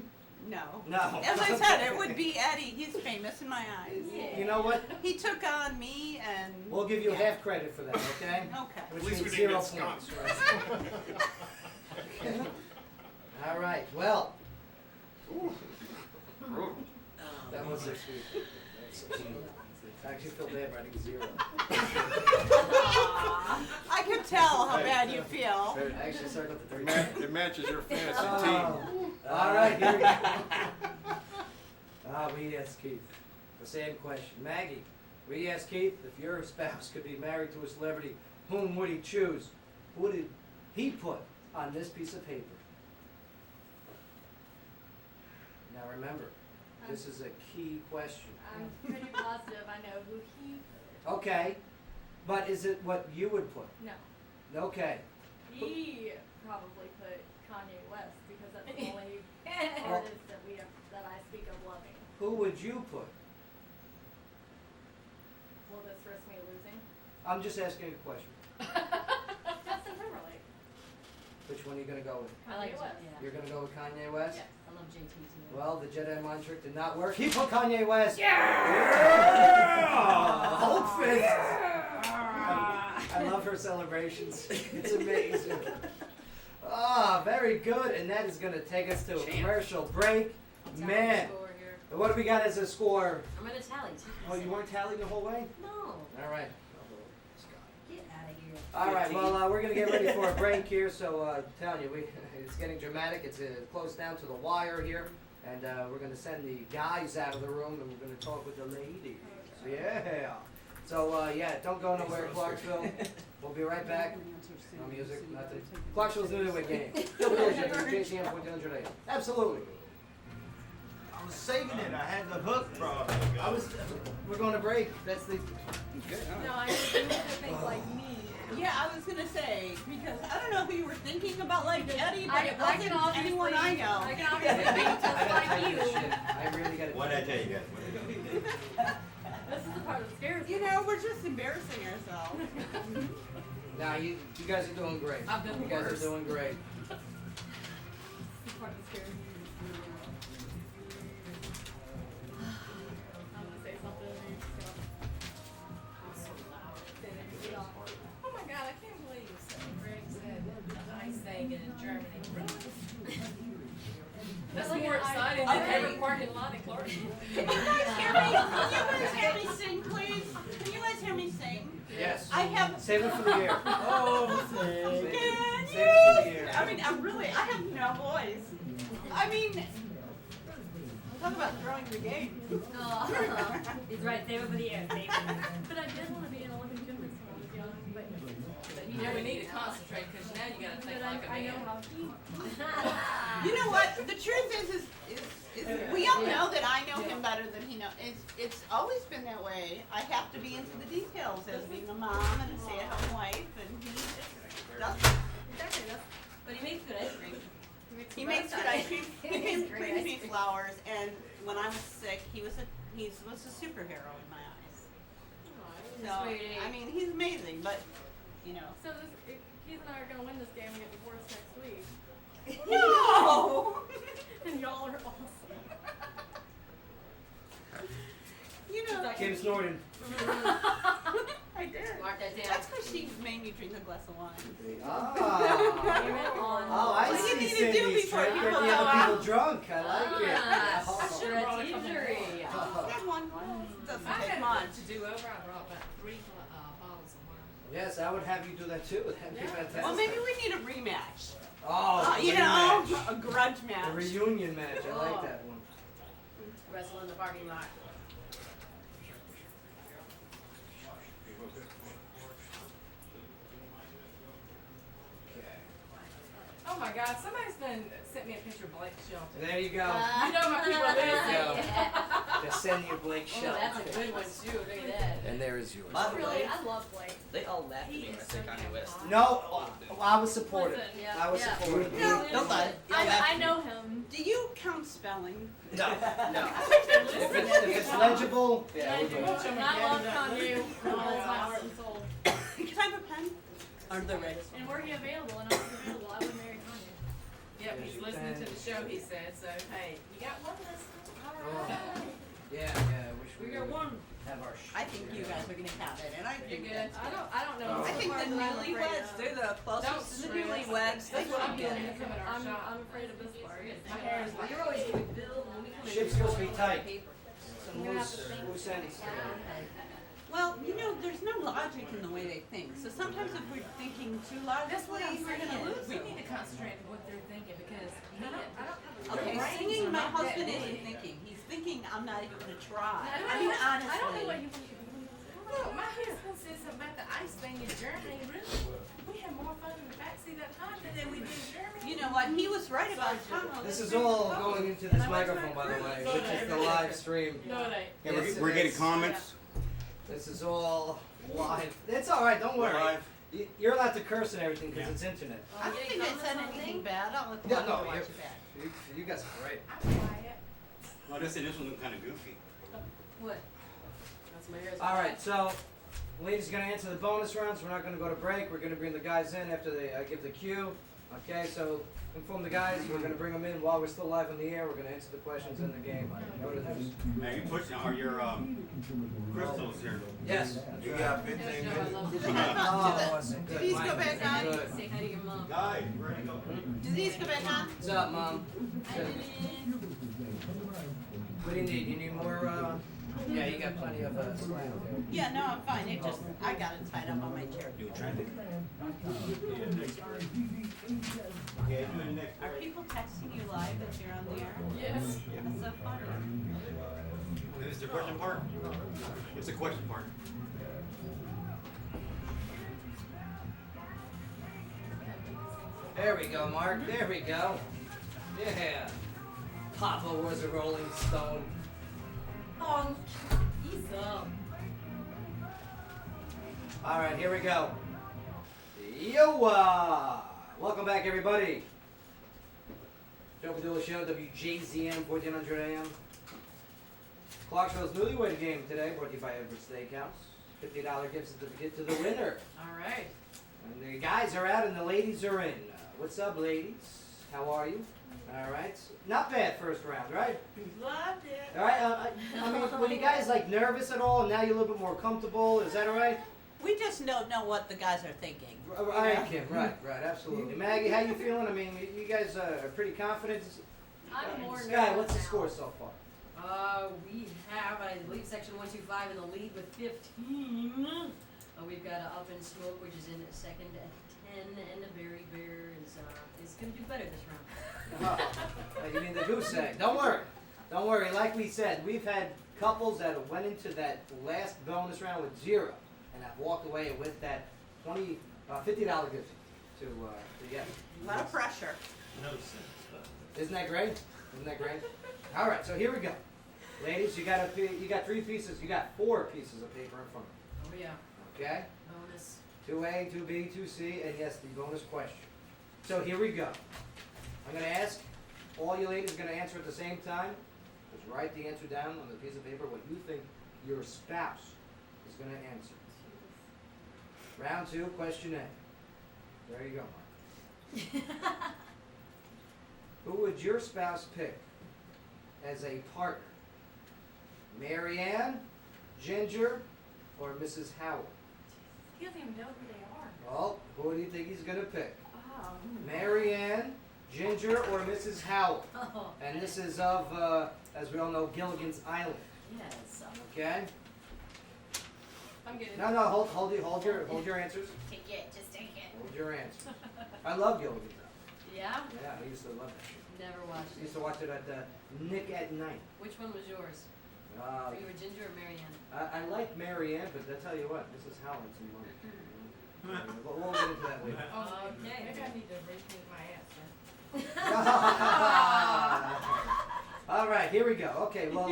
No. No. As I said, it would be Eddie. He's famous in my eyes. You know what? He took on me, and We'll give you yeah. half credit for that, okay? Okay. Which At least means we didn't 0 get points. skunked. Right? Okay. All right. Well, that was a sweet. I actually feel bad writing 0. I could tell how bad you feel. I actually started with the 3. It matches your fantasy Oh. All right, here we go. We asked Keith the same question. Maggie, we asked Keith if your spouse could be married to a celebrity, whom would he choose? Who did he put on this piece of paper? Now remember, this is a key question. I'm pretty positive I know who he put. Okay, but is it what you would put? No. Okay. He probably put Kanye West because that's the only artist that that I speak of loving. Who would you put? Will this risk me losing? I'm just asking a question. Justin Timberlake. Which one are you gonna go with? I like Kanye West. yeah. You're gonna go with Kanye West? Yes. I love JT too. Well, the Jedi mind trick did not work. He put Kanye West. Yeah! Hold fist. I love her celebrations. It's amazing. Ah, very good. And that is going to take us to a commercial break. Tally Man, score here. what do we got as a score? I'm gonna tally 2%. Oh, you weren't tallying the whole way? No. All right. Get out of here. All right, well, we're going to get ready for a break here. So, telling you, it's getting dramatic. It's close down to the wire here. And we're going to send the guys out of the room, and we're going to talk with the ladies. Yeah. So, yeah, don't go nowhere, Clarksville. We'll be right back. No music, nothing. Clarksville's new to a game. WJZM 100. Absolutely. I was saving it. I had the hook problem. We're going to break. That's the. No, I just need to think like me. Yeah, I was gonna say, because I don't know who you were thinking about like Eddie, but it I can wasn't obviously, anyone I know. I can obviously think just like you. I really got to. What did I tell you guys? This is the part that scares me. You know, we're just embarrassing ourselves. Nah, you guys are doing great. I've done You guys worse. are doing great. This is the part that scares me. I'm gonna say something and you're just gonna say that you get off. Oh my God, I can't believe you said Greg said ice thing in Germany. That's Like more an ice- exciting than every parking lot in Clarksville. Can you guys hear me? Can you guys hear me sing, please? Can you guys hear me sing? Yes. I have. Save it for the air. Oh, Can Save it for the you? air. I mean, I have no voice. I mean, talk about throwing the game. He's right, save it for the air. Save it. But I did want to be an Olympic gymnast when I was young, but You never need to concentrate because now you gotta think like a I know man. how he. You know what? The truth is we all know that I know him better than he knows. It's always been that way. I have to be into the details as being a mom and a stay-at-home wife, and he just doesn't. Exactly. That's, But he makes good ice cream. He makes good ice cream. He brings me flowers, and when I was sick, he was a superhero in my eyes. So I mean, he's amazing, but you know. so this, Keith and I are gonna win this game and get divorced next week. No. And y'all are awesome. You know. Kim Snorton. I did. Mark that down. That's because she made me drink a glass of wine. Ah. Oh, I What do you see need to do Cindy's before trick. people Get the go other out? people drunk. I like it. Ah, Oh. strategery. That one doesn't I take had much. much to do over. I brought about 3 bottles of wine. Yes, I would have you do that too. That'd be fantastic. Well, maybe we need a rematch. Oh, You know, a grudge a match. reunion match. I like that one. Wrestle in the parking lot. Oh my God, somebody's sent me a picture of Blake Shelton. There you go. You know my people There live you go. Yeah. Just send your Blake Oh, Shelton. that's a good one too. Look at that. And there is yours. By the Really, way, I love Blake. they all laughed at me when I said Kanye West. No, I was supportive. Listen, yeah, I was yeah. supportive. No, Don't lie. I know him. Do you count spelling? No, no. If it's legible, Yeah, I we're do. good. And I love Kanye with all my heart and soul. Can I have a pen? Are they ready? And were he available and I was available, I would marry Kanye. Yep, he's listening to the show, he said. So, hey, you got one listener? All right. yeah, I wish We we got would one. have our. I think you guys are gonna have it, and I You're think good. that. I don't know. Oh. I It's think part the that I'm afraid newlyweds, of. they're the Don't closest to the stress. newlyweds. They That's what I'm should get doing. it. You come in our shop. I'm afraid of this part. My hair is Well, you're always giving Bill when we come in. Ship's you're supposed to be always tight. paper. Some I'm gonna have to loose think. ends. Well, you know, there's no logic in the way they think. So sometimes if we're thinking too That's what logically, I'm we're gonna saying. lose We them. need to concentrate on what they're thinking because Okay, brains singing, are my not that husband big. isn't thinking. He's thinking, I'm not even gonna try. I I mean, don't know what honestly. you think. Look, my husband said something about the ice thing in Germany. Really, we had more fun in the backseat of the Honda than we did in Germany. You know what? He was right about tunnel. This is all going into this microphone, by the way, which is the live stream. No, it ain't. Yeah, It's- we're getting it's- comments. This is all live. It's all right. Don't worry. Live. You're allowed to curse and everything because it's internet. I don't think they said anything bad. I'll let Yeah, them no, watch you're- it back. You guys are great. I'm quiet. Well, this one looked kind of goofy. What? That's my hair's All right, so ladies are going to answer the bonus rounds. We're not going to go to break. We're going to bring the guys in after they give the cue. Okay, so inform the guys. We're going to bring them in while we're still live on the air. We're going to answer the questions in the game. Go to this. Now you pushing are your crystals here? Yes. You got 15 minutes. Oh, Do these go back on? Good. Say hi to your mom. Guys, ready to go? Do these go back on? What's up, Mom? What do you need? You need more, yeah, you got plenty of, slam there. Yeah, no, I'm fine. It just, I got it tied up on my chair. You trying to? Yeah, do it next. Are people texting you live as you're on the air? Yes. That's so funny. Is the question part? It's the question part. There we go, Mark. There we go. Yeah. Papa was a Rolling Stone. Oh, he's up. All right, here we go. Yo, welcome back, everybody. Joe Padula Show, WJZM, 1400 AM. Clarksville's newlywed game today, brought to you by Edward Steakhouse. $50 gift certificate to the winner. All right. And the guys are out and the ladies are in. What's up, ladies? How are you? All right. Not bad first round, right? Loved it. All right. I mean, were you guys like nervous at all? And now you're a little bit more comfortable. Is that all right? We just don't know what the guys are thinking. Right, Kim. Right, absolutely. Maggie, how you feeling? I mean, you guys are pretty confident. I'm more Sky, nervous what's the now. score so far? We have, I believe, section 125 in the lead with 15. We've got Up in Smoke, which is in second at 10, and the Berry Bear is going to do better this round. You mean the goose egg? Don't worry. Like we said, we've had couples that went into that last bonus round with 0, and have walked away with that $50 gift to get. A lot of pressure. No sense, but. Isn't that great? All right, so here we go, ladies. You got 3 pieces. You got 4 pieces of paper in front of you. Oh, yeah. Okay. Bonus. 2A, 2B, 2C, and yes, the bonus question. So here we go. I'm going to ask, all you ladies are going to answer at the same time. Just write the answer down on the piece of paper, what you think your spouse is going to answer. Round 2, question A. There you go, Mark. Who would your spouse pick as a partner? Mary Ann, Ginger, or Mrs. Howell? He doesn't even know who they are. Well, who do you think he's going to pick? Oh. Mary Ann, Ginger, or Mrs. Howell? Oh, And this is of, as we all know, Gilligan's Island. yes. Okay? I'm getting. No, hold your answers. Take it. Just take it. Hold your answers. I love Gilligan's Island. Yeah? Yeah, I used to love that shit. Never watched I it. used to watch it at Nick at Night. Which one was yours? Uh, You were Ginger or Mary Ann? I like Mary Ann, but I tell you what, Mrs. Howell had some money. We'll get into that later. Oh, Okay. maybe I need to rethink my answer. All right, here we go. Okay, well,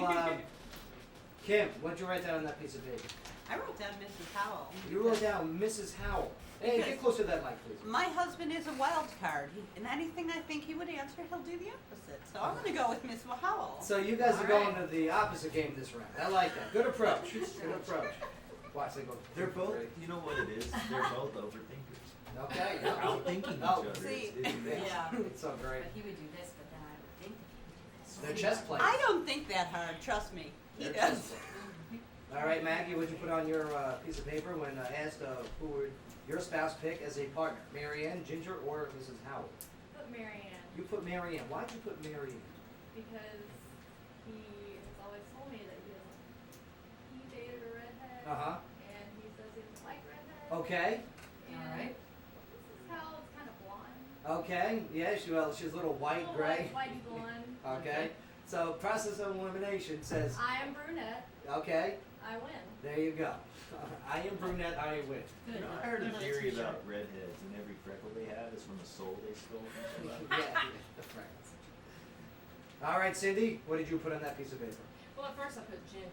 Kim, what'd you write down on that piece of paper? I wrote down Mrs. Howell. You wrote down Mrs. Howell. Hey, get closer to that mic, please. My husband is a wild card, and anything I think he would answer, he'll do the opposite. So I'm going to go with Miss Howell. So you guys are going to the opposite game this round. I like that. Good approach. Good approach. Watch, they go. They're both, you know what it is? They're both overthinkers. Okay. They're outthinking each Oh, other. see. Yeah. It's so great. But he would do this, but then I would think that he would do this. They're chess players. I don't think that hard, trust me. He They're does. chess players. All right, Maggie, what'd you put on your piece of paper when asked who would your spouse pick as a partner? Mary Ann, Ginger, or Mrs. Howell? Put Marianne You put Mary Ann. Why'd you put Mary Ann? because he has always told me that he dated a redhead. Uh-huh. And he says he doesn't like redheads. Okay. And All right. Mrs. Howell's kind of blonde. Okay. Yeah, she's a little white, Little gray. Whitey blonde. Okay. So process of elimination says, I am brunette. Okay, I win. there you go. I am brunette, I win. You know, I heard a theory about redheads, and every freckle they have is from a soul they stole from somebody. Yeah, the freckles. All right, Cindy, what did you put on that piece of paper? Well, at first I put ginger.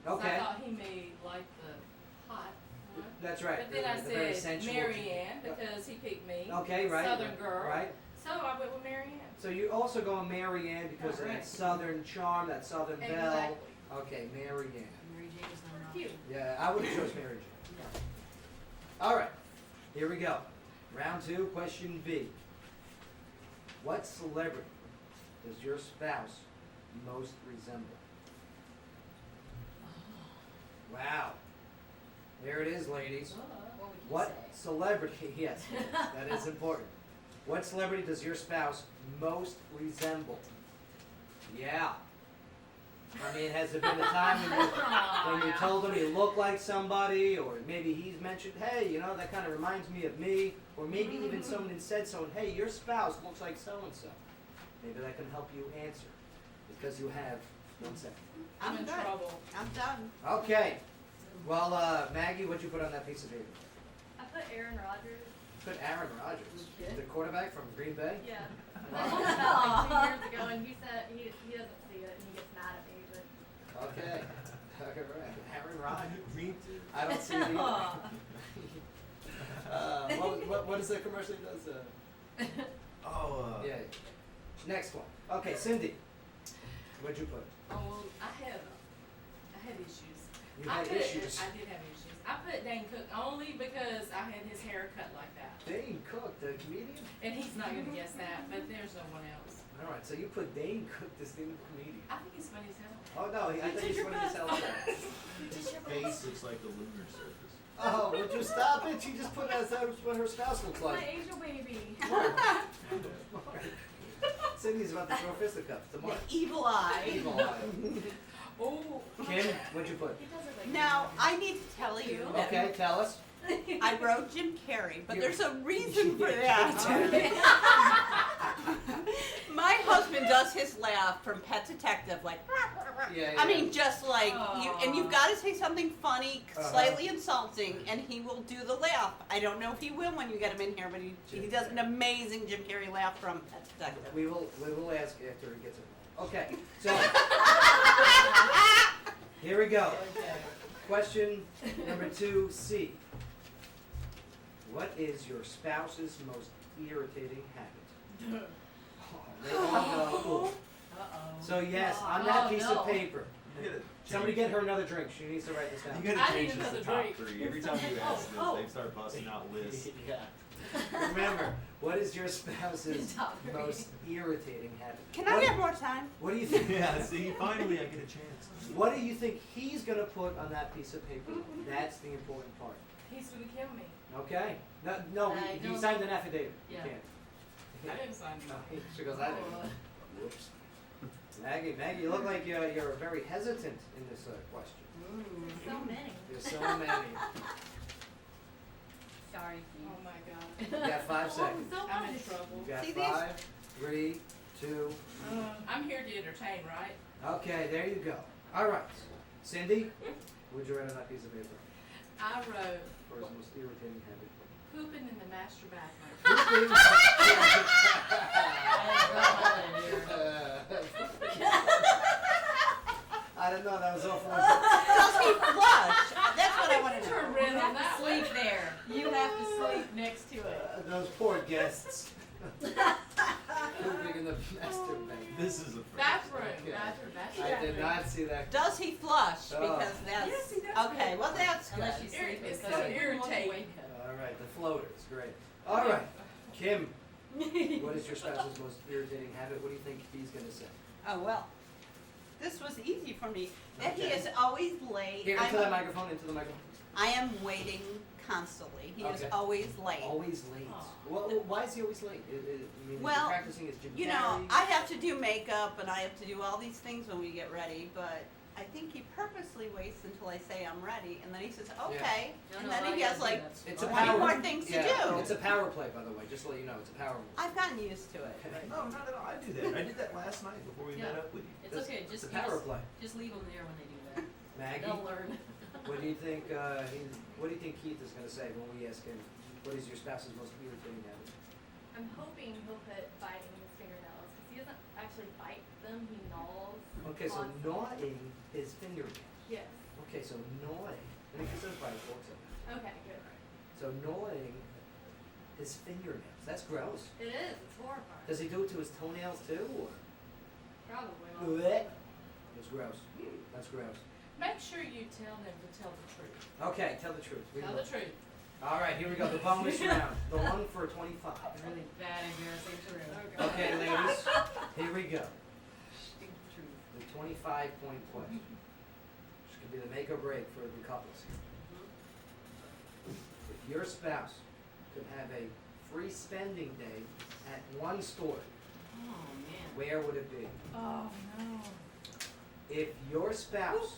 'Cause Okay. I thought he may like the hot one. That's right. But then I the very said sensual Mary Ann because he picked me. Okay, right. Southern girl. Right. So I went with Mary Ann. So you also go on Mary Ann because of that Right. southern charm, that southern belle. Exactly. Okay, Mary Ann. Mary Jane is not Cute. Yeah, I would have chose Mary Jane. All right, here we go. Round 2, question B. What celebrity does your spouse most resemble? Wow. There it is, ladies. What would you What say? celebrity, yes, that is important. What celebrity does your spouse most resemble? Yeah. I mean, has there been a time when you told him you look like somebody, or maybe he's mentioned, hey, you know, that kind of reminds me of me, or maybe even someone had said someone, hey, your spouse looks like so-and-so. Maybe that can help you answer, because you have 1 second. I'm in good. trouble. I'm done. Okay. Well, Maggie, what'd you put on that piece of paper? I put Aaron Rodgers. Put Aaron Rodgers, Okay. the quarterback from Green Bay. Yeah. Wow. I talked about like 2 years ago, and he said he doesn't see it, and he gets mad at me. But Okay. All right. Aaron Rodgers. Me too. I don't see it either. What is the commercial he does? Oh, Yeah. Next one. Okay, Cindy. What'd you put? Oh, I had issues. You had issues. I did have issues. I put Dane Cook only because I had his hair cut like that. Dane Cook, the comedian? And he's not going to guess that, but there's no one else. All right, so you put Dane Cook, distinguished comedian. I think he's funny as hell. Oh, no, I think he's funny as hell. his face looks like the lunar surface. Oh, would you stop it? She just put that as what her spouse looks my like. angel baby. Cindy's about to throw fisticuffs tomorrow. The evil eye. Evil eye. Oh. Kim, what'd you put? He does it like Now, I need to tell you that Okay, tell us. I wrote Jim Carrey, but You- there's a reason for that. Oh, My husband does his laugh from Pet Detective, like, Yeah, I yeah. mean, just like, and you've got to say something funny, slightly insulting, and he will do the laugh. I don't know if he will when you get him in here, but he does an amazing Jim Carrey laugh from Pet Detective. We will ask after he gets it. Okay, so here we go. Question number 2C. What is your spouse's most irritating habit? Oh, they all go, ooh. So yes, on that piece of paper, somebody get her another drink. She needs to write this down. You gotta I need change this to another top drink. 3. Every time you ask this, Oh. they start busting out lists. Yeah. Remember, what is your spouse's Top three. most irritating habit? Can I have more time? What do you think? Yeah, see, finally I get a chance. What do you think he's gonna put on that piece of paper? That's the important part. He's going to kill me. Okay? No, I he don't- signed an affidavit. Yeah. You can't. I didn't sign No, it. she goes, I didn't. Whoops. Maggie, you look like you're very hesitant in this question. so many. There's so many. Sorry, Oh my You God. got 5 seconds. So I'm in much. trouble. You got See these? 5, 3, 2. I'm here to entertain, right? Okay, there you go. All right. Cindy, what'd you write on that piece of paper I wrote for his most irritating habit? pooping in the master bathroom. I didn't know that was off one. Does he flush? That's what I want to Turn know. red You on have that to one. sleep there. You have to sleep next to it. Those poor guests. Pooping in the master bank. This is a first. Bathroom. Okay. Bathroom. I did not see that. Does he flush? Oh. Because that's, Yes, he does. okay, well, that's good. Unless you sleep It's because so you irritating. wake up. All right, the floaters, great. All right, Kim, what is your spouse's most irritating habit? What do you think he's gonna say? Oh, well, this was easy for me. That he Okay. is always late. Here, into the microphone, into the microphone. I am waiting constantly. He is Okay. always late. Always late. Aw. Well, why is he always late? I mean, is he Well, practicing his Jim You know, Carrey? I have to do makeup and I have to do all these things when we get ready, but I think he purposely waits until I say I'm ready, and then he says, okay, No, and no, then all he you has gotta do, like that's It's a all. 20 power. more things to do. It's a power play, by the way. Just to let you know, it's a power move. I've gotten used to it. No, not at all. I do that. I did that last night before we met Yeah. up with you. It's okay, It's just, a power play. just leave them there when they do that. Maggie? They'll learn. What do you think? What do you think Keith is going to say when we ask him? What is your spouse's most irritating habit? I'm hoping he'll put biting his fingernails, because he doesn't actually bite them, he gnaws. Okay, so constantly. gnawing his fingernails. Yes. Okay, so gnawing. And he says bite forks. Okay, good. So gnawing his fingernails. That's gross. It is, it's horrifying. Does he do it to his toenails too? Or? Probably not. Blech. That's gross. That's gross. Make sure you tell them to tell the truth. Okay, tell the truth. We Tell will. the truth. All right, here we go. The bonus round. The one for 25. Really bad embarrassing truth. Okay, ladies. Here we go. Speak the truth. The 25-point question. This could be the make or break for the couples here. If your spouse could have a free spending day at one store, Oh, man. where would it be? Oh, no. If your spouse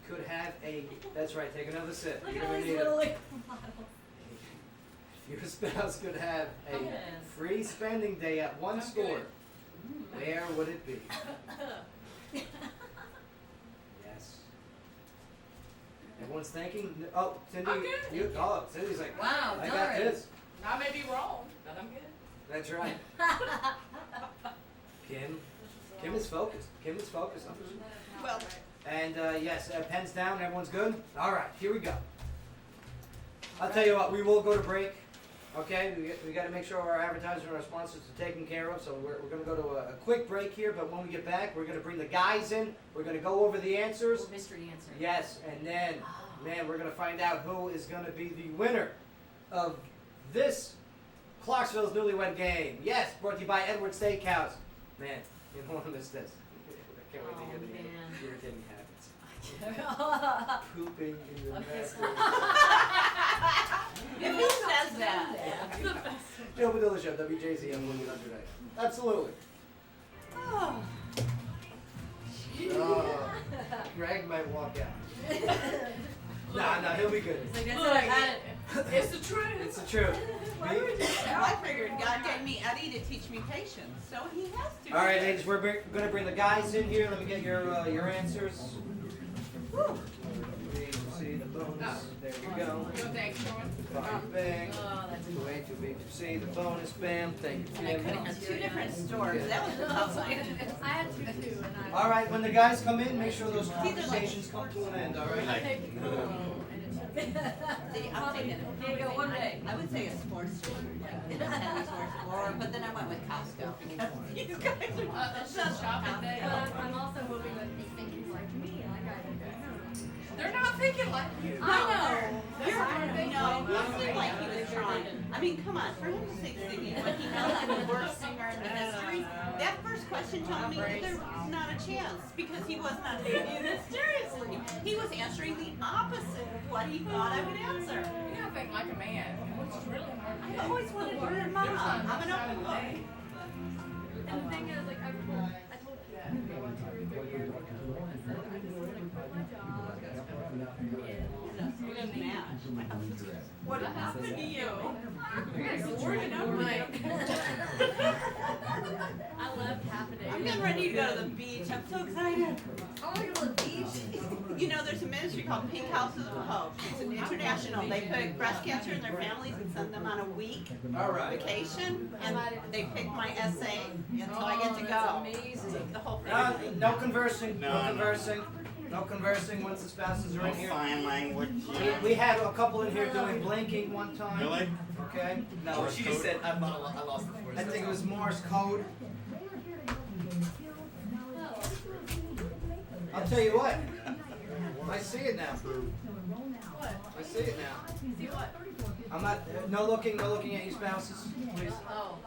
could have a, that's right, take another sip. Look You're at all gonna these need little it. bottles. If your spouse could have a Yes. free spending day at one Okay. store, where would it be? Yes. Everyone's thinking. Oh, Cindy, I'm good. you. Oh, Cindy's like, Wow, I got darn. this. I may be wrong, but I'm good. That's right. Kim is focused. Kim is focused on this. Well, And yes, pens down. Everyone's good. All right, here we go. I'll tell you what. We will go to break. Okay, we got to make sure our advertisers and our sponsors are taken care of. So we're going to go to a quick break here. But when we get back, we're going to bring the guys in. We're going to go over the answers. Oh, mystery answer. Yes, and then, man, we're going to find out who is going to be the winner of this Clarksville's Newlywed Game. Yes, brought to you by Edward Steakhouse. Man, you don't want to miss this. I can't wait to hear the man. irritating habits. Pooping in your Okay, mouth. who says that? Joe Padula Show, WJZM 100 Absolutely. Oh. Greg might walk out. Nah, he'll be good. It's like, that's Look, what I had. It's the truth. It's the truth. I figured God gave me Eddie to teach me patience, so he has to. All right, ladies, we're going to bring the guys in here. Let me get your answers. Woo. See the bonus. There you go. Go thanks, Sean. Bang. Oh, that's Way too big to see the bonus. Bam. Thank you, And I Kim. could have had 2 different stores. That was a tough one. I had to too, and I. All right, when the guys come in, make sure those conversations come to an end. All right. See, I'm thinking, Here you go, one day. I would say a sports store, like tennis or, but then I went with Costco because these guys are It's just shopping day, but I'm also hoping that he thinks like me, like I do. They're not thinking like you. I know. You're No, he seemed like he was trying. I mean, come on, for him to say singing when he knows I'm the worst singer in the history, that first question told me that there was not a chance because he was not taking it seriously. He was answering the opposite of what he thought I would answer. You gotta think like a man, which is really hard. I always wanted to be a mom. I'm an open book. And the thing is, like, I told you that maybe 2 or 3 years ago, I said, I just want to quit my job. What happened to you? I left half a day. I'm getting ready to go to the beach. I'm so excited. Oh, you're on the beach. You know, there's a ministry called Pink Houses of Hope. It's an international. They put breast cancer in their families and send them on a week All right. vacation, and they pick my essay, and so I get to go. Amazing. The whole thing. No conversing. No No. conversing. No conversing once the spouses are No in here. sign language. We had a couple in here doing blinking one time. Really? Okay. No, she just said, I lost the I think it was Morse code. I'll tell you what. I see it now. What? I see it now. See what? I'm not. No looking at your spouses, please. Oh.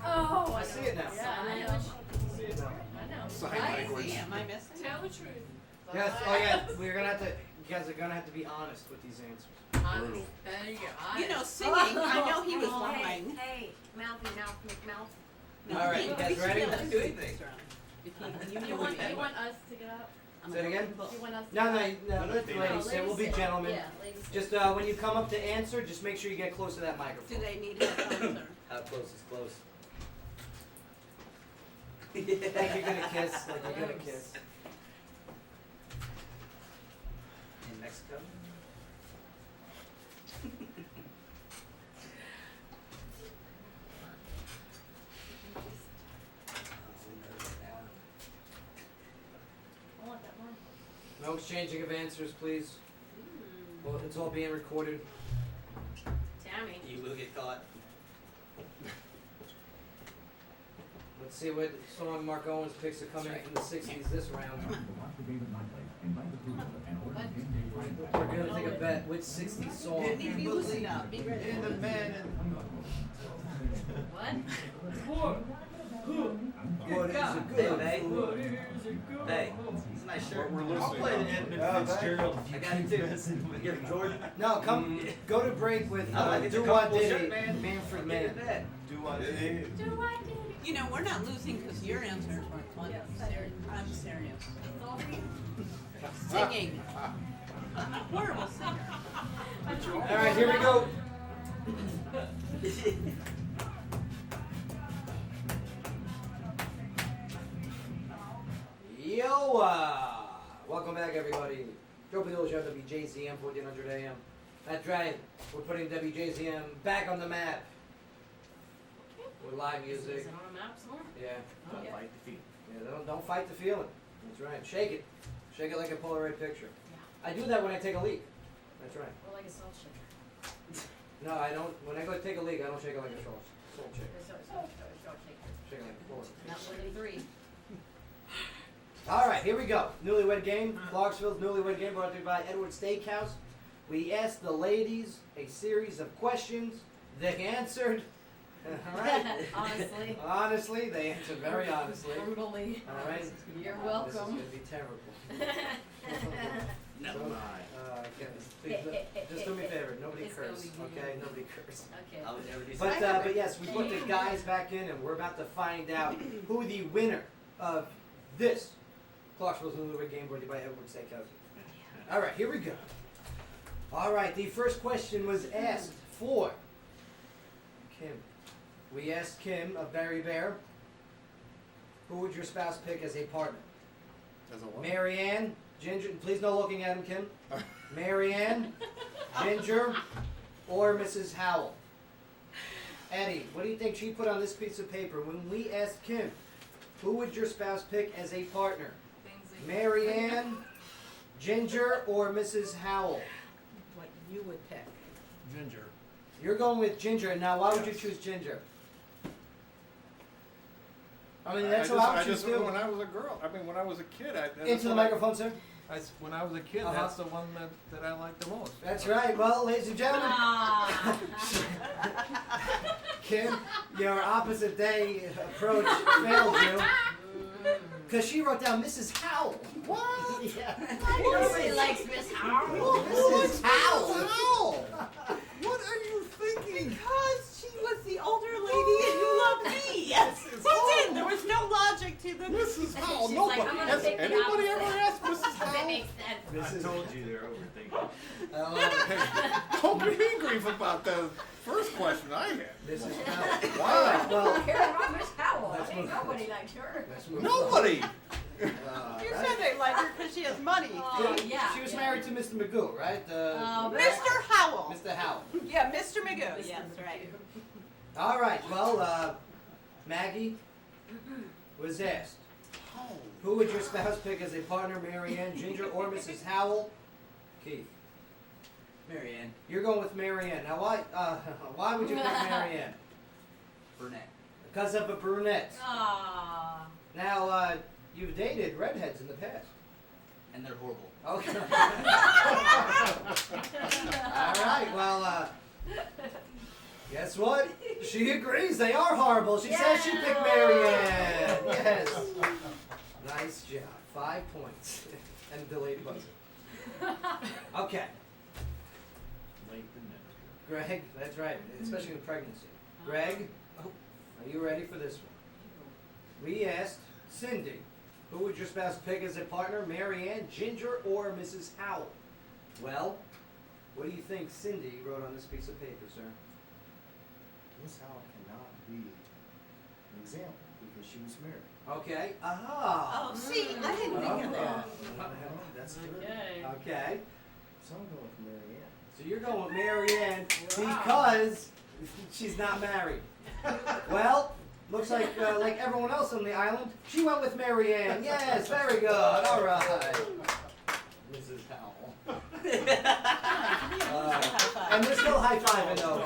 Oh. I see it now. Yeah, I know. I see it now. I know. Sign I language. see. Am I missing? Tell the truth. Yes. Oh yeah. We're gonna have to. You guys are gonna have to be honest with these answers. Brutal. There you go. You know, singing. I know he was Hey, lying. hey, mouthy mouth, McMouth. No, All right, he- you guys he should ready? be able to Let's do do anything. anything. If he- You you want would- us to get up? I'm Say it an again? open book. You want us to No, get no, up? no. Let the ladies say. We'll be gentlemen. Yeah, ladies. Just when you come up to answer, just make sure you get close to that Do microphone. they need headphones or? How close is close? Like you're gonna kiss. Like you're gonna kiss. Mexico. I want that one. No exchanging of answers, please. Well, it's all being recorded. Tammy. You will get caught. Let's see what song Mark Owens picks to come in from the 60s this round. We're going to take a bet which 60s song. Be loosened up. Be ready. And the man What? What is a Hey, good babe. food? Hey, it's a nice shirt. We're I'll listening. play the Edmund Fitzgerald. I got it too. Get it, Jordan. No, come, go to break with I like it. Do It's a What comfortable Did shirt, It, man. Manfred Get Mann. it bad. Do I did it? Do I do? You know, we're not losing because your answers weren't funny. I'm serious. It's all for you. Singing. I'm a horrible singer. All right, here we go. Yo, welcome back, everybody. Joe Padula Show, WJZM, 1400 AM. That's right, we're putting WJZM back on the map with live Is music. it on a map somewhere? Yeah, Don't Yeah. fight the feet. yeah. Don't fight the feeling. That's right. Shake it like a Polaroid picture. I do that when I take a leak. That's right. Or like a salt shaker. No, I don't. When I go take a leak, I don't shake it like a salt shaker. Or salt shaker. Shake it like a Polaroid. Not more than 3. All right, here we go. Newlywed Game. Clarksville's Newlywed Game brought to you by Edward Steakhouse. We asked the ladies a series of questions. They answered. All right. Honestly. Honestly, they answered very honestly. Brutally. All right. You're This is welcome. going to be terrible. Never So, mind. please, just do me a favor. Nobody It's gonna curse. be good. Okay, nobody curse. Okay. I would never do But yes, we put the guys back in, and we're about to find out who the winner of this Clarksville's Newlywed Game brought to you by Edward Steakhouse. All right, here we go. All right, the first question was asked for Kim. We asked Kim of Barry Bear, who would your spouse pick as a partner? As a what? Marianne, Ginger, please no looking at him, Kim. Marianne, Ginger, or Mrs. Howell? Eddie, what do you think she put on this piece of paper when we asked Kim, who would your spouse pick as a partner? Marianne, Ginger, or Mrs. Howell? What you would pick. Ginger. You're going with Ginger. Now, why would you choose Ginger? I mean, that's what I would choose too. When I was a girl, when I was a kid, Into the microphone, sir. When I was a kid, Uh-huh. that's the one that I liked the most. That's right. Well, ladies and gentlemen, Ah. Kim, your opposite day approach failed you. Because she wrote down Mrs. Howell. What? Yeah. Nobody likes Miss Howell. Mrs. Howell. What are you thinking? Because she was the older lady and you loved me. Yes. That's it. There was no logic to the Mrs. Howell. She's Nobody. like, I'm gonna Has pick the anybody opposite. ever asked Mrs. That Howell? makes sense. I told you they're overthinking. Don't be grief about the first question I had. Mrs. Howell. Wow. All right, well, Here's about Miss Howell. Let's Ain't move- nobody likes her. let's move Nobody. on. You said they like her because she has money. Oh, yeah. She was yeah. married to Mr. Magoo, right? Mr. Howell. Mr. Howell. Yeah, Mr. Magoo. Yes, right. All right, well, Maggie was asked, who would your spouse pick as a partner, Marianne, Ginger, or Mrs. Howell? Keith. Marianne. You're going with Marianne. Now, why would you pick Marianne? Burnett. Because of a brunette. Aw. Now, you've dated redheads in the past. And they're horrible. Okay. All right, well, guess what? She agrees they are horrible. She says she picked Marianne. Yes. Nice job. 5 points. And a delayed buzzer. Okay. Late the minister. Greg, that's right, especially in pregnancy. Greg, are you ready for this one? We asked Cindy, who would your spouse pick as a partner, Marianne, Ginger, or Mrs. Howell? Well, what do you think Cindy wrote on this piece of paper, sir? Miss Howell cannot be an example because she was married. Okay. Aha. Oh, see, I didn't think of that. That's good. Okay. Okay. So I'm going with Mary Ann. So you're going with Mary Ann because she's not married. Well, looks like everyone else on the island, she went with Mary Ann. Yes, very good. All right. Mrs. Howell. And we're still high-fiving though.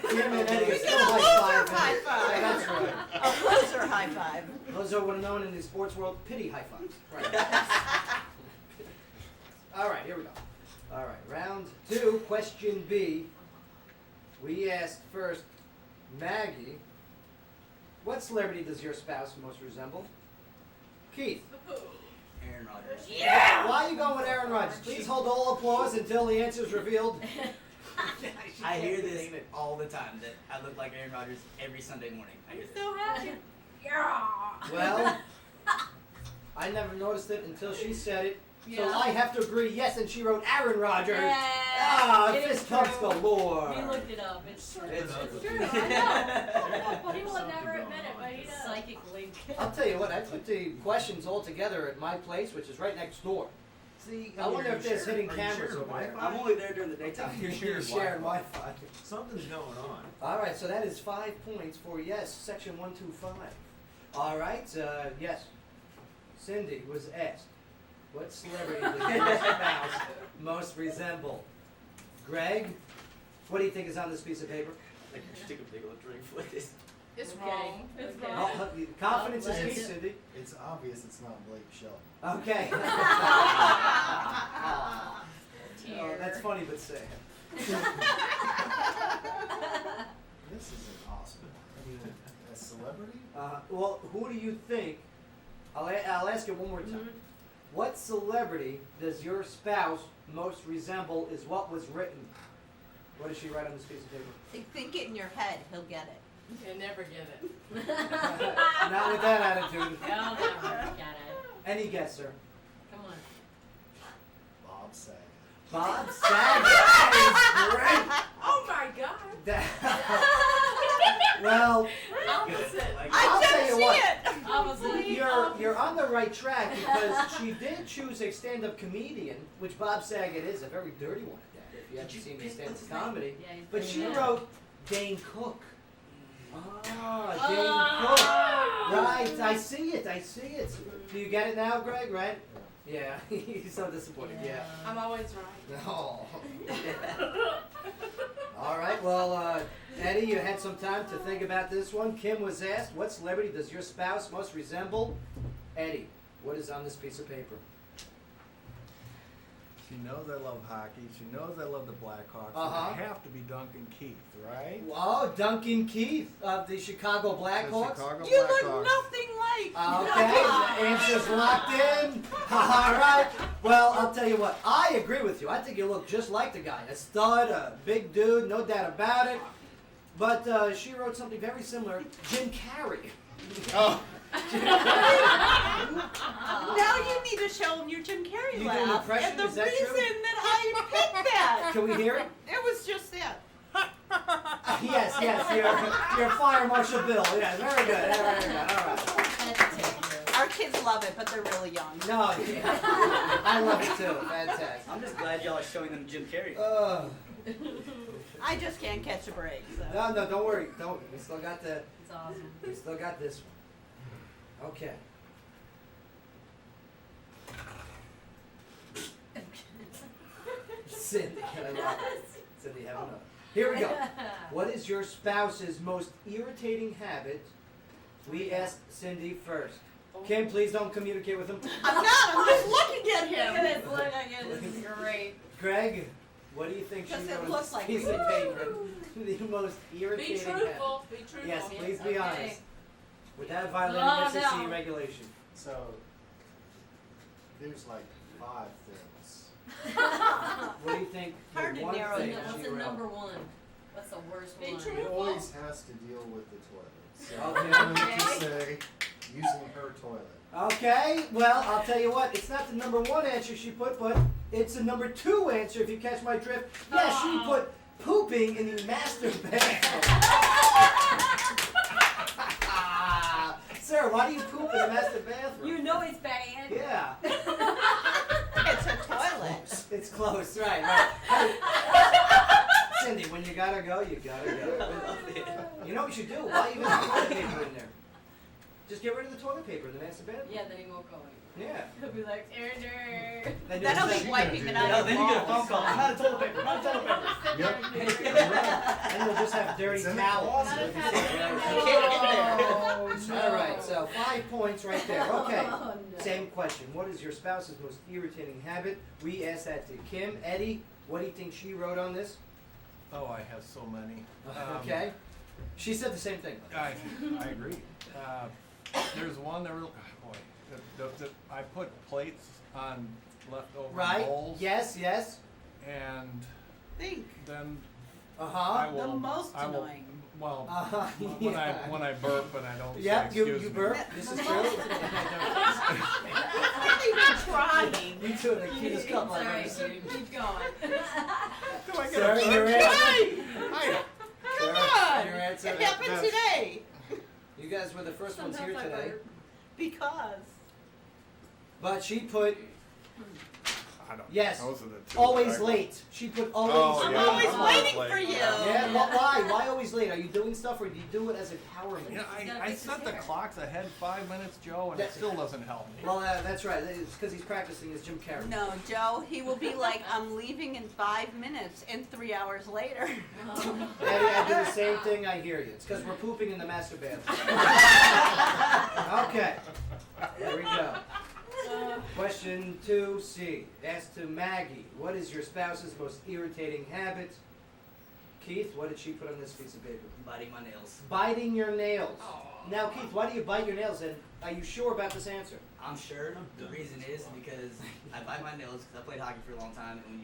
Kim and Eddie are We still did a loser high-fiving. high five. Yeah, that's right. A loser high five. Those are what are known in the sports world pity high fives. Right. All right, here we go. All right, round 2, question B. We asked first, Maggie, what celebrity does your spouse most resemble? Keith. Aaron Rodgers. Yeah! Why are you going with Aaron Rodgers? Please hold all applause until the answer is revealed. I hear this all the time that I look like Aaron Rodgers every Sunday morning. I hear this. So happy. Yeah. Well, I never noticed it until she said it. So Yeah. I have to agree, yes, and she wrote Aaron Rodgers. Yeah, Ah, it is fist bumps true. galore. We looked it up. It's true. It's true. I know. He will never admit it, but he does. Psychic link. I'll tell you what, I put the questions all together at my place, which is right next door. See, I wonder if there's hidden are you cameras sharing over there. Wi-Fi? I'm only there during the daytime. You're You're sharing sharing Wi-Fi. Something's going on. All right, so that is 5 points for yes, section 125. All right, yes. Cindy was asked, what celebrity does your spouse most resemble? Greg, what do you think is on this piece of paper? Like, you should take a big old drink for this. It's Okay. wrong. It's Okay. wrong. Oh, confidence is key, Let's- Cindy. It's obvious it's not Blake Shelton. Okay. Tear. Oh, that's funny but sad. This is impossible. I mean, a celebrity? Well, who do you think? I'll ask it one more time. What celebrity does your spouse most resemble? Is what was written. What does she write on this piece of paper? Think it in your head, he'll get it. You'll never get it. Not with that attitude. I'll never get it. Any guess, sir? Come on. Bob Saget. Bob Saget. That is great. Oh my God. Well, Opposite. I'll tell you what. Opposite. You're on the right track because she did choose a stand-up comedian, which Bob Saget is, a very dirty one at that. If you haven't seen his stand-up comedy, Yeah, he's but pretty she bad. wrote Dane Cook. Dane Cook. Right, I see it. Do you get it now, Greg? Right? Yeah. He's so disappointed. Yeah. I'm always right. No. All right. Well, Eddie, you had some time to think about this one. Kim was asked, what celebrity does your spouse most resemble? Eddie, what is on this piece of paper? She knows I love hockey. She knows I love the Blackhawks. Uh-huh. It have to be Duncan Keith, right? Oh, Duncan Keith of the Chicago Blackhawks. The Chicago You Blackhawks. look nothing like. Okay, the answer's locked in. All right. Well, I'll tell you what. I agree with you. I think you look just like the guy. A stud, a big dude, no doubt about it. But she wrote something very similar. Jim Carrey. Oh. Now you need to show him your Jim Carrey You do an laugh. impression? And the Is that reason true? that I picked that. Can we hear it? It was just that. Yes. You're Fire Marshal Bill. Yeah, very good. Very good. All right. Our kids love it, but they're really young. No, yeah. I love it too. Fantastic. I'm just glad y'all are showing them Jim Carrey. I just can't catch a break. So. No, don't worry. Don't. We still got the. It's awesome. We still got this one. Okay. Cindy, I love it. Cindy, have enough. Here we go. What is your spouse's most irritating habit? We asked Cindy first. Kim, please don't communicate with him. I'm not. I'm just looking at Look at him. this. Look at this. This is great. Greg, what do you think she Because it wrote looks on like this piece of paper? The most Be irritating habit. truthful. Be truthful. Yes, please be Okay. honest. Without violating Oh, SEC no. regulation. So, there's like 5 things. What do you think? the Hard to one narrow thing it down. she What's the wrote? number one? What's the worst Be one? true. It always has to deal with the toilet. So Okay. I'm going to say using her toilet. Okay, well, I'll tell you what, it's not the number one answer she put, but it's the number 2 answer, if you catch my drift. Yes, she put pooping in the master bathroom. Sir, why do you poop in the master bathroom? You know it's bad. Yeah. It's a toilet. It's close, right? Cindy, when you gotta go, you gotta go. You know what you should do? Why even have toilet paper in there? Just get rid of the toilet paper in the master bedroom. Yeah, then he won't go anymore. Yeah. He'll be like, Erder. Then That'll you'll be wiping it out No, of the then you get a phone walls. call. I'm out of toilet paper. I'm out of toilet paper. And you'll just have dirty towels. Not a You can't get there. All right, so 5 points right there. Okay. Oh, no. Same question. What is your spouse's most irritating habit? We asked that to Kim. Eddie, what do you think she wrote on this? Oh, I have so many. Okay. She said the same thing. I agree. There's one that really, boy, I put plates on leftover Right? bowls. Yes, yes. And Think. then Uh-huh. I will. The most I will, annoying. Well, Uh-huh. when I burp and I don't Yep, say you excuse me. burp. This is true. Not even trying. You two are the cutest couple I've Sorry. ever seen. Keep going. Do I get Sir, a your answer. Hi. Come Sir, on. your answer. It happened today. You guys were the first ones here Sometimes I today. burp. Because. But she put I don't. yes, Those are the two always that I- late. She put always Oh, I'm late. yeah. always I'm waiting always for late. you. Yeah, why? Why always late? Are you doing stuff or do you do it as empowerment? Yeah, He's gotta I fix his set the hair. clocks ahead 5 minutes, Joe, and That- it still doesn't help me. Well, that's right. It's because he's practicing his Jim Carrey. No, Joe, he will be like, I'm leaving in 5 minutes, and 3 hours later. Eddie, I do the same thing. I hear you. It's because we're pooping in the master bathroom. Okay. Here we go. Question 2C. Asked to Maggie, what is your spouse's most irritating habit? Keith, what did she put on this piece of paper? Biting my nails. Biting your nails. Now, Keith, why do you bite your nails? And are you sure about this answer? I'm sure the reason is because I bite my nails because I played hockey for a long time, and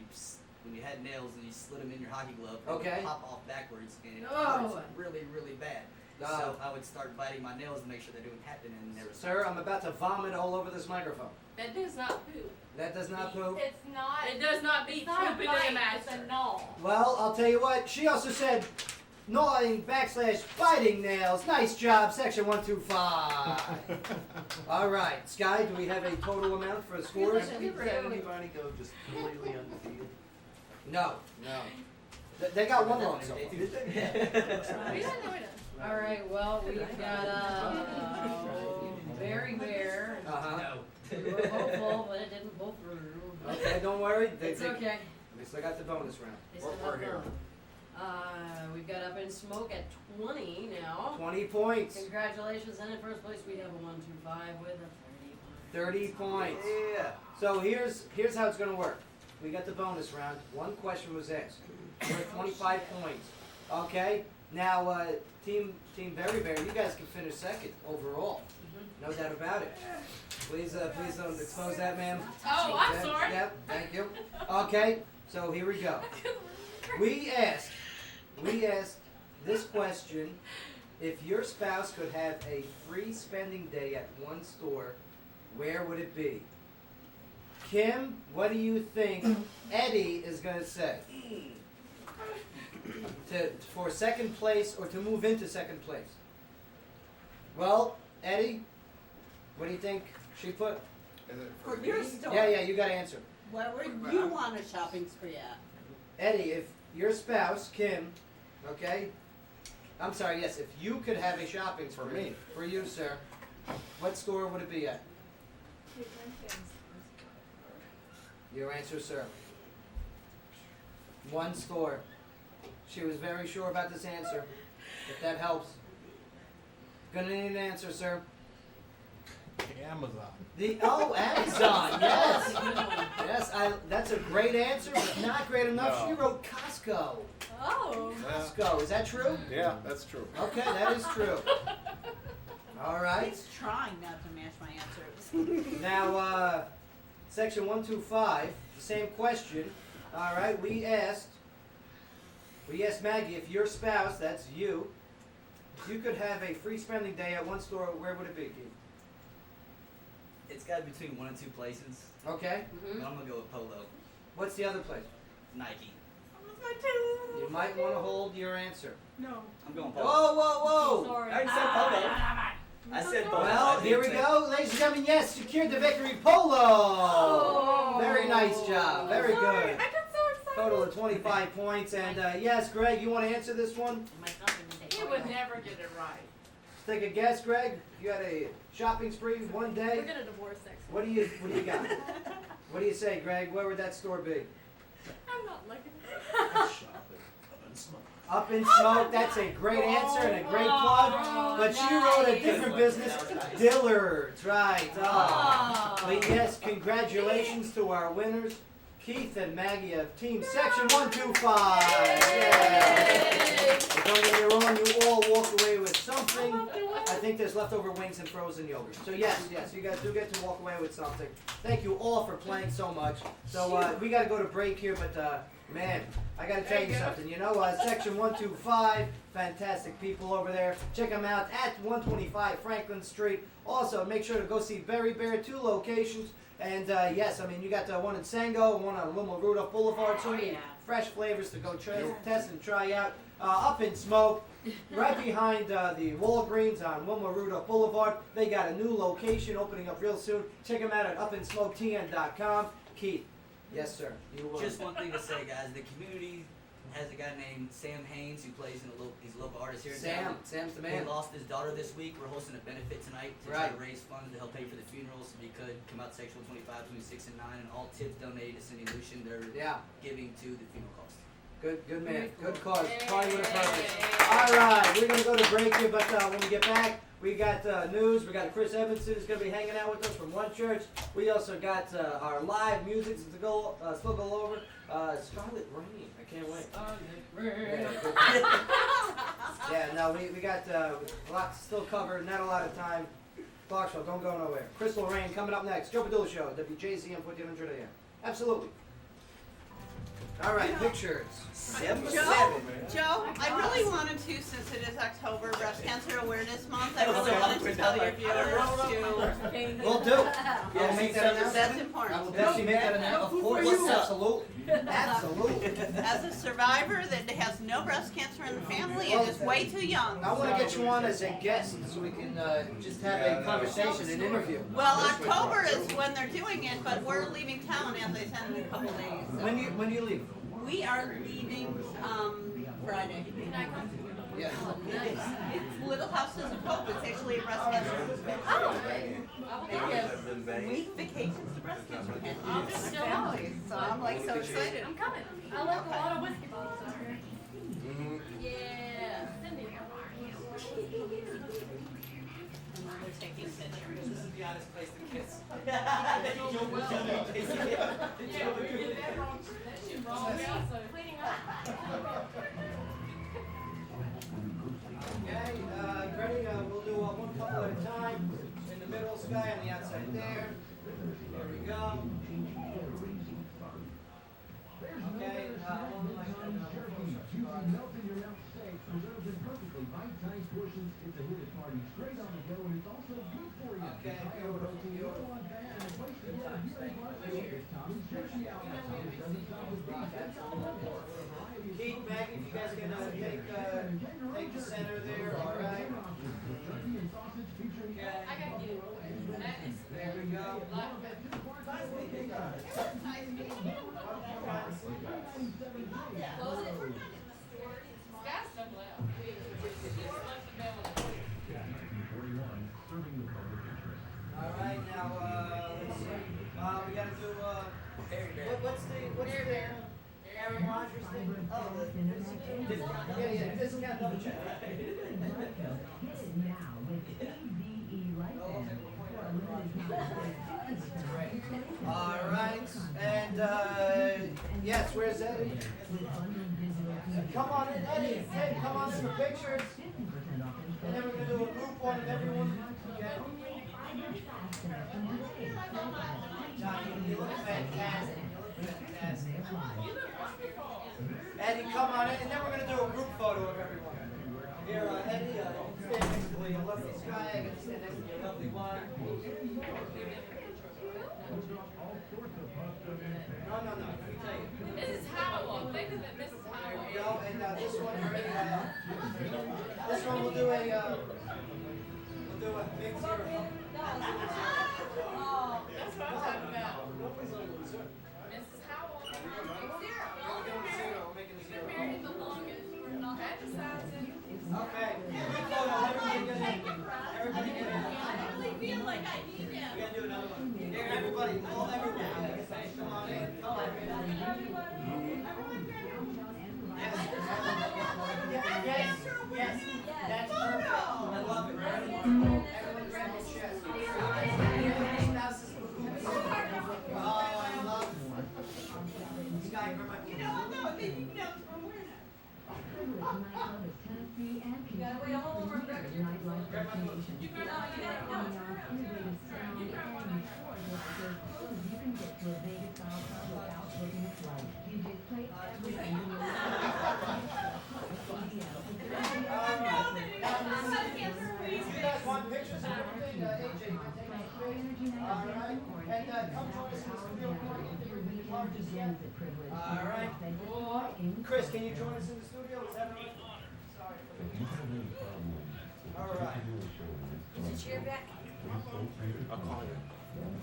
when you had nails and you slid them in your hockey glove, they Okay. would pop off backwards, and it Oh. hurts really, really bad. So I would start biting my nails to make sure they don't happen, and never. Sir, I'm about to vomit all over this microphone. That does not poop. That does not poop. It's not. It does not be It's not a pooping bite, in the it's a master. gnaw. Well, I'll tell you what. She also said gnawing / biting nails. Nice job, section 125. All right, Sky, do we have a total amount for the scores? Have we had anybody go just completely undefeated? No, no. They got one wrong so far. Did they? We don't know it. All right, well, we've got Very Bear. Uh-huh. No. We were hopeful, but it didn't pull through. Okay, don't worry. It's okay. We still got the bonus round. They still We're have here. fun. We've got Up in Smoke at 20 now. 20 points. Congratulations, and in first place we have a 125 with a 30 points. Yeah. So here's how it's going to work. We got the bonus round. One question was asked. We're at 25 points. Okay? Now, Team Berry Bear, you guys can finish second overall. No doubt about it. Please don't expose that, ma'am. Oh, I'm Yep, sorry. Yep, thank you. Okay, so here we go. We asked this question: if your spouse could have a free spending day at one store, where would it be? Kim, what do you think Eddie is going to say? For second place or to move into second place? Well, Eddie, what do you think she put? Is it For me? your store. Yeah, you got to answer. Where would you want a shopping spree at? Eddie, if your spouse, Kim, okay, I'm sorry, yes, if you could have a shopping For spree, me. for you, sir, what store would it be at? Your answer, sir. One store. She was very sure about this answer, if that helps. Gonna need an answer, sir. Amazon. Amazon, yes. Yes, that's a great answer, but not great enough. No. She wrote Costco. Oh. Costco, is that true? Yeah, that's true. Okay, that is true. All right. He's trying not to match my answers. Now, section 125, the same question. All right, we asked Maggie, if your spouse, that's you, if you could have a free spending day at one store, where would it be, Keith? It's got to be between 1 and 2 places. Okay. But I'm gonna go with Polo. What's the other place? Nike. You might want to hold your answer. No. I'm going Polo. Whoa, whoa, whoa! Sorry. I already said Polo. I said Polo. Well, I here we didn't say- go. Ladies and gentlemen, yes, secured the victory, Polo! Very nice job. Very good. I got so excited. Total of 25 points. And yes, Greg, you want to answer this one? He would never get it right. Take a guess, Greg. You had a shopping spree one day. We're gonna divorce next What do you got? What do you say, Greg? Where would that store be? I'm not looking. Up in Smoke. That's a great answer and a great plug. But she wrote a different business. Dillard's, right. Oh. But yes, congratulations to our winners, Keith and Maggie of Team Section 125. Yeah. Don't get me wrong, you all walked away with something. I think there's leftover wings and frozen yogurt. So yes, you guys do get to walk away with something. Thank you all for playing so much. So we got to go to break here, but man, I got to tell you something. You know, Section 125, fantastic people over there. Check them out at 125 Franklin Street. Also, make sure to go see Berry Bear, 2 locations. And yes, I mean, you got one in Sango, one on Wilma Rudolph Boulevard. So many fresh flavors to go test and try out. Up in Smoke, right behind the Walgreens on Wilma Rudolph Boulevard. They got a new location opening up real soon. Check them out at upinsmoketn.com. Keith. Yes, sir. Just one thing to say, guys. The community has a guy named Sam Haynes who plays he's a local artist here in town. Sam's the man. He lost his daughter this week. We're hosting a benefit tonight to try to raise funds to help pay for the funeral. So if you could come out to Section 25 between 6 and 9, and all tips donated to Cindy Lucian. They're giving to the funeral costs. Good man. Good cause. Party with a purpose. All right, we're gonna go to break here, but when we get back, we got news. We got Chris Evanson who's gonna be hanging out with us from One Church. We also got our live music to go still go over. Scarlet Rain. I can't wait. Yeah, no, we got a lot still covered. Not a lot of time. Clarksville, don't go nowhere. Crystal Rain coming up next. Joe Padula Show, WJZM 1400 AM. Absolutely. All right, pictures. Joe, I really wanted to, since it is October, Breast Cancer Awareness Month, I really wanted to tell your viewers to... We'll do. I'll make that announcement. That's important. I will definitely make that announcement. Of course, absolutely. Absolutely. As a survivor that has no breast cancer in the family and is way too young. I want to get you on as a guest so we can just have a conversation, an interview. Well, October is when they're doing it, but we're leaving town, as I said, in a couple days. So. When do you leave? We are leaving Friday. Yeah. It's Little Houses of Hope. It's actually a breast cancer. Oh. They give week vacations to breast cancer families. So I'm like so excited. I'm coming. I left a lot of whiskey bottles out here. Yeah. Cindy. They're taking pictures. This is the honest place to kiss. Yeah, we did that wrong. That shit wrong. Also cleaning up. Okay, ready? We'll do one couple at a time. In the middle, Sky on the outside there. There we go. Okay, Keith, Maggie, if you guys can take the center there, all right? I got you. There we go. Close it. Scott's double out. All right, now let's see. We gotta do what's the Aaron Rodgers thing? Oh, the discount double check. All right, and yes, where's Eddie? Come on in, Eddie. Hey, come on in for pictures. And then we're gonna do a group one of everyone. Okay. You look fantastic. You look fantastic. Eddie, come on in, and then we're gonna do a group photo of everyone. Here, Eddie, stand next to your lovely Sky. I can stand next to your lovely one. No, let me tell you. This is Howell. Think of it, Mrs. Howell. There we go, and this one, this one we'll do a big zero. Oh, that's what I'm talking about. gotta do another one. Here, everybody, all everybody. Come on in. Come on in. Yes. Yes. That's perfect. I love it. Everyone grab your chest. Oh, I love it. This guy, grab my You know, no, then you know from where now. You gotta wait a whole more second. You got You guys want pictures and everything? AJ, you can take my pictures. All right. And come join us in the studio recording. If you're in the car just yet. All right. Chris, can you join us in the studio? Is that all right? Sorry for the... All right. Is the chair back? I'll call you.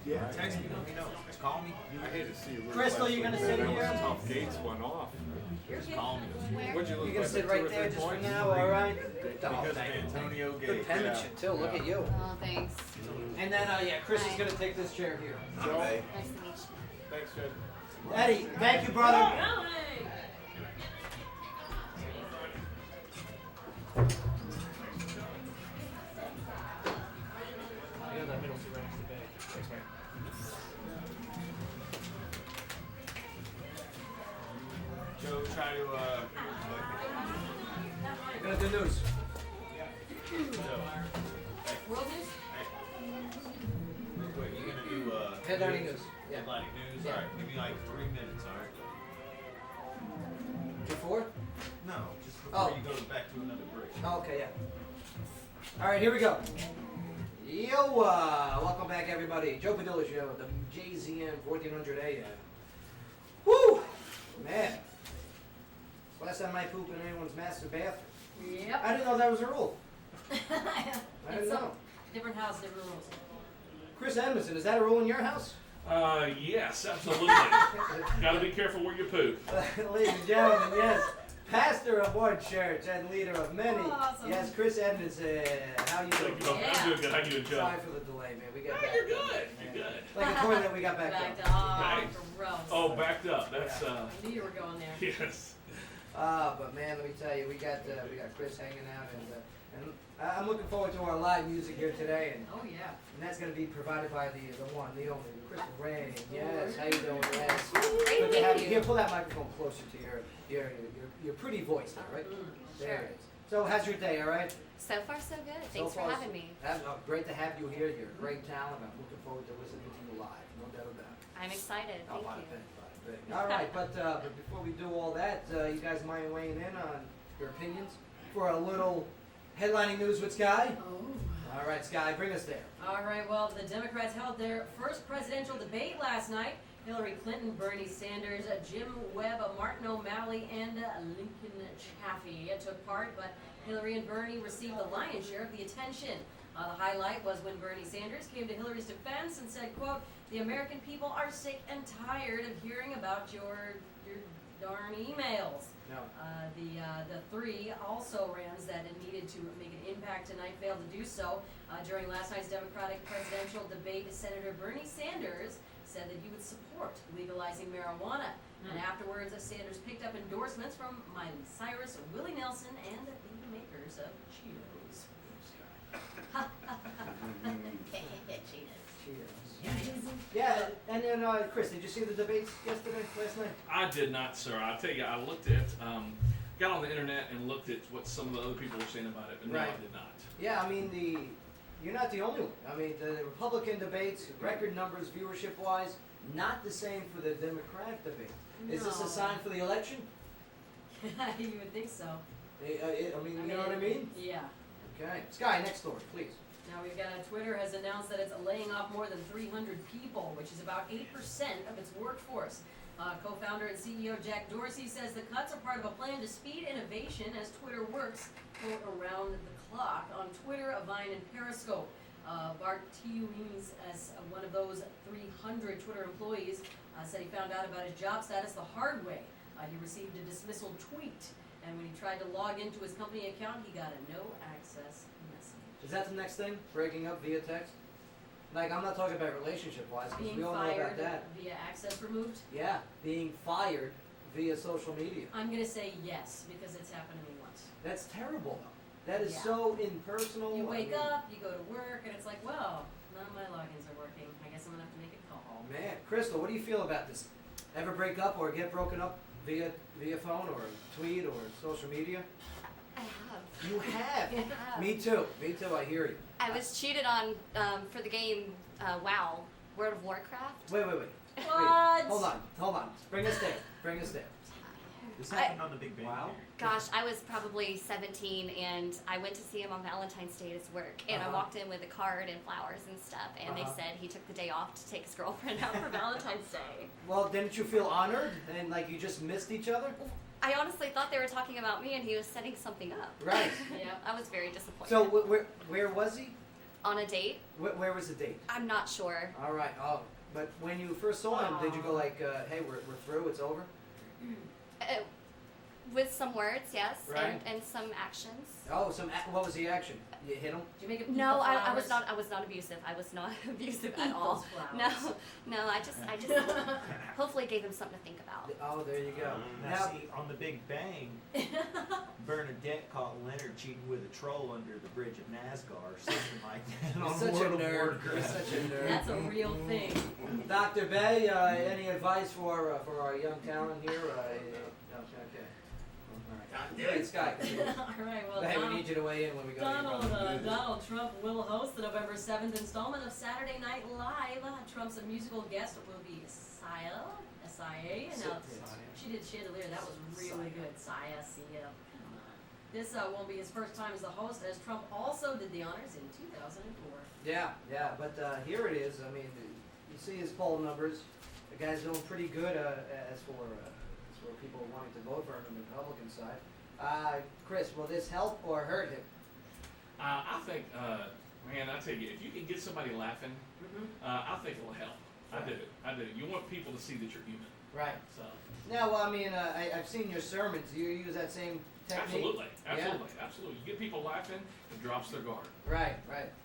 Yeah, text me, let me know. Just call me. I hate to see you. Crystal, you gonna sit here? Tough gates went off. Just call me. What'd you look You gonna like, sit like right 2 or there 3 just for points? now, all right? Because of Antonio Good Gates. penmanship too, look at you. Oh, thanks. And then, Chris is gonna take this chair here. Joe? Nice to meet you. Thanks, Jed. Eddie, thank you, brother. Joe, try to, Good news. World news? real quick, you're gonna do, Headlining news. Yeah. Headlining news? Yeah. Alright, give me like 3 minutes, alright? Before? No, just before Oh. you go back to another break. Oh, okay, yeah. All right, here we go. Yo, welcome back, everybody. Joe Padula Show, WJZM 1400 AM. Woo! Man. Last time I poop in anyone's master bathroom. Yep. I didn't know that was a rule. I It's didn't know. different house, different rules. Chris Edmondson, is that a rule in your house? Yes, absolutely. Gotta be careful where you poop. Ladies and gentlemen, yes. Pastor of one church and leader of many. Awesome. Yes, Chris Edmondson. How you doing? I'm doing good. How you doing, Joe? Sorry for the delay, man. We got No, back. you're good. You're good. Like a toilet, we got back Backed up. up. Right. Gross. Oh, backed up. That's I knew you were going there. yes. But man, let me tell you, we got Chris hanging out, and I'm looking forward to our live music here today, and Oh yeah. that's going to be provided by the one, the only, the Crystal Rain. Yes, how you doing? Yes. Great, Good to thank have you you. here. Pull that microphone closer to your pretty voice now, right? There it is. So how's your day? All right. So far, so good. So Thanks for far, having me. Great to have you here. You're a great talent. I'm looking forward to listening to you live. No doubt about it. I'm excited. Oh, Thank bada you. bing, bada bing. All right, but before we do all that, you guys mind weighing in on your opinions for a little headlining news with Sky? Oh. All right, Sky, bring us there. All right, well, the Democrats held their first presidential debate last night. Hillary Clinton, Bernie Sanders, Jim Webb, Martin O'Malley, and Lincoln Chafee took part, but Hillary and Bernie received the lion's share of the attention. The highlight was when Bernie Sanders came to Hillary's defense and said, quote, "The American people are sick and tired of hearing about your darn emails." No. The three also-rans that it needed to make an impact tonight failed to do so. During last night's Democratic presidential debate, Senator Bernie Sanders said that he would support legalizing marijuana. And afterwards, Sanders picked up endorsements from Miley Cyrus, Willie Nelson, and the makers of Cheetos. Yeah, and then Chris, did you see the debates last night? I did not, sir. I tell you, I looked at, got on the internet and looked at what some of the other people were saying about it, but no, I Right. did not. Yeah, I mean you're not the only one. I mean the Republican debates, record numbers, viewership-wise, not the same for the Democratic debate. Is this No. a sign for the election? You would think so. I mean, you know what I mean? Yeah. Okay. Sky, next story, please. Now we've got Twitter has announced that it's laying off more than 300 people, which is about 8% of its workforce. Co-founder and CEO Jack Dorsey says the cuts are part of a plan to speed innovation as Twitter works around the clock. On Twitter, Vine, and Periscope, Bart Tiumes, as one of those 300 Twitter employees, said he found out about his job status the hard way. He received a dismissal tweet, and when he tried to log into his company account, he got a no access message. Is that the next thing? Breaking up via text? Like, I'm not talking about relationship-wise, because we Being all know about fired that. via access removed? Yeah, being fired via social media. I'm gonna say yes, because it's happened to me once. That's terrible, though. That is Yeah. so impersonal. You I wake mean, up, you go to work, and it's like, well, none of my logins are working. I guess I'm gonna have to make a call. Oh, man. Crystal, what do you feel about this? Ever break up or get broken up via phone or tweet or social media? I have. You have? I have. Me too. Me too, I hear you. I was cheated on for the game WoW, World of Warcraft. Wait. What? Wait, hold on. Bring us there. This I- happened on the Big Bang Wow. Theory. Gosh, I was probably 17 and I went to see him on Valentine's Day at his work. And I Uh-huh. walked in with a card and flowers and stuff. And Uh-huh. they said he took the day off to take his girlfriend out for Valentine's Day. Well, didn't you feel honored and like you just missed each other? I honestly thought they were talking about me and he was setting something up. Right. Yeah. I was very disappointed. So where was he? On a date? Where was the date? I'm not sure. All right. Oh, but when you first saw him, did you go like, hey, we're through, it's over? With some words, yes, Right. and some actions. Oh, what was the action? You hit him? Did you make it? No, I was not. I was not abusive. I was not abusive at Eat all. those flowers. No. I just hopefully gave him something to think about. Oh, there you go. Now, see, on the Big Bang, Bernadette caught Leonard cheating with a troll under the bridge of Nazgar or something like that. You're on such a World of nerd. You're Warcraft. such a nerd. That's a real thing. Dr. Bay, any advice for our young talent here? Okay. Great, Sky. All right, well, Hey, we need you to weigh in when we go to Donald Trump will host the November 7th installment of Saturday Night Live. Trump's musical guest will be Sia. S-I-A. She did Chandelier. That was really good. Sia. This won't be his first time as the host, as Trump also did the honors in 2004. Yeah, but here it is. I mean, you see his poll numbers. The guy's doing pretty good as for people wanting to vote for him on the Republican side. Chris, will this help or hurt him? I think, man, I tell you, if you can get somebody laughing, I think it'll help. I do. You want people to see that you're human. Right. So. No, well, I mean, I've seen your sermons. Do you use that same technique? Absolutely. You get people laughing, it drops their guard. Right.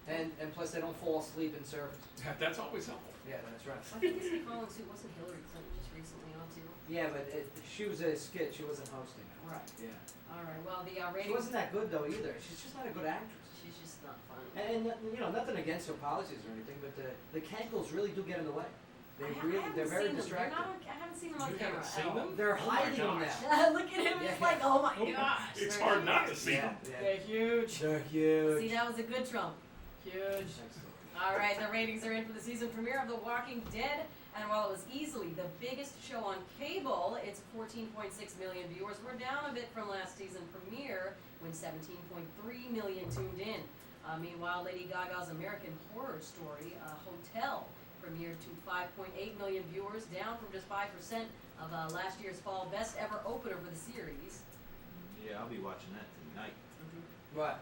And plus they don't fall asleep in service. That's always helpful. Yeah, that's right. I think this calling too wasn't Hillary Clinton just recently on too? Yeah, but she was a skit. She wasn't hosting. Right. Yeah. All right. Well, the She ratings. wasn't that good though either. She's just not a good actress. She's just not funny. And you know, nothing against her policies or anything, but the cankles really do get in the way. I haven't They're very seen them. distracting. I haven't seen them on You camera. haven't seen at all. them? They're Oh my hiding them gosh. now. Look at him. It's Yeah. like, oh my gosh. It's they're hard not to huge. see them. They're huge. They're huge. See, that was a good Trump. Huge. All right, the ratings are in for the season premiere of The Walking Dead. And while it was easily the biggest show on cable, its 14.6 million viewers were down a bit from last season premiere when 17.3 million tuned in. Meanwhile, Lady Gaga's American Horror Story, Hotel, premiered to 5.8 million viewers, down from just 5% of last year's fall best ever opener for the series. Yeah, I'll be watching that tonight. What?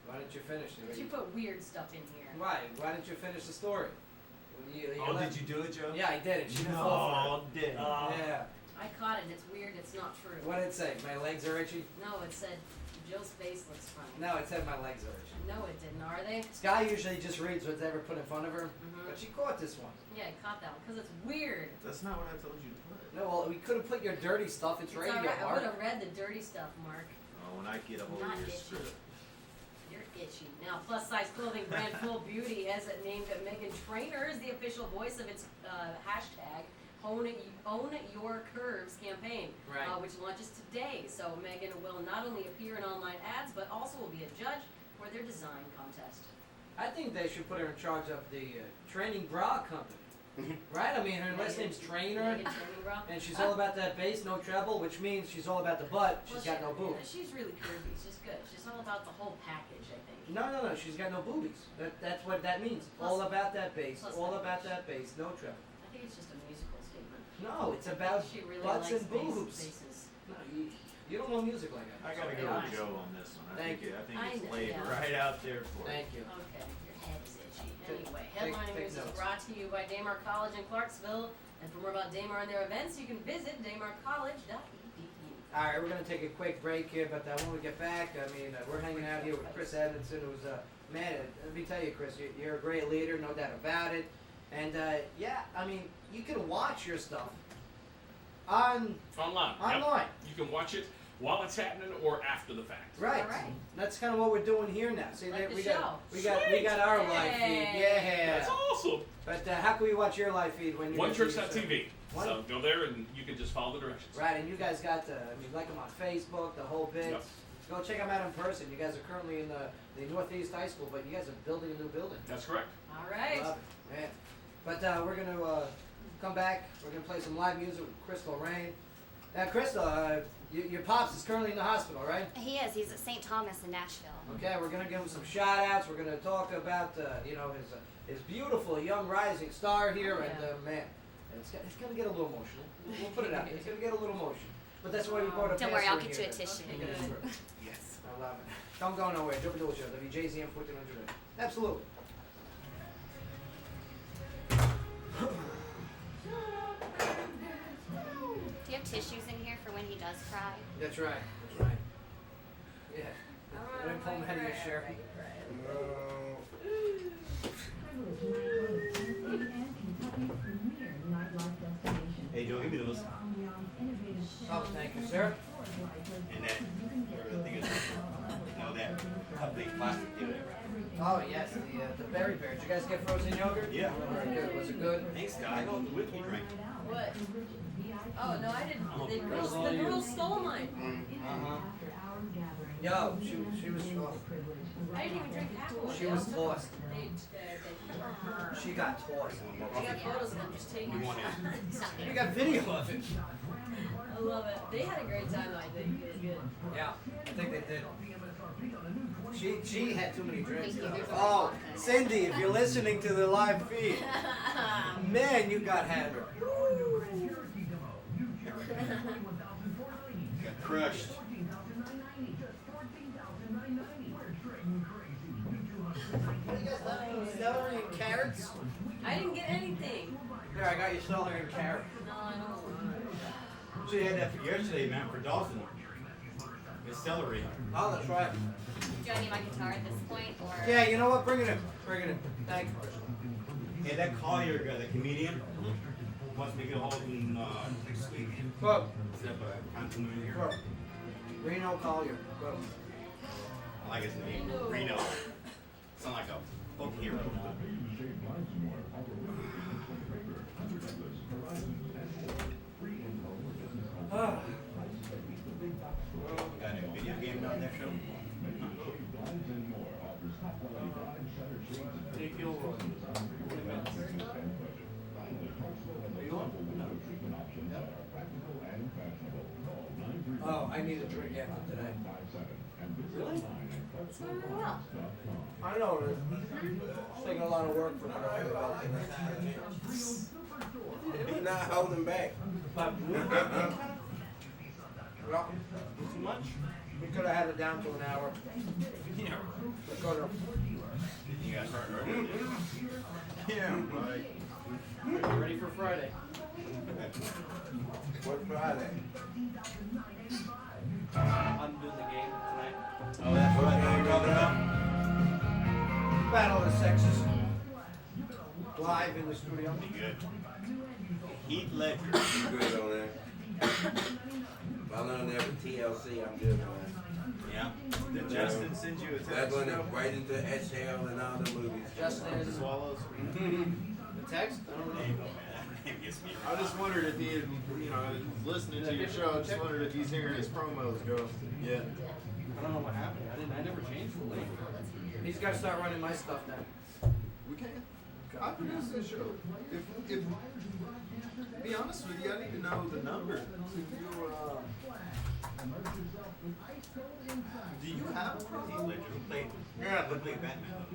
Why didn't you finish it? But you put weird stuff in here. Why? Why didn't you finish the story? Did you do it, Joe? Yeah, I did it. She didn't fall for it. did. Yeah. I caught it, and it's weird, it's not true. What did it say? My legs are itchy? No, it said, Joe's face looks funny. No, it said my legs are itchy. No, it didn't, are they? Sky usually just reads what's ever put in front of her, Mhm. but she caught this one. Yeah, I caught that one, because it's weird. That's not what I told you to put. No, well, we could have put your dirty stuff. It's radio, alright, I Mark. would have read the dirty stuff, Mark. Oh, when I get a hold Not of your itchy. script. You're itchy. Now, plus-size clothing brand Full Beauty has named Meghan Trainor as the official voice of its hashtag Own Your Curves campaign, Right. which launches today. So Meghan will not only appear in online ads, but also will be a judge for their design contest. I think they should put her in charge of the training bra company. Right? I mean, her last name's Trainer, Meghan Training Bra. and she's all about that bass, no treble, which means she's all about the butt. She's got no boobs. She's really curvy. She's good. She's all about the whole package, I think. No, she's got no boobies. That's what that means. Plus- all about that bass, plus all that about that bass, no treble. I think it's just a musical statement. No, it's about She really butts likes and boobs. bases. No, you don't know music like that. I gotta go with Joe on this one. Thank you. I think I it's know, laid yeah. right out there for Thank you. Okay, your head is itchy. Take- Anyway, take Headlining News is notes. brought to you by Daymar College in Clarksville. And for more about Daymar and their events, you can visit daymarcollege.edu. All right, we're gonna take a quick break here, but when we get back, I mean, we're hanging out here with Chris Edmondson, who's man. Let me tell you, Chris, you're a great leader, no doubt about it. And yeah, I mean, you can watch your stuff online. Yep. You can watch it while it's happening or after the fact. Right. Right. That's kind of what we're doing here now. See, Like the we show. got our live feed. Yeah. That's awesome. But how can we watch your live feed when you're OneChurch.tv. So go there and you can just follow the directions. Right, and you guys got like them on Facebook, the whole bit. Yep. Go check them out in person. You guys are currently in the Northeast High School, but you guys are building a new building. That's correct. All right. Love it, man. But we're gonna come back. We're gonna play some live music with Crystal Rain. Now, Crystal, your pops is currently in the hospital, right? He is. He's at St. Thomas in Nashville. Okay, we're gonna give him some shout outs. We're gonna talk about his beautiful young rising star here, and man, it's gonna get a little emotional. We'll put it out there. It's gonna get a little emotional. But that's why we brought a Don't worry, I'll pastor get in you a here. tissue. Yes. I love it. Don't go nowhere. Padula Show, WJZM 1400. Absolutely. Do you have tissues in here for when he does cry? That's right. Yeah. Let me pull him out of your shirt. Hey, Joe, give me those. Oh, thank you, sir. And that, whatever the thing is, that big plastic deal there. Oh, yes, the berry bear. Did you guys get frozen yogurt? Yeah. Very good. Was it good? Thanks, guy. I know the whiskey drink. What? Oh, no, I didn't. The girls stole mine. Uh-huh. Yo, she was, I didn't even drink half of it. she was tossed. They She got tossed. got photos of them just taking shots. We got video of it. I love it. They had a great time, I think. It was good. Yeah, I think they did. She had too many drinks. Oh, Cindy, if you're listening to the live feed, man, you got hammered. Got crushed. Celery and carrots? I didn't get anything. Here, I got you celery and carrot. No, I don't. So you had that for yesterday, man, for Dawson. The celery. Oh, that's right. Do I need my guitar at this point, or? Yeah, you know what? Bring it in. Bring it in. Thank you. Hey, that Collier guy, the comedian, wants me to get a hold of him next week. Go. Set up a compliment here. Go. Reno Collier. Go. I like his name. Reno. Sound like a folk hero. Got a video game down there, show? Take you over. Oh, I need a drink after today. Really? I know it's taking a lot of work for me to think about today. He's not holding back. Well, Too much? we could have had it down to an hour. Yeah. We could have. You guys start early. Yeah, right. You ready for Friday? What Friday? I'm doing the game tonight. Oh, that's what you're talking about? Battle of the Sexes. Live in the studio. Be good. Heath Ledger. You good on that? If I learn that with TLC, I'm good on that. Yeah. Did Justin send you a text? They're going right into Exhale and all the movies. Justin is Swallows. the text? I don't know. There you go, man. That gets me I just wondered if he had, listening to your show, I just wondered if he's hearing his promos go. Yeah. I don't know what happened. I never changed the link. He's got to start running my stuff now. We can. I produce this show. If be honest with you, I need to know the number. Do you have a Heath Ledger. Who played? Yeah, but played Batman.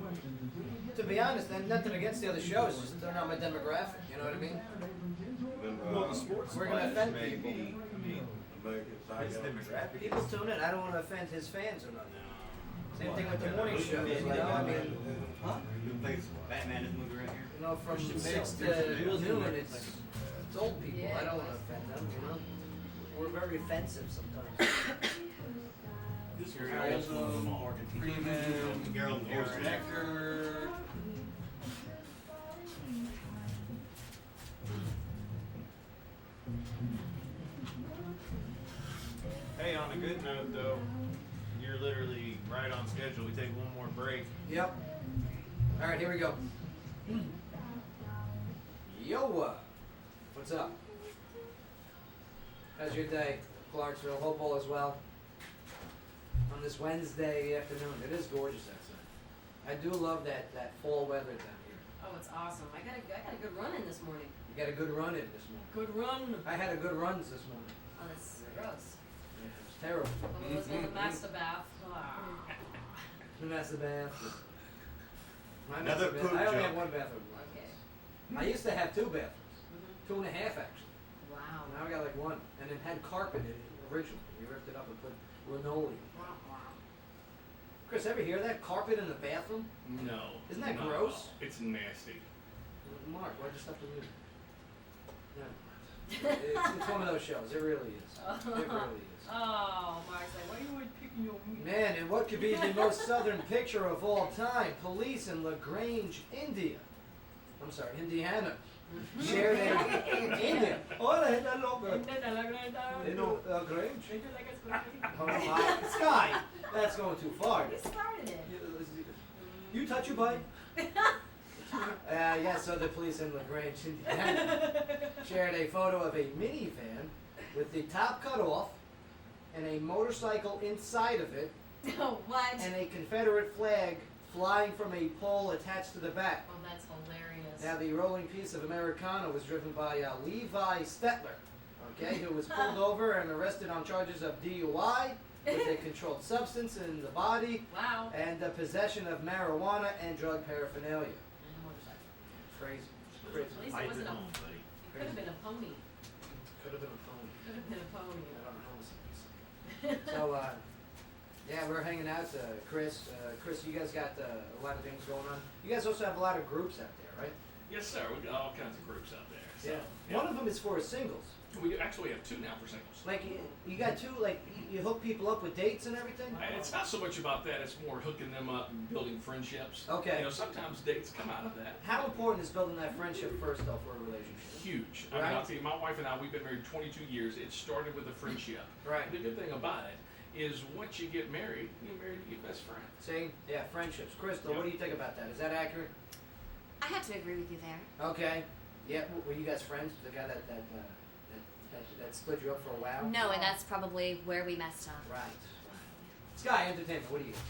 To be honest, and nothing against the other shows, just they're not my demographic. You know what I mean? Well, the sports We're gonna offend maybe. people. I mean, His demographic. People tune in. I don't want to offend his fans or nothing. Same thing with the morning shows. You know, I mean, Who plays Batman in this movie right here? you know, from 6 to noon, it's old people. I don't want to offend them. You know. we're very offensive sometimes. This is awesome. Morgan Freeman, Gerald Aaron Ecker. Hey, on a good note though, you're literally right on schedule. We take one more break. Yep. All right, here we go. Yo, what's up? How's your day, Clarksville? Hope all is well. On this Wednesday afternoon, it is gorgeous outside. I do love that fall weather down here. Oh, it's awesome. I got a good run in this morning. You got a good run in this morning. Good run. I had a good runs this morning. Oh, that's gross. Yeah, it was terrible. Well, it was in the master bath. Ah. The master bath. My Another master poop bath. I only joke. have one bathroom. Okay. I used to have 2 bathrooms. 2.5 actually. Wow. Now I got like 1. And it had carpet in it originally. We ripped it up and put linoleum. Chris, ever hear that? Carpet in the bathroom? No. Isn't that no, gross? It's nasty. Mark, why'd you stop the music? No. It's one of those shows. It really is. It really is. Oh, Mark's like, why are you always picking on me? Man, and what could be the most southern picture of all time? Police in LaGrange, India. I'm sorry, Indiana. Shared a India. Hola, hello. Hello, LaGrange. Oh my, Sky, that's going too far. You started it. You touch your butt. Yeah, so the police in LaGrange, Indiana, shared a photo of a minivan with the top cut off and a motorcycle inside of it. Oh, what? And a Confederate flag flying from a pole attached to the back. Oh, that's hilarious. Now, the rolling piece of Americana was driven by Levi Stetler, okay, who was pulled over and arrested on charges of DUI with a controlled substance in the body. Wow. And possession of marijuana and drug paraphernalia. And a motorcycle. Crazy. Crazy. At least it wasn't a, it could have been a pony. Could have been a pony. Could have been a pony. I don't know. So, yeah, we're hanging out, Chris. Chris, you guys got a lot of things going on. You guys also have a lot of groups out there, right? Yes, sir. We got all kinds of groups out there. So, Yeah. One of them is for singles. We actually have 2 now for singles. Like, you got 2, like, you hook people up with dates and everything? And it's not so much about that. It's more hooking them up and building friendships. Okay. You know, sometimes dates come out of that. How important is building that friendship first, though, for a relationship? Huge. I Right. mean, I'll tell you, my wife and I, we've been married 22 years. It started with a friendship. Right. The good thing about it is once you get married, you get married to your best friend. See? Yeah, friendships. Crystal, what do you think about that? Is that accurate? I have to agree with you there. Okay. Yeah, were you guys friends? The guy that stood you up for a while? No, and that's probably where we messed up. Right. Sky Entertainment, what do you got?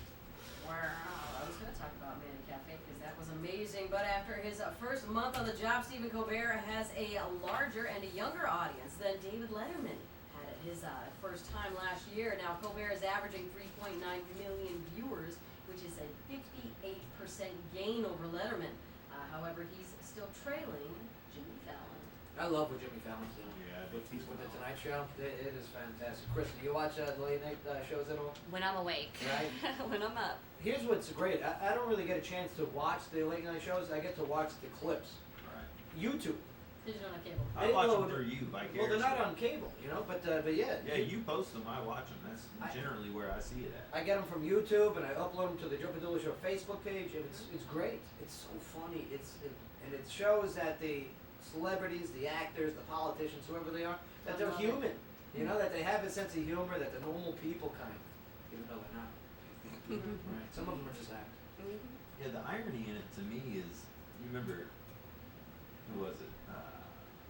Wow, I was going to talk about Man Cafe because that was amazing. But after his first month on the job, Stephen Colbert has a larger and a younger audience than David Letterman had at his first time last year. Now, Colbert is averaging 3.9 million viewers, which is a 58% gain over Letterman. However, he's still trailing Jimmy Fallon. I love what Jimmy Fallon's doing. Yeah, He's with the Tonight Show. It is fantastic. Chris, do you watch the late night shows at all? When I'm awake. Right. When I'm up. Here's what's great. I don't really get a chance to watch the late night shows. I get to watch the clips. Right. YouTube. Because you don't have cable. I watch them through you, vicariously. Well, they're not on cable, you know, but yeah. Yeah, you post them, I watch them. That's generally where I see it at. I get them from YouTube and I upload them to the Joe Padula Show Facebook page, and it's great. It's so funny. And it shows that the celebrities, the actors, the politicians, whoever they are, that they're human. You know, that they have a sense of humor, that they're normal people kind of, even though they're not. Right. Some of them are just actors. Yeah, the irony in it to me is, you remember, who was it?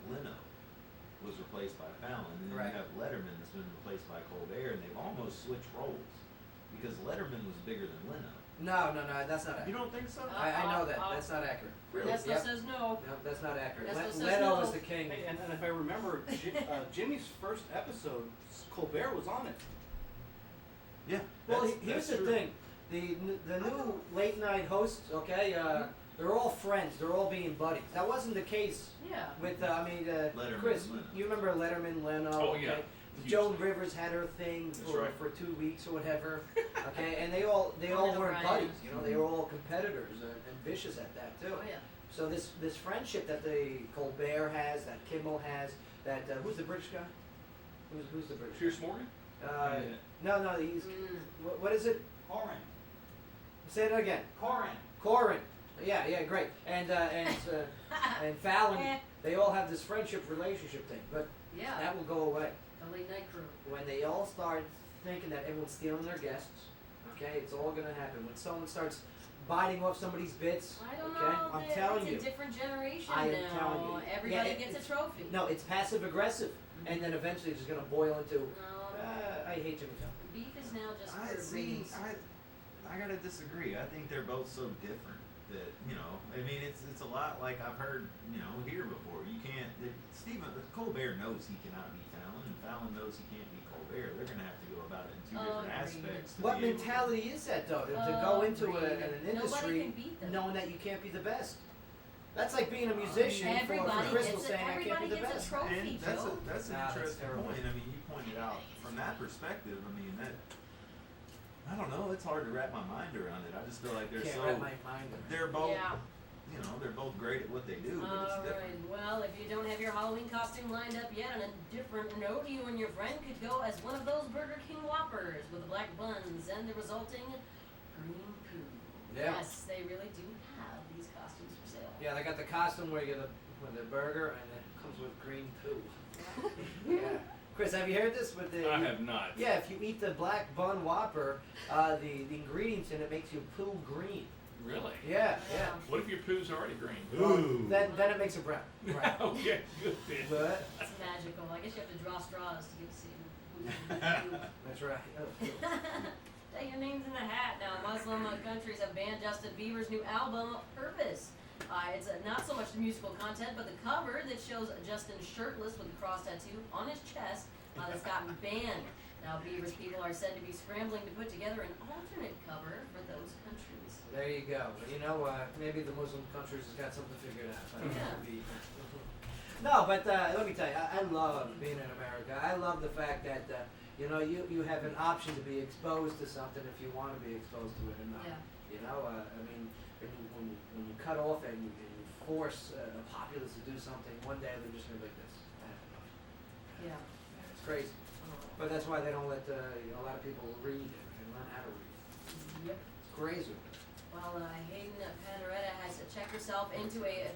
Leno was replaced by Fallon, and then Right. you have Letterman that's been replaced by Colbert, and they've almost switched roles because Letterman was bigger than Leno. No, that's not accurate. You don't think so? I know that. That's not accurate. Really? Nestle says no. No, that's not accurate. Nestle says Leno no. was the king. Hey, and if I remember, Jimmy's first episode, Colbert was on it. Yeah. Well, that's- here's that's the true. thing. The new late night hosts, okay, they're all friends. They're all being buddies. That wasn't the case Yeah. with, Letterman, Chris, Leno. you remember Letterman, Leno, Oh, okay? yeah. Joan Rivers had her thing That's for, right. for 2 weeks or whatever, okay, and they all Conan weren't O'Brien. buddies, you know, they were all competitors and vicious at that too. Oh, yeah. So this friendship that the Colbert has, that Kimmel has, that who's the British guy? Who's the British? Pierce Morgan? No, he's, what is it? Corin. Say it again. Corin. Yeah, great. And Fallon, they all have this friendship relationship thing, but Yeah. that will go away. The late night crew. When they all start thinking that everyone's stealing their guests, okay, it's all gonna happen. When someone starts biting off somebody's bits, I don't okay, know. I'm telling it's you. a different generation I am now. telling you. Everybody Yeah, gets it's- a trophy. No, it's passive aggressive, and then eventually it's just gonna boil into, No. I hate Jimmy Fallon. Beef is now just I for see. ratings. I gotta disagree. I think they're both so different that I mean, it's a lot like I've heard here before. You can't. Colbert knows he cannot be Fallon, and Fallon knows he can't be Colbert. They're gonna have to go about it in two different aspects. to What be able to- mentality is that though? To go into an Nobody industry can beat them. knowing that you can't be the best. That's like being a musician for Everybody Crystal gets saying I can't be everybody the gets best. a trophy, And that's Joe. that's an Nah, that's interesting terrible. point. I mean, you pointed out from that perspective. I mean, that I don't know. It's hard to wrap my mind around it. I just feel like they're Can't so. wrap my mind around it. They're both. Yeah. They're both great at what they do, but it's different. Alright, well, if you don't have your Halloween costume lined up yet, on a different note, you and your friend could go as one of those Burger King Whoppers with the black buns and the resulting green poo. Yeah. Yes, they really do have these costumes for sale. Yeah, they got the costume where you get the burger and it comes with green poo. Yeah. Chris, have you heard this with the? I have not. Yeah, if you eat the black bun Whopper, the ingredients in it makes you poo green. Really? Yeah. What if your poo's already green? Well, then it makes it brown. Right. Okay, good then. But It's magical. I guess you have to draw straws to get to see who's that's right. Say your name's in the hat now. Muslim countries have banned Justin Bieber's new album, Purpose. It's not so much the musical content, but the cover that shows Justin shirtless with a cross tattoo on his chest that's gotten banned. Now, Bieber's people are said to be scrambling to put together an alternate cover for those countries. There you go. Maybe the Muslim countries has got something figured out. I don't know. No, but let me tell you, I love being in America. I love the fact that you have an option to be exposed to something if you want to be exposed to it or not. Yeah. I mean, when you cut off and you force a populace to do something, one day they're just gonna be like this. I have enough. Yeah. It's crazy. But that's why they don't let a lot of people read and learn how to read. Yep. It's crazy. Well, Hayden Panaretta has checked herself into a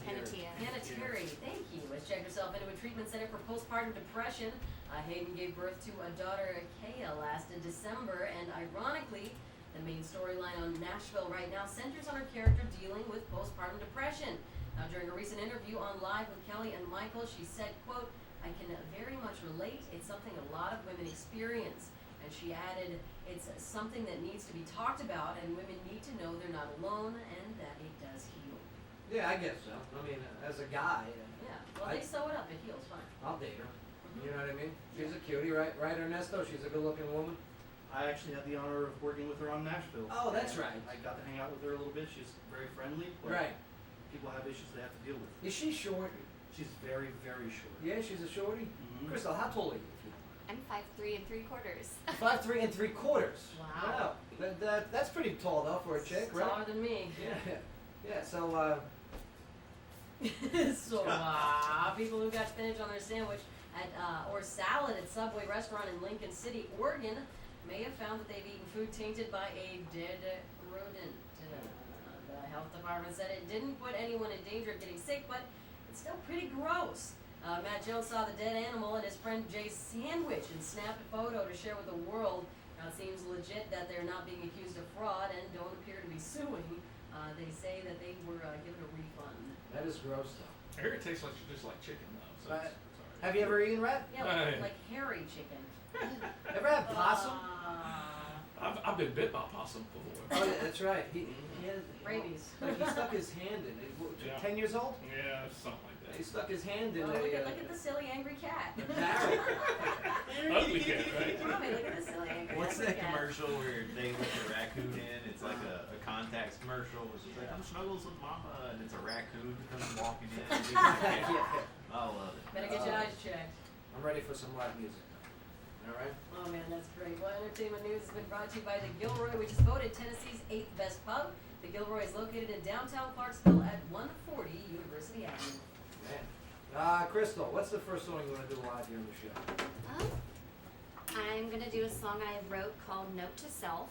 Panettiere. Thank you. Has checked herself into a treatment center for postpartum depression. Hayden gave birth to a daughter, Kaya, last in December, and ironically, the main storyline on Nashville right now centers on her character dealing with postpartum depression. Now, during a recent interview on Live with Kelly and Michael, she said, quote, "I can very much relate. It's something a lot of women experience." And she added, "It's something that needs to be talked about, and women need to know they're not alone and that it does heal." Yeah, I guess so. I mean, as a guy, Yeah, well, they sew it up. It heals fine. I'll date her. You know what I mean? She's a cutie, right, Ernesto? She's a good-looking woman. I actually had the honor of working with her on Nashville. Oh, that's and right. I got to hang out with her a little bit. She's very friendly. But Right. People have issues they have to deal with. Is she short? She's very, very short. Yeah, she's a shorty. Mhm. Crystal, how tall are you? I'm 5'3" 3/4. 5'3" 3/4. Wow. That's pretty tall though for a chick, right? Taller than me. Yeah. So So, people who got spinach on their sandwich or salad at Subway restaurant in Lincoln City, Oregon, may have found that they've eaten food tainted by a dead rodent. The health department said it didn't put anyone in danger of getting sick, but it's still pretty gross. Matt Jones saw the dead animal and his friend Jay's sandwich and snapped a photo to share with the world. Now, it seems legit that they're not being accused of fraud and don't appear to be suing. They say that they were given a refund. that is gross though. I hear it tastes just like chicken though. So it's Have you ever eaten rat? Yeah, like hairy chicken. Ever had possum? I've been bit by a possum before. Oh, yeah, that's right. He had Rabies. Like he stuck his hand in it. Yeah. 10 years old? Yeah, something like He that. stuck his hand in Oh, a. look at the silly angry cat. barrel. Ugly cat, right? Mommy, look at the silly angry What's angry that cat. commercial where they let the raccoon in? It's like a contacts commercial. It's just like, "I'm snuggles with mama," and it's a raccoon comes walking in. Yeah. I love it. Better get your eyes checked. I'm ready for some live music. All right. Oh man, that's great. Well, entertainment news has been brought to you by the Gilroy, which is voted Tennessee's 8th best pub. The Gilroy is located in downtown Clarksville at 140 University Avenue. Man, Crystal, what's the first song you want to do live here on the show? I'm gonna do a song I wrote called Note to Self.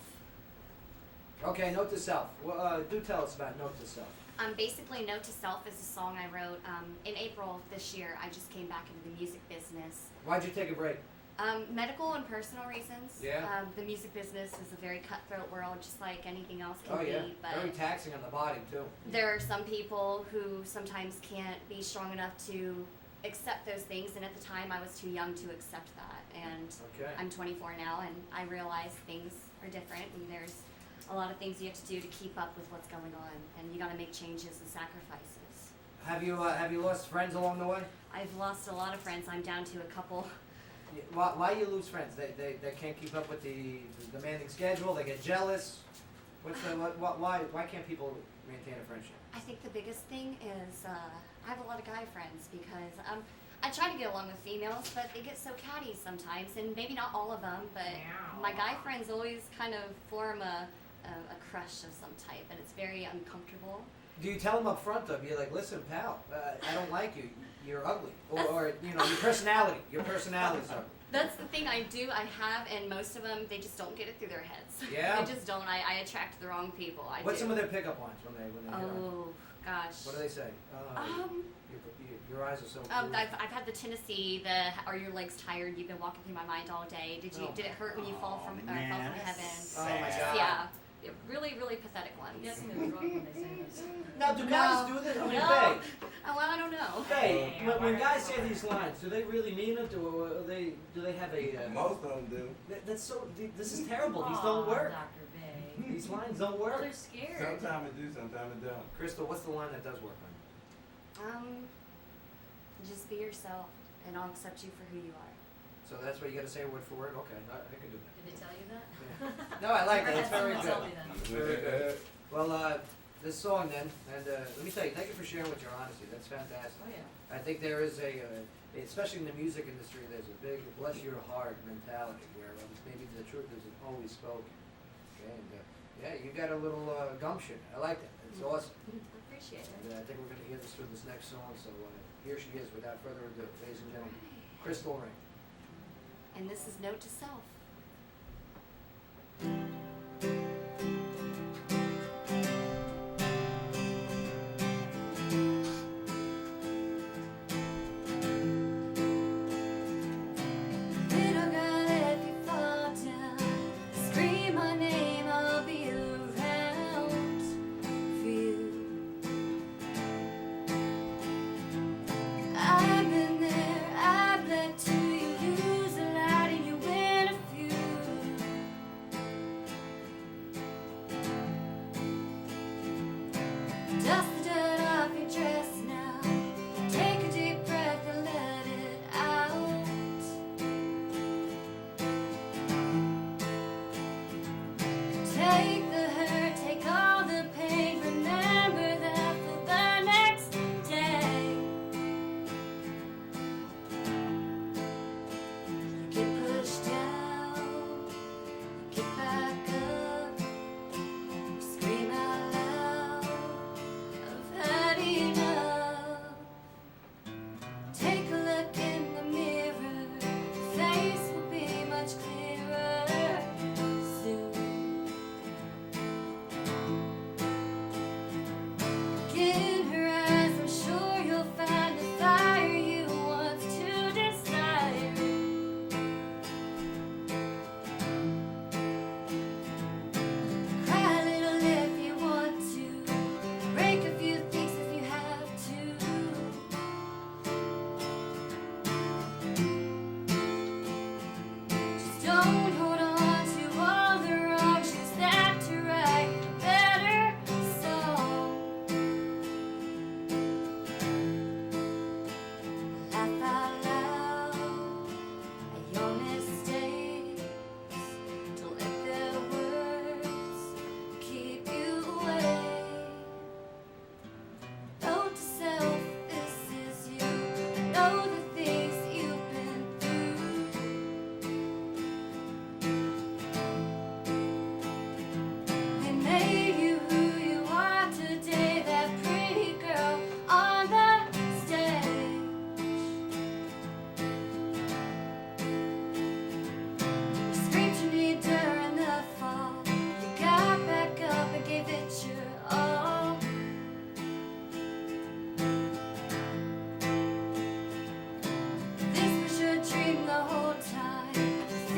Okay, Note to Self. Well, do tell us about Note to Self. Basically, Note to Self is a song I wrote in April of this year. I just came back into the music business. Why'd you take a break? Medical and personal reasons. Yeah. The music business is a very cutthroat world, just like anything else can Oh yeah, be. But very taxing on the body too. there are some people who sometimes can't be strong enough to accept those things, and at the time I was too young to accept that. And Okay. I'm 24 now, and I realize things are different, and there's a lot of things you have to do to keep up with what's going on, and you got to make changes and sacrifices. Have you lost friends along the way? I've lost a lot of friends. I'm down to a couple. Why you lose friends? They can't keep up with the demanding schedule. They get jealous. Why can't people maintain a friendship? I think the biggest thing is I have a lot of guy friends because I try to get along with females, but they get so catty sometimes, and maybe not all of them, but my guy friends always kind of form a crush of some type, and it's very uncomfortable. Do you tell them up front though? You're like, listen, pal, I don't like you. You're ugly, or you know, your personality's ugly. That's the thing I do. I have, and most of them, they just don't get it through their heads. Yeah? They just don't. I attract the wrong people. What's some of their pickup lines when they hit on you? Oh gosh. What do they say? Your eyes are so blue. I've had the Tennessee. Are your legs tired? You've been walking through my mind all day. Did it hurt when you fell from heaven? Oh my God. Yeah. Really, really pathetic ones. I'm guessing they're drunk when they say this. Now, do guys do this? I mean, Faye, Oh, well, I don't know. Faye, when guys say these lines, do they really mean it, or do they have a? Most of them do. That's so. This is terrible. These don't work. Dr. Bay. These lines don't Well, work. they're scared. Sometimes it do, sometimes it don't. Crystal, what's the line that does work on you? Just be yourself, and I'll accept you for who you are. So that's what you got to say word for word. Okay, I can do that. Did they tell you that? Yeah. No, I like that. It's very good. Tell me then. It's very good. Well, this song then, and let me tell you, thank you for sharing with your honesty. That's fantastic. Oh, yeah. I think there is especially in the music industry, there's a big bless your heart mentality where maybe the truth isn't always spoken. Okay, and yeah, you got a little gumption. I like that. It's awesome. I appreciate it. And I think we're going to hear this through this next song. So here she is, without further ado, ladies and gentlemen, Crystal Ring. And this is Note to Self. Little girl, if you fall down, scream my name, I'll be around for you. I've been there, I've led to you, lose a lot and you win a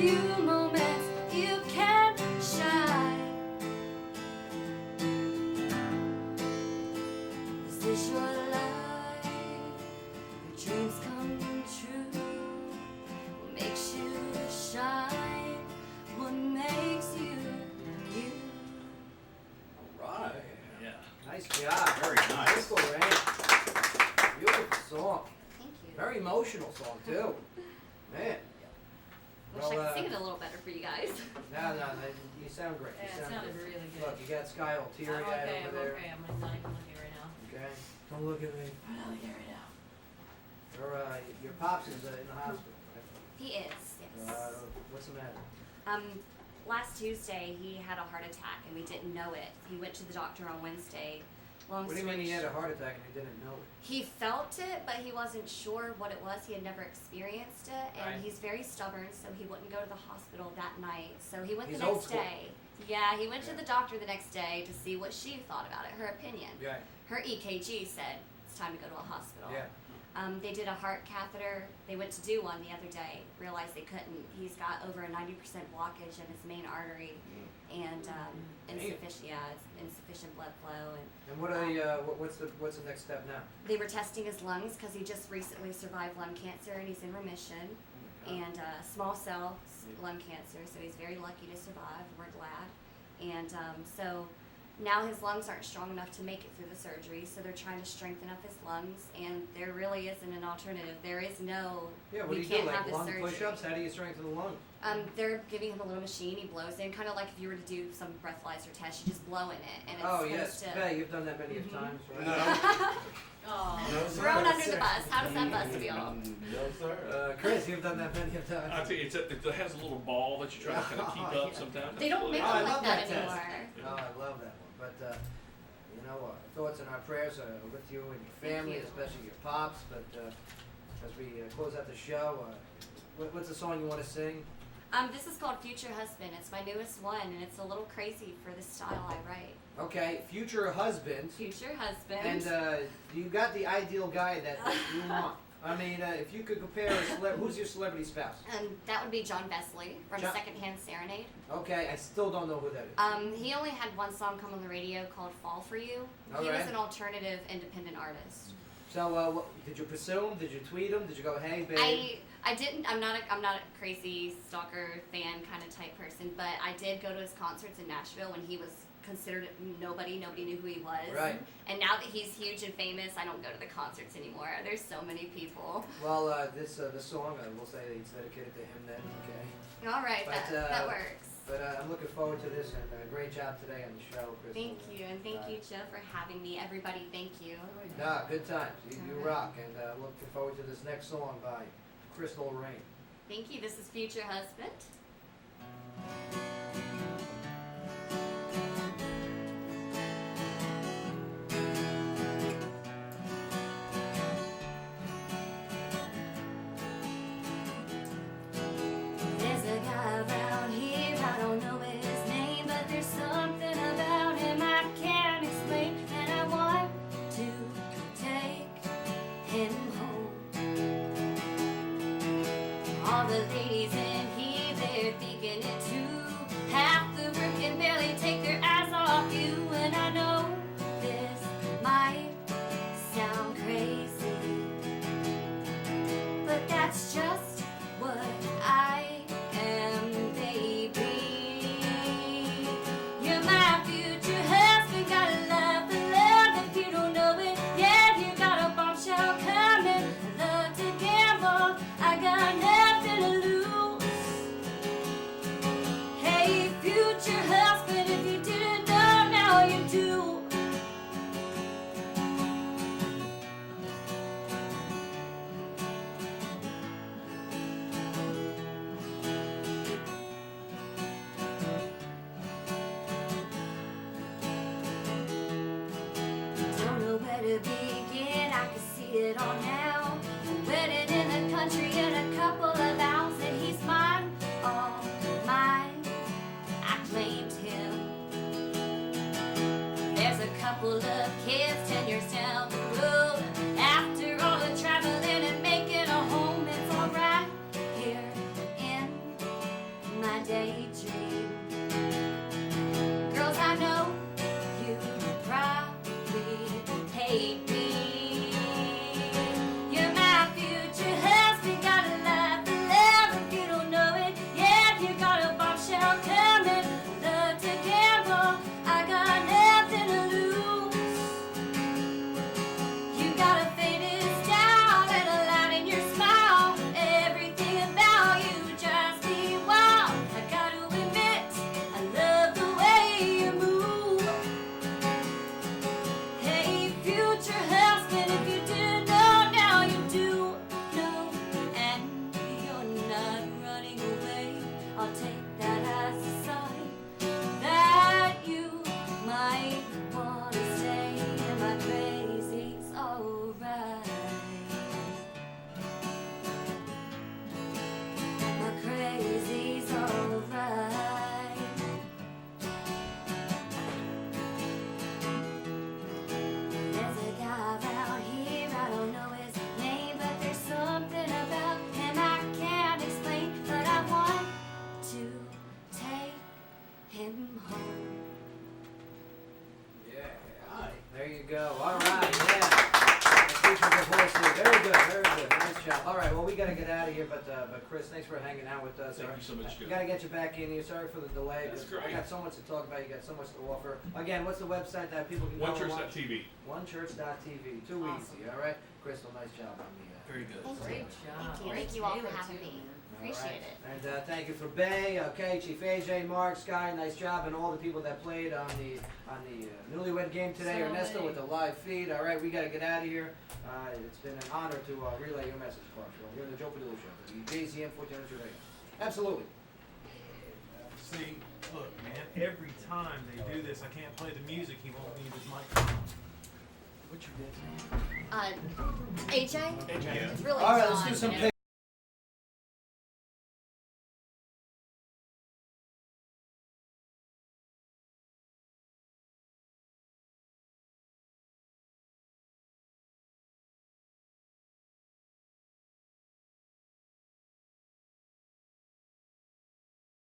few moments you can shine. Is this your life? Your dreams come true. What makes you shine? What makes you you? All right. Yeah. Nice job. Very nice. Beautiful, right? Beautiful song. Thank you. Very emotional song too. Man. Wish I could sing it a little better for you guys. No, you sound great. Yeah, You it sound sounded good. really good. Look, you got Sky all I'm teary-eyed okay, over I'm there. okay. I'm not even looking right now. Okay. Don't look at me. I'm not looking right now. Your pops is in the hospital, right? He is, yes. What's the matter? Last Tuesday he had a heart attack and we didn't know it. He went to the doctor on Wednesday. Long What do you mean story he had a short- heart attack and he didn't know it? He felt it, but he wasn't sure what it was. He had never experienced it, and Right. he's very stubborn, so he wouldn't go to the hospital that night. So he went He's the old next school. day. Yeah, he went Yeah. to the doctor the next day to see what she thought about it, her opinion. Right. Her EKG said it's time to go to a hospital. Yeah. They did a heart catheter. They went to do one the other day, realized they couldn't. He's got over a 90% blockage in his main artery, and insufficient blood flow. And what are the what's the next step now? They were testing his lungs because he just recently survived lung cancer and he's in remission, and small cell lung cancer. So he's very lucky to survive. We're glad, and so. Now his lungs aren't strong enough to make it through the surgery, so they're trying to strengthen up his lungs, and there really isn't an alternative. There is no, Yeah, what we do you can't do? have Like this lung surgery. push-ups? How do you strengthen the lung? They're giving him a little machine, he blows in, kind of like if you were to do some breathalyzer test, you just blow in it, and it's Oh supposed yes, to... Faye, you've done that many of times, right? Thrown under the bus. How does that bus feel? No, sir. Chris, you've done that many of times. I tell you, it has a little ball that you try to kind of keep up sometimes. They don't make I them like love that that test. anymore. Oh, I love that one. But you know, our thoughts and our prayers are with you and your family, you. especially your pops. But as we close out the show, what's the song you want to sing? This is called Future Husband. It's my newest one, and it's a little crazy for the style I write. Okay, future husband. Future husband. And you got the ideal guy that you want. I mean, if you could compare who's your celebrity spouse? That would be John Besley from John- Secondhand Serenade. Okay, I still don't know who that is. He only had one song come on the radio called Fall For You. All He was right. an alternative independent artist. So, did you pursue him? Did you tweet him? Did you go, hey, babe? I didn't. I'm not a crazy stalker fan kind of type person, but I did go to his concerts in Nashville when he was considered nobody. Nobody knew who he was. Right. And now that he's huge and famous, I don't go to the concerts anymore. There's so many people. Well, this song, we'll say it's dedicated to him then, okay? All right, But, that works. But I'm looking forward to this, and great job today on the show, Chris. Thank you, and thank you, Joe, for having me. Everybody, thank you. Nah, good times. You rock, and looking forward to this next song by Crystal Rain. Thank you. This is Future Husband. There's a guy around here, I don't know his name, but there's something about him I can't explain, and I want to take him home. All the ladies in here, they're thinking it too. Half the room can barely take their eyes off you, and I know this might sound crazy, but that's just what I am, baby. You're my future husband, gotta love the love if you don't know it. Yeah, you got a bombshell coming. I love to gamble, I got nothing to lose. Hey, future husband, if you didn't know, now you do. Don't know where to begin, I can see it all now. A wedding in the country and a couple of vows, and he's mine, all mine. I claimed him. There's a couple of kids 10 years down the road. After all the traveling and making a home, it's alright here in daydream. Girls, I know you probably hate me. You're my future husband, got a life to live if you don't know it. Yeah, you got a bombshell coming, love to gamble. I got nothing to lose. You got a faded style and a light in your smile. Everything about you drives me wild. I gotta admit, I love the way you move. Hey, future husband, if you didn't know, now you do know. And you're not running away. I'll take that as a sign that you might want to stay. And my crazy's alright. My crazy's alright. There's a guy around here, I don't know his name, but there's something about him I can't explain. But I want to take him home. Yeah, all right. There you go. All right, yeah. Speaking of voice here. Very good, very good. Nice job. All right, well, we got to get out of here, but Chris, thanks for hanging out with us. Thank you so much, We Joe. got to get you back in here. Sorry for the delay. That's 'cause I great. got so much to talk about. You got so much to offer. Again, what's the website that people can go and watch? OneChurch.tv. OneChurch.tv. Too easy, all right? Crystal, nice job on the Very good. Thank you. job. Thank you all for having me. Appreciate it. And thank you for Bay, okay, Chief AJ, Mark, Sky, nice job, and all the people that played on the newlywed game today. So Ernesto many. with the live feed. All right, we got to get out of here. It's been an honor to relay your message, Clark. Here on the Joe Padula Show, WJZM 1400 Radio. Absolutely. See, look, man, every time they do this, I can't play the music, he won't need his microphone. What's your dad's name? AJ? AJ. It's really All right, let's John, do some you know.